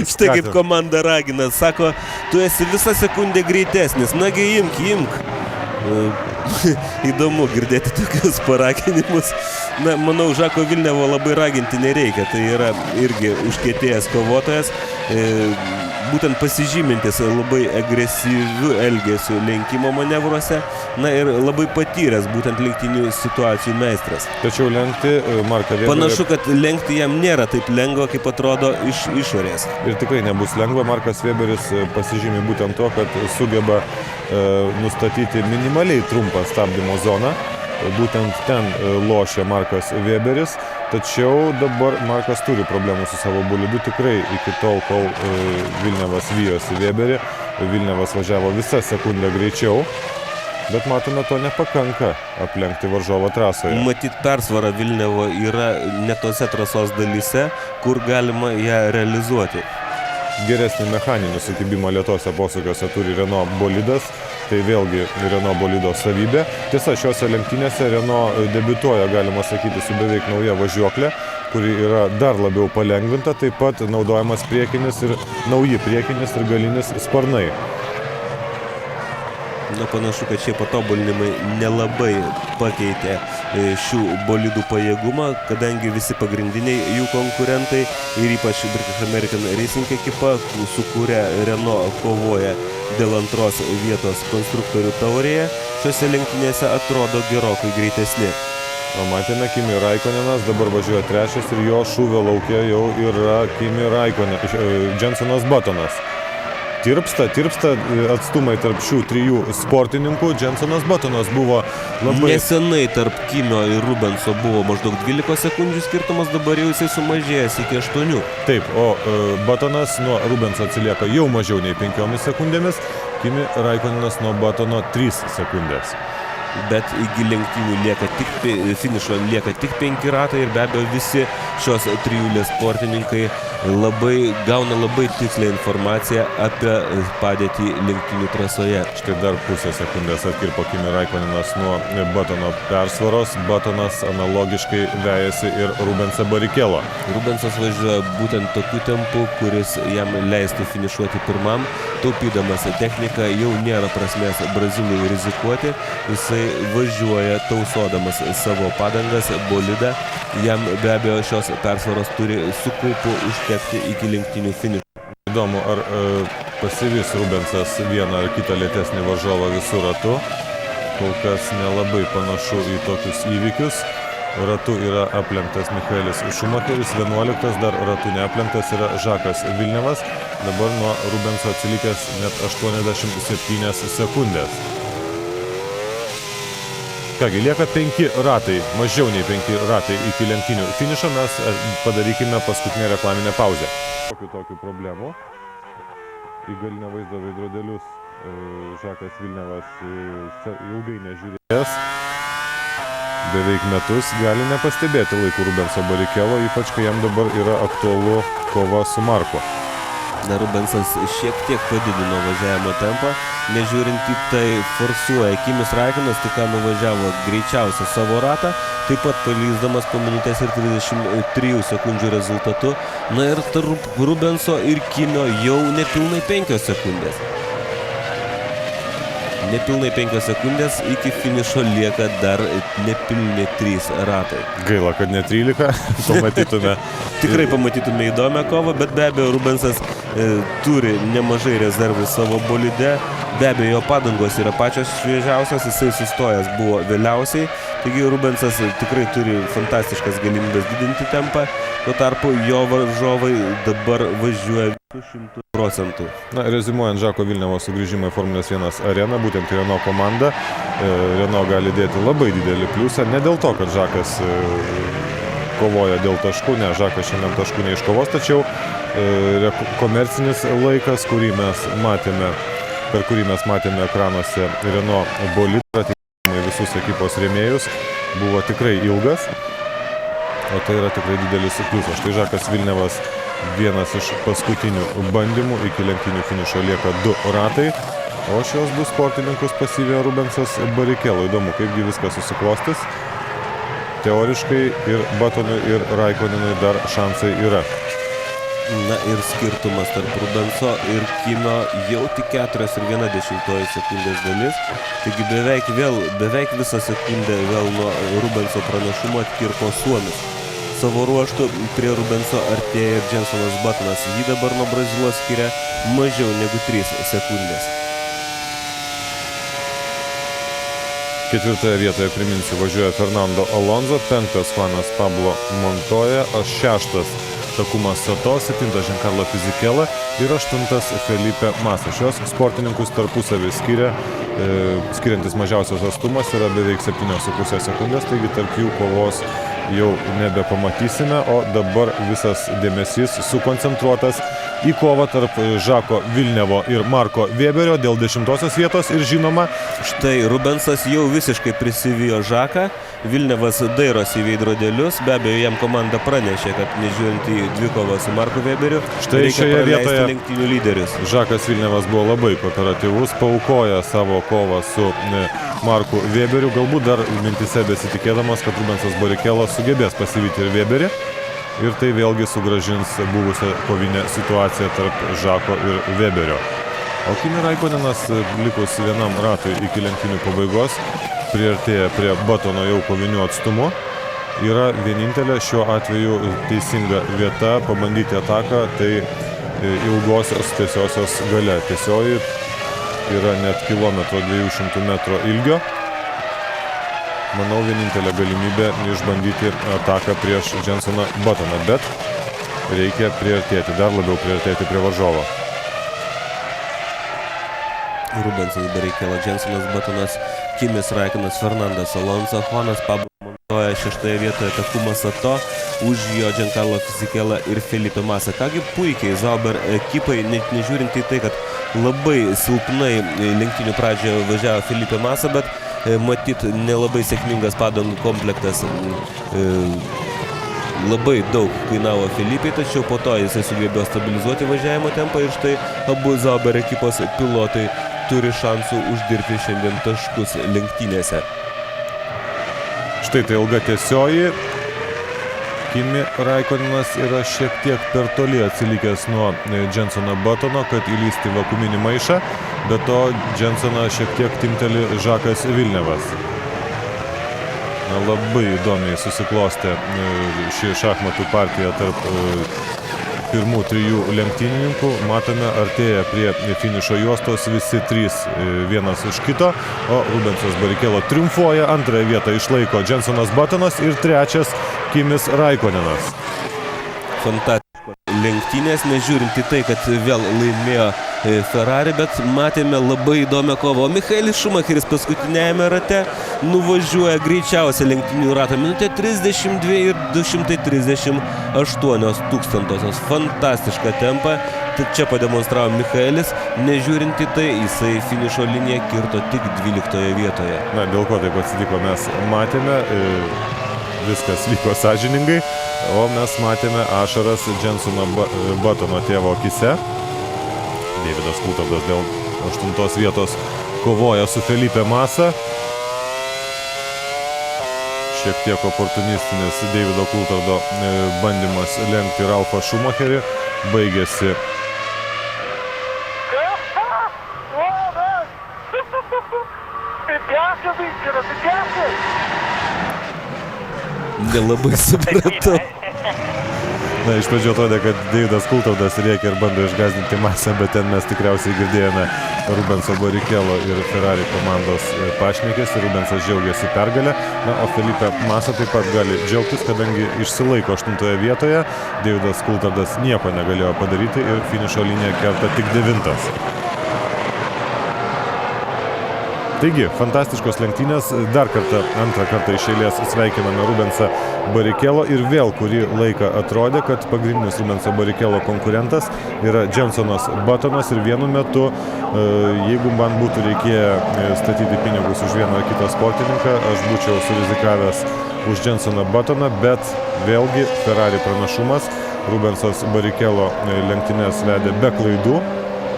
Štai kaip komanda ragina, sako, tu esi visą sekundę greitesnis, nagi imk. Įdomu girdėti tokius paraginimus. Na, manau, Žako Vilnevo labai raginti nereikia, tai yra irgi užkietėjęs kovotojas, būtent pasižymintis labai agresyviu elgesiu lenkimo manevruose, na ir labai patyręs būtent lenktynių situacijų meistras. Tačiau lenkti Marką Weberį... Panašu, kad lenkti jam nėra taip lengva, kaip atrodo iš išorės. Ir tikrai nebus lengva. Markas Weberis pasižymi būtent to, kad sugeba nustatyti minimaliai trumpą stabdymo zoną. Būtent ten lošia Markas Weberis, tačiau dabar Markas turi problemų su savo bolidu. Tikrai iki tol, kol Vilnevas vijosi Weberį, Vilnevas važiavo visą sekundę greičiau, bet matome, to nepakanka aplenkti varžovo trasoje. Matyt, persvara Vilnevo yra ne tose trasos dalyse, kur galima ją realizuoti. Geresnį mechaninį sukibimą lėtose posūkiuose turi Renault bolidas, tai vėlgi Renault bolido savybė. Tiesa, šiuose lenktynėse Renault debiutuoja, galima sakyti, su beveik nauja važiuoklė, kuri yra dar labiau palengvinta, taip pat naudojamas nauji priekinis ir galinis sparnai. Na, panašu, kad šie patobulinimai nelabai pakeitė šių bolidų pajėgumą, kadangi visi pagrindiniai jų konkurentai ir ypač British American Racing ekipa, su kuria Renault kovoja dėl antros vietos konstruktorių taurėje, šiuose lenktynėse atrodo gerokai greitesni. O matėme, Kimi Raikkonenas dabar važiuoja trečias ir jo šūvio laukia jau yra Kimi Raikkonenas, Jensonas Buttonas. Tirpsta atstumai tarp šių 3 sportininkų. Jensonas Buttonas buvo labai... Nesenai tarp Kimio ir Rubenso buvo maždaug 12 sekundžių skirtumas, dabar jau jisai sumažėjęs iki 8. Taip, o Buttonas nuo Rubenso atsilieka jau mažiau nei 5 sekundėmis, Kimi Raikkonenas nuo Buttono 3 sekundės. Bet iki lenktynių finišo lieka tik 5 ratai ir be abejo visi šios trijulės sportininkai gauna labai tikslę informaciją apie padėtį lenktynių trasoje. Štai dar pusę sekundės atkirpo Kimi Raikkonenas nuo Buttono persvaros. Buttonas analogiškai vejasi ir Rubensą Barrichello. Rubensas važiuoja būtent tokiu tempu, kuris jam leistų finišuoti pirmam. Taupydamas techniką jau nėra prasmės Brazilui rizikuoti. Jisai važiuoja tausodamas savo padangas, bolidą. Jam be abejo šios persvaros turi su kaupu užtekti iki lenktynių finišo. Įdomu, ar pasivys Rubensas vieną ar kitą lėtesnį varžovą visų ratų. Kol kas nelabai panašu į tokius įvykius. Ratu yra aplenktas Michaelis Schumacheris, 11 dar ratu neaplenktas yra Žakas Vilnevas. Dabar nuo Rubenso atsilikęs net 87 sekundės. Kągi, lieka 5 ratai, mažiau nei 5 ratai iki lenktynių finišo. Mes padarykime paskutinę reklaminę pauzę. Tokių problemų. Į galinio vaizdo veidrodėlius Žakas Vilnevas ilgai nežiūrėjęs. beveik metus gali nepastebėti laikų Rubenso Barrichello, ypač kai jam dabar yra aktualu kova su Marku. Rubensas šiek tiek padidino važiavimo tempą, nežiūrint į tai forsuoja Kimis Raikonas, tik ką nuvažiavo greičiausią savo ratą, taip pat palysdamas po minutės ir 33 sekundžių rezultatu. Na ir tarp Rubenso ir Kimio jau nepilnai 5 sekundės. Nepilnai 5 sekundės, iki finišo lieka dar nepilni 3 ratai. Gaila, kad ne 13, pamatytume. Tikrai pamatytume įdomią kovą, bet be abejo Rubensas turi nemažai rezervų savo bolide. Be abejo, jo padangos yra pačios šviežiausios, jisai sustojęs buvo vėliausiai, taigi Rubensas tikrai turi fantastiškas galimybės didinti tempą, tuo tarpu jo varžovai dabar važiuoja 100%. Na, rezimuojant Žako Vilnevo sugrįžimą į Formulės 1 areną, būtent Renault komanda, Renault gali dėti labai didelį pliusą, ne dėl to, kad Žakas kovoja dėl taškų, ne, Žakas šiandien taškų neiškovos, tačiau komercinis laikas, per kurį mes matėme ekranuose Renault bolidą, atitinkamai visus ekipos rėmėjus, buvo tikrai ilgas, o tai yra tikrai didelis pliusas. Štai Žakas Vilnevas vienas iš paskutinių bandymų, iki lenktynių finišo lieka 2 ratai, o šios 2 sportininkus pasivėjo Rubensas Barrichello. Įdomu, kaipgi viskas susiklostys. Teoriškai ir Buttonui, ir Raikkonenui dar šansai yra. Na ir skirtumas tarp Rubenso ir Kimio jau tik 4,1 sekundės dalis. Taigi beveik visą sekundę vėl nuo Rubenso pranašumo atkirpo Suomis. Savo ruoštų prie Rubenso artėja ir Jensonas Buttonas. Jį dabar nuo Brazilo skiria mažiau negu 3 sekundės. 4 vietoje, priminsiu, važiuoja Fernando Alonso, 5 Juanas Pablo Montoya, 6 Takumas Sato, 7 Giancarlo Fisichella ir 8 Felipe Massa. Šios sportininkus tarpusavį skiriantis mažiausias atstumas yra beveik 7,5 sekundės, taigi tarp jų kovos jau nebepamatysime, o dabar visas dėmesys sukoncentruotas į kovą tarp Žako Vilnevo ir Marko Weberio dėl 10 vietos ir žinoma, štai Rubensas jau visiškai prisivijo Žaką, Vilnevas dairosi į veidrodėlius, be abejo jam komanda pranešė, kad nežiūrint į dvikovą su Marku Weberiu, reikia praleisti lenktynių lyderius. Žakas Vilnevas buvo labai kooperatyvus, paaukoja savo kovą su Marku Weberiu, galbūt dar mintise besitikėdamas, kad Rubensas Barrichello sugebės pasivyti ir Weberį. Ir tai vėlgi sugrąžins buvusią kovinę situaciją tarp Žako ir Weberio. O Kimi Raikkonenas likus vienam ratui iki lenktynių pabaigos priartėja prie Buttono jau kovinių atstumų. Yra vienintelė šiuo atveju teisinga vieta pabandyti ataką, tai ilgosios tiesiosios gale. Tiesioji yra net 1,2 metrų ilgio. Manau, vienintelė galimybė išbandyti ataką prieš Jensoną Buttoną, bet reikia dar labiau priartėti prie varžovo. Rubensas Barrichello, Jensonas Buttonas, Kimis Raikkonas, Fernandas Alonso, Juanas Pablo Montoya 6 vietoje, Takumas Sato, už jo Giancarlo Fisichella ir Felipe Massa. Kągi puikiai Sauber ekipai, net nežiūrint į tai, kad labai silpnai lenktynių pradžioje važiavo Felipe Massa, bet matyt nelabai sėkmingas padangų komplektas labai daug kainavo Felipai, tačiau po to jisai sugebėjo stabilizuoti važiavimo tempą ir štai abu Sauber ekipos pilotai turi šansų uždirbti šiandien taškus lenktynėse. Štai tai ilga tiesioji. Kimi Raikkonenas yra šiek tiek per toli atsilikęs nuo Jensono Buttono, kad įlysti vakuuminį maišą, bet to Jensoną šiek tiek timteli Žakas Vilnevas. Labai įdomiai susiklostė ši šachmatų partija tarp pirmų 3 lenktynininkų. Matome, artėja prie finišo juostos visi 3 vienas už kito, o Rubensas Barrichello triumfuoja, 2 vietą išlaiko Jensonas Buttonas ir 3 Kimis Raikkonenas. Fantastiškos lenktynės, nežiūrint į tai, kad vėl laimėjo Ferrari, bet matėme labai įdomią kovą. O Michaelis Schumacheris paskutinėjame rate nuvažiuoja greičiausią lenktynių ratą, minutė 32 ir 238 tūkstantosios. Fantastišką tempą, tik čia pademonstravo Michaelis, nežiūrint į tai, jisai finišo liniją kirto tik 12 vietoje. Na, dėl ko taip atsitiko, mes matėme, viskas vyko sąžiningai, o mes matėme ašaras Jensono Buttono tėvo akise. Davidas Coulthardas dėl 8 vietos kovoja su Felipe Massa. Šiek tiek oportunistinis Davido Coulthardo bandymas lenkti Ralfą Schumacherį baigėsi nelabai supratau. Na, iš pradžių atrodė, kad Davidas Coulthardas rėkia ir bando išgąsdinti Massą, bet ten mes tikriausiai girdėjome Rubenso Barrichello ir Ferrari komandos pašnekesį. Rubensas džiaugiasi pergalę, na, o Felipe Massa taip pat gali džiaugtis, kadangi išsilaiko 8 vietoje. Davidas Coulthardas nieko negalėjo padaryti ir finišo liniją kerta tik 9. Taigi, fantastiškos lenktynės. Dar kartą, antrą kartą iš eilės sveikiname Rubensą Barrichello ir vėl kurį laiką atrodė, kad pagrindinis Rubenso Barrichello konkurentas yra Jensonas Buttonas ir vienu metu, jeigu man būtų reikėję statyti pinigus už vieną ar kitą sportininką, aš būčiau surizikavęs už Jensoną Buttoną, bet vėlgi Ferrari pranašumas. Rubensas Barrichello lenktynės vedė be klaidų.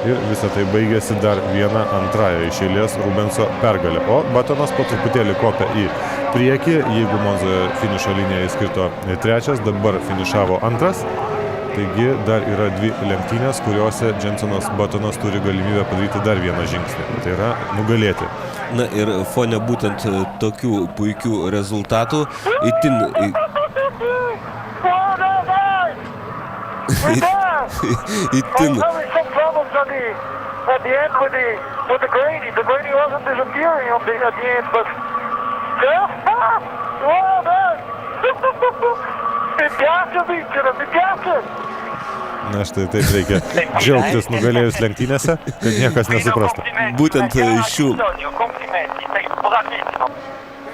Ir visą tai baigėsi dar vieną antrąją iš eilės Rubenso pergalę. O Buttonas po truputėlį kopia į priekį. Jeigu Monzoje finišo liniją jis kirto 3, dabar finišavo 2. Taigi dar yra 2 lenktynės, kuriuose Jensonas Buttonas turi galimybę padaryti dar vieną žingsnį. Tai yra nugalėti. Na ir fone būtent tokių puikių rezultatų itin at the end with the Grady. The Grady wasn't disappearing at the end, but well done. It got to be to them. It got to. Na štai taip reikia džiaugtis nugalėjus lenktynėse, kad niekas nesuprastų. Būtent šių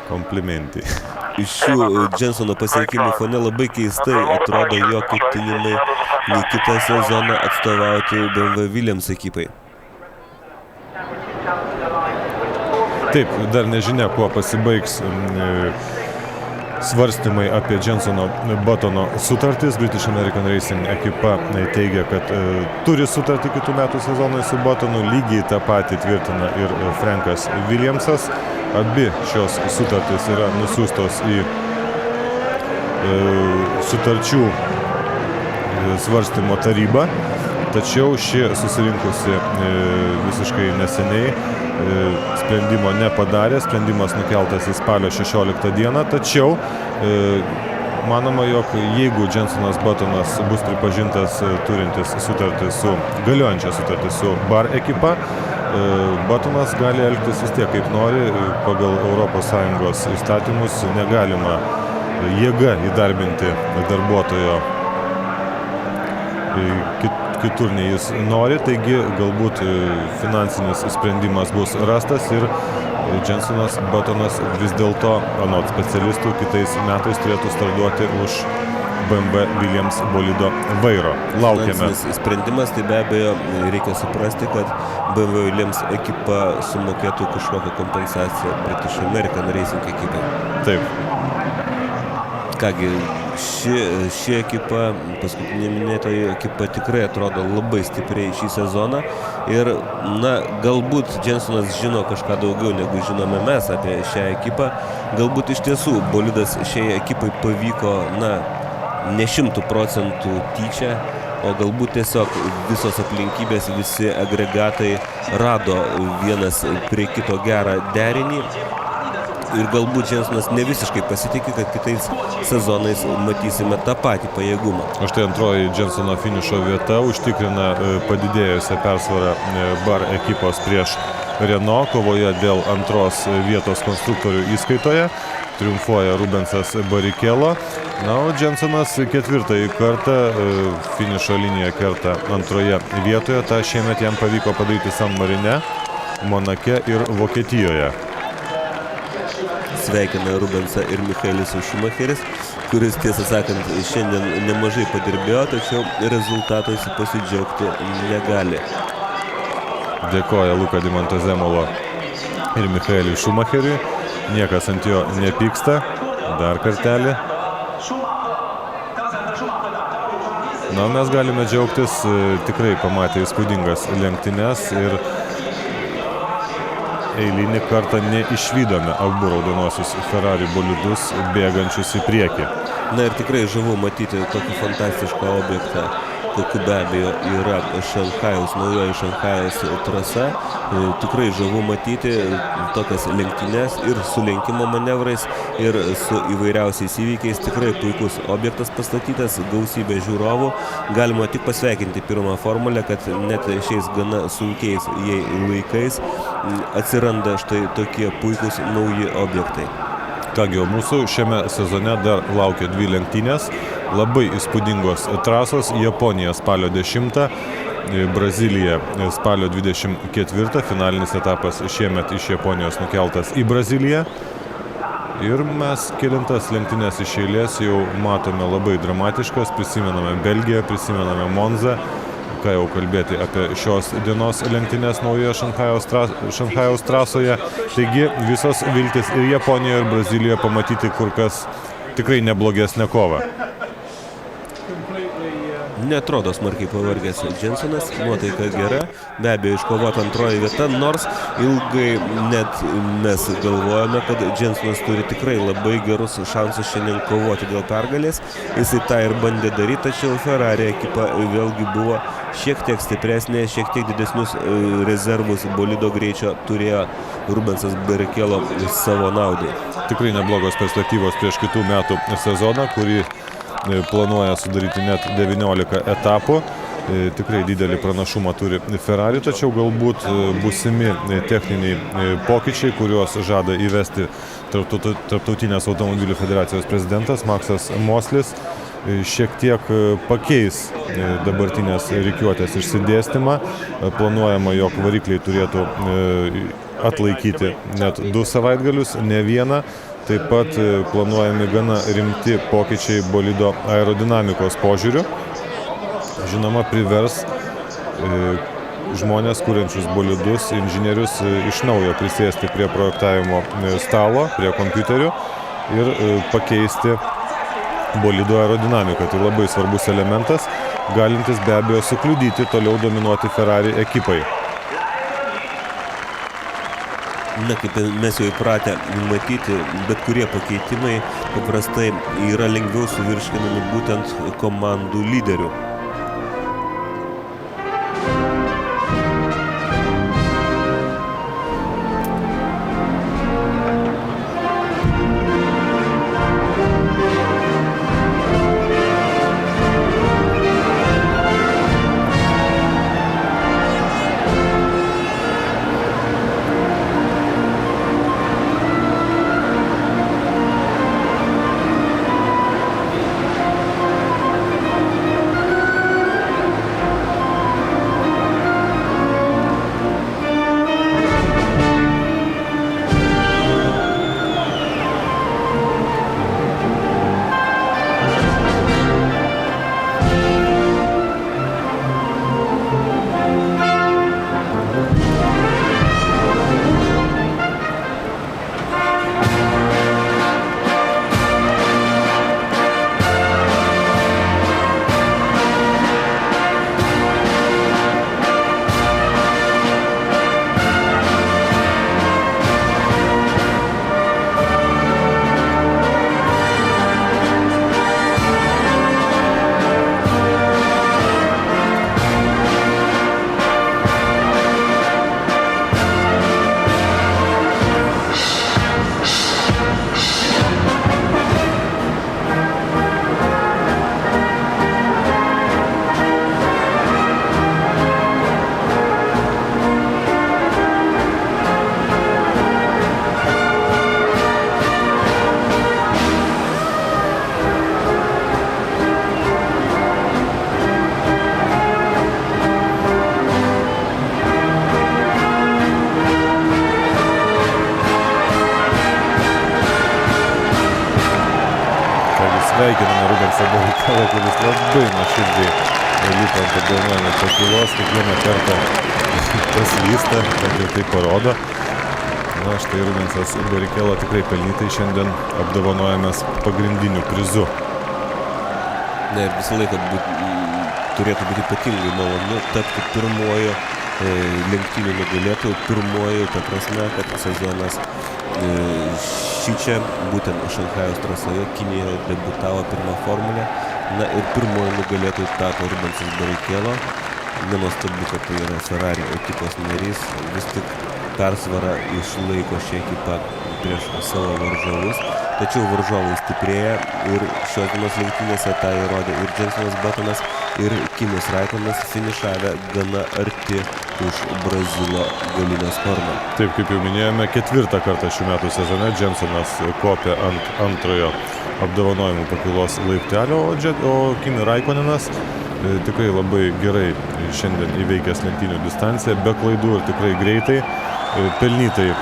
komplimentai. Iš šių Jensono pasiekimų fone labai keistai atrodo jo ketinimai kitą sezoną atstovauti BMW Williams ekipai. Taip, dar nežinia, kuo pasibaigs svarstymai apie Jensono Buttono sutartis. British American Racing ekipa teigia, kad turi sutartį kitų metų sezonui su Buttonu. Lygiai tą patį tvirtina ir Frankas Williamsas. Abi šios sutartys yra nusiųstos į sutarčių svarstymo tarybą. Tačiau ši susirinkusi visiškai neseniai sprendimo nepadarė. Sprendimas nukeltas į spalio 16 dieną. Tačiau manoma, jog jeigu Jensonas Buttonas bus pripažintas turintis galiojančią sutartį su Bar ekipa, Buttonas gali elgtis vis tiek kaip nori. Pagal ES įstatymus negalima jėga įdarbinti darbuotojo kitur nei jis nori, taigi galbūt finansinis sprendimas bus rastas ir Jensonas Buttonas vis dėlto, anot specialistų, kitais metais turėtų startuoti už BMW Williams bolido vairo. Laukiame. Finansinis sprendimas, tai be abejo reikia suprasti, kad BMW Williams ekipa sumokėtų kažkokią kompensaciją British American Racing ekipai. Taip. Kągi, ši ekipa, paskutinė minėtoji ekipa, tikrai atrodo labai stipriai šį sezoną ir, na, galbūt Jensonas žino kažką daugiau, negu žinome mes apie šią ekipą. Galbūt iš tiesų bolidas šiai ekipai pavyko, na, ne 100% tyčia, o galbūt tiesiog visos aplinkybės, visi agregatai rado vienas prie kito gerą derinį. Ir galbūt Jensonas ne visiškai pasitikė, kad kitais sezonais matysime tą patį pajėgumą. O štai antroji Jensono finišo vieta užtikrina padidėjusią persvarą Bar ekipos prieš Renault kovoje dėl antros vietos konstruktorių įskaitoje. Triumfuoja Rubensas Barrichello. Na, o Jensonas 4. kartą finišo liniją kerta antroje vietoje. Ta šiemet jam pavyko padaryti San Marine, Monake ir Vokietijoje. sveikina Rubensą ir Michaelis Schumacheris, kuris, tiesą sakant, šiandien nemažai padirbėjo, tačiau rezultatais pasidžiaugti negali. Dėkoja Luka Di Montezemolo ir Michaeliui Schumacheriui. Niekas ant jo nepyksta. Dar kartelį. Na, mes galime džiaugtis, tikrai pamatė įspūdingas lenktynes ir eilinį kartą neišvydome abu raudonosius Ferrari bolidus bėgančius į priekį. Na ir tikrai žavu matyti tokį fantastišką objektą, kokiu be abejo yra naujoji Šanchajaus trasa. Tikrai žavu matyti tokias lenktynes ir su lenkimo manevrais, ir su įvairiausiais įvykiais. Tikrai puikus objektas pastatytas, gausybė žiūrovų. Galima tik pasveikinti pirmą formulę, kad net šiais gana sunkiais jai laikais atsiranda štai tokie puikus nauji objektai. Kągi, o mūsų šiame sezone dar laukia 2 lenktynės. Labai įspūdingos trasos. Japonija spalio 10, Brazilija spalio 24. Finalinis etapas šiemet iš Japonijos nukeltas į Braziliją. Ir mes kelintas lenktynės iš eilės jau matome labai dramatiškas. Prisimename Belgiją, prisimename Monzą. Ką jau kalbėti apie šios dienos lenktynės naujoje Šanchajaus trasoje. Taigi visos viltis ir Japonijoje, ir Brazilijoje pamatyti kur kas tikrai neblogesnę kovą. Neatrodo smarkiai pavargęs Jensonas, nuotaika gera, be abejo iškovota antroji vieta, nors ilgai net mes galvojame, kad Jensonas turi tikrai labai gerus šansus šiandien kovoti dėl pergalės. Jisai tą ir bandė daryti, tačiau Ferrari ekipa vėlgi buvo šiek tiek stipresnė, šiek tiek didesnius rezervus bolido greičio turėjo Rubensas Barrichello savo naudai. Tikrai neblogos perspektyvos prieš kitų metų sezoną, kurį planuoja sudaryti net 19 etapų. Tikrai didelį pranašumą turi Ferrari, tačiau galbūt būsimi techniniai pokyčiai, kuriuos žada įvesti Tarptautinės automobilių federacijos prezidentas Maksas Moslis, šiek tiek pakeis dabartinės rikiuotės išsidėstymą. Planuojama, jog varikliai turėtų atlaikyti net 2 savaitgalius, ne vieną. Taip pat planuojami gana rimti pokyčiai bolido aerodinamikos požiūriu. Žinoma, privers žmonės, kuriančius bolidus, inžinierius iš naujo prisėsti prie projektavimo stalo, prie kompiuterių ir pakeisti bolido aerodinamiką. Tai labai svarbus elementas, galintis be abejo sukliudyti toliau dominuoti Ferrari ekipai. Na, kaip mes jau įpratę matyti, bet kurie pakeitimai paprastai yra lengviau suvirškinami būtent komandų lyderių. sveikiname Rubensą Barikelą, kuris labai nuoširdžiai lipa ant apdovanojimo pakylos, kiekvieną kartą paslysta, kad jau tai parodo. Na, štai Rubensas Barikela tikrai pelnytai šiandien apdovanojamas pagrindiniu prizu. Ne, ir visą laiką turėtų būti ypatingai malonu tapti pirmuoju lenktynių nugalėtojų, pirmuoju, ta prasme, kad sezonas šičia, būtent Šanchajaus trasoje, Kinijoje debutavo pirmą formulę, na ir pirmuoju nugalėtojų tapo Rubensas Barikela. Nenuostabu, kad tai yra Ferrari ekipos narys, vis tik persvarą išlaiko ši ekipa prieš savo varžovus, tačiau varžovai stiprėja ir šios dienos lenktynėse tą įrodė ir Jensonas Buttonas, ir Kimis Raikonas finišavę gana arti už Brazilo galinio sparno. Taip, kaip jau minėjome, 4. kartą šių metų sezone Jensonas kopė ant antrojo apdovanojimų pakylos laiptelio, o Kimi Raikonenas tikrai labai gerai šiandien įveikęs lenktynių distanciją, be klaidų ir tikrai greitai, pelnytai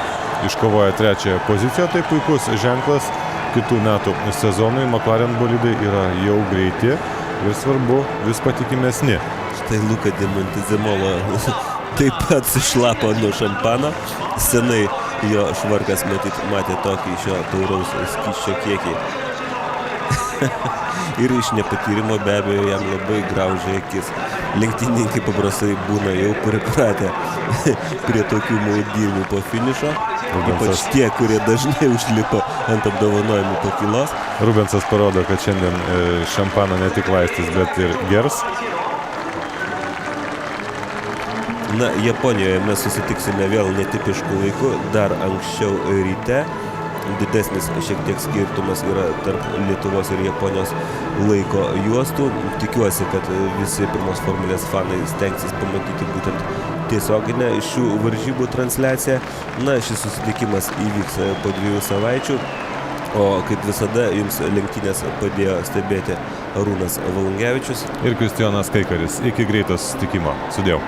iškovoja 3. poziciją, tai puikus ženklas kitų metų sezonui. McLaren bolidai yra jau greiti ir svarbu vis patikimesni. Štai Luka Di Montezemolo taip pat sušlapo nuo šampano, senai jo švarkas matė tokį šio tauraus skysčio kiekį. Ir iš nepatyrimo be abejo jam labai graužia akis. Lenktynininkai paprastai būna jau pripratę prie tokių maudynių po finišo, ypač tie, kurie dažnai užlipa ant apdovanojimų pakylos. Rubensas parodo, kad šiandien šampaną ne tik laistys, bet ir gers. Na, Japonijoje mes susitiksime vėl netipišku laiku, dar anksčiau ryte. Didesnis šiek tiek skirtumas yra tarp Lietuvos ir Japonijos laiko juostų. Tikiuosi, kad visi pirmos formulės fanai stengsis pamatyti būtent tiesioginę šių varžybų transliaciją. Na, šis susitikimas įvyks po 2 savaičių, o kaip visada jums lenktynės padėjo stebėti Arūnas Valungevičius ir Kristijonas Kaikaris. Iki greito susitikimo. Sudėjau.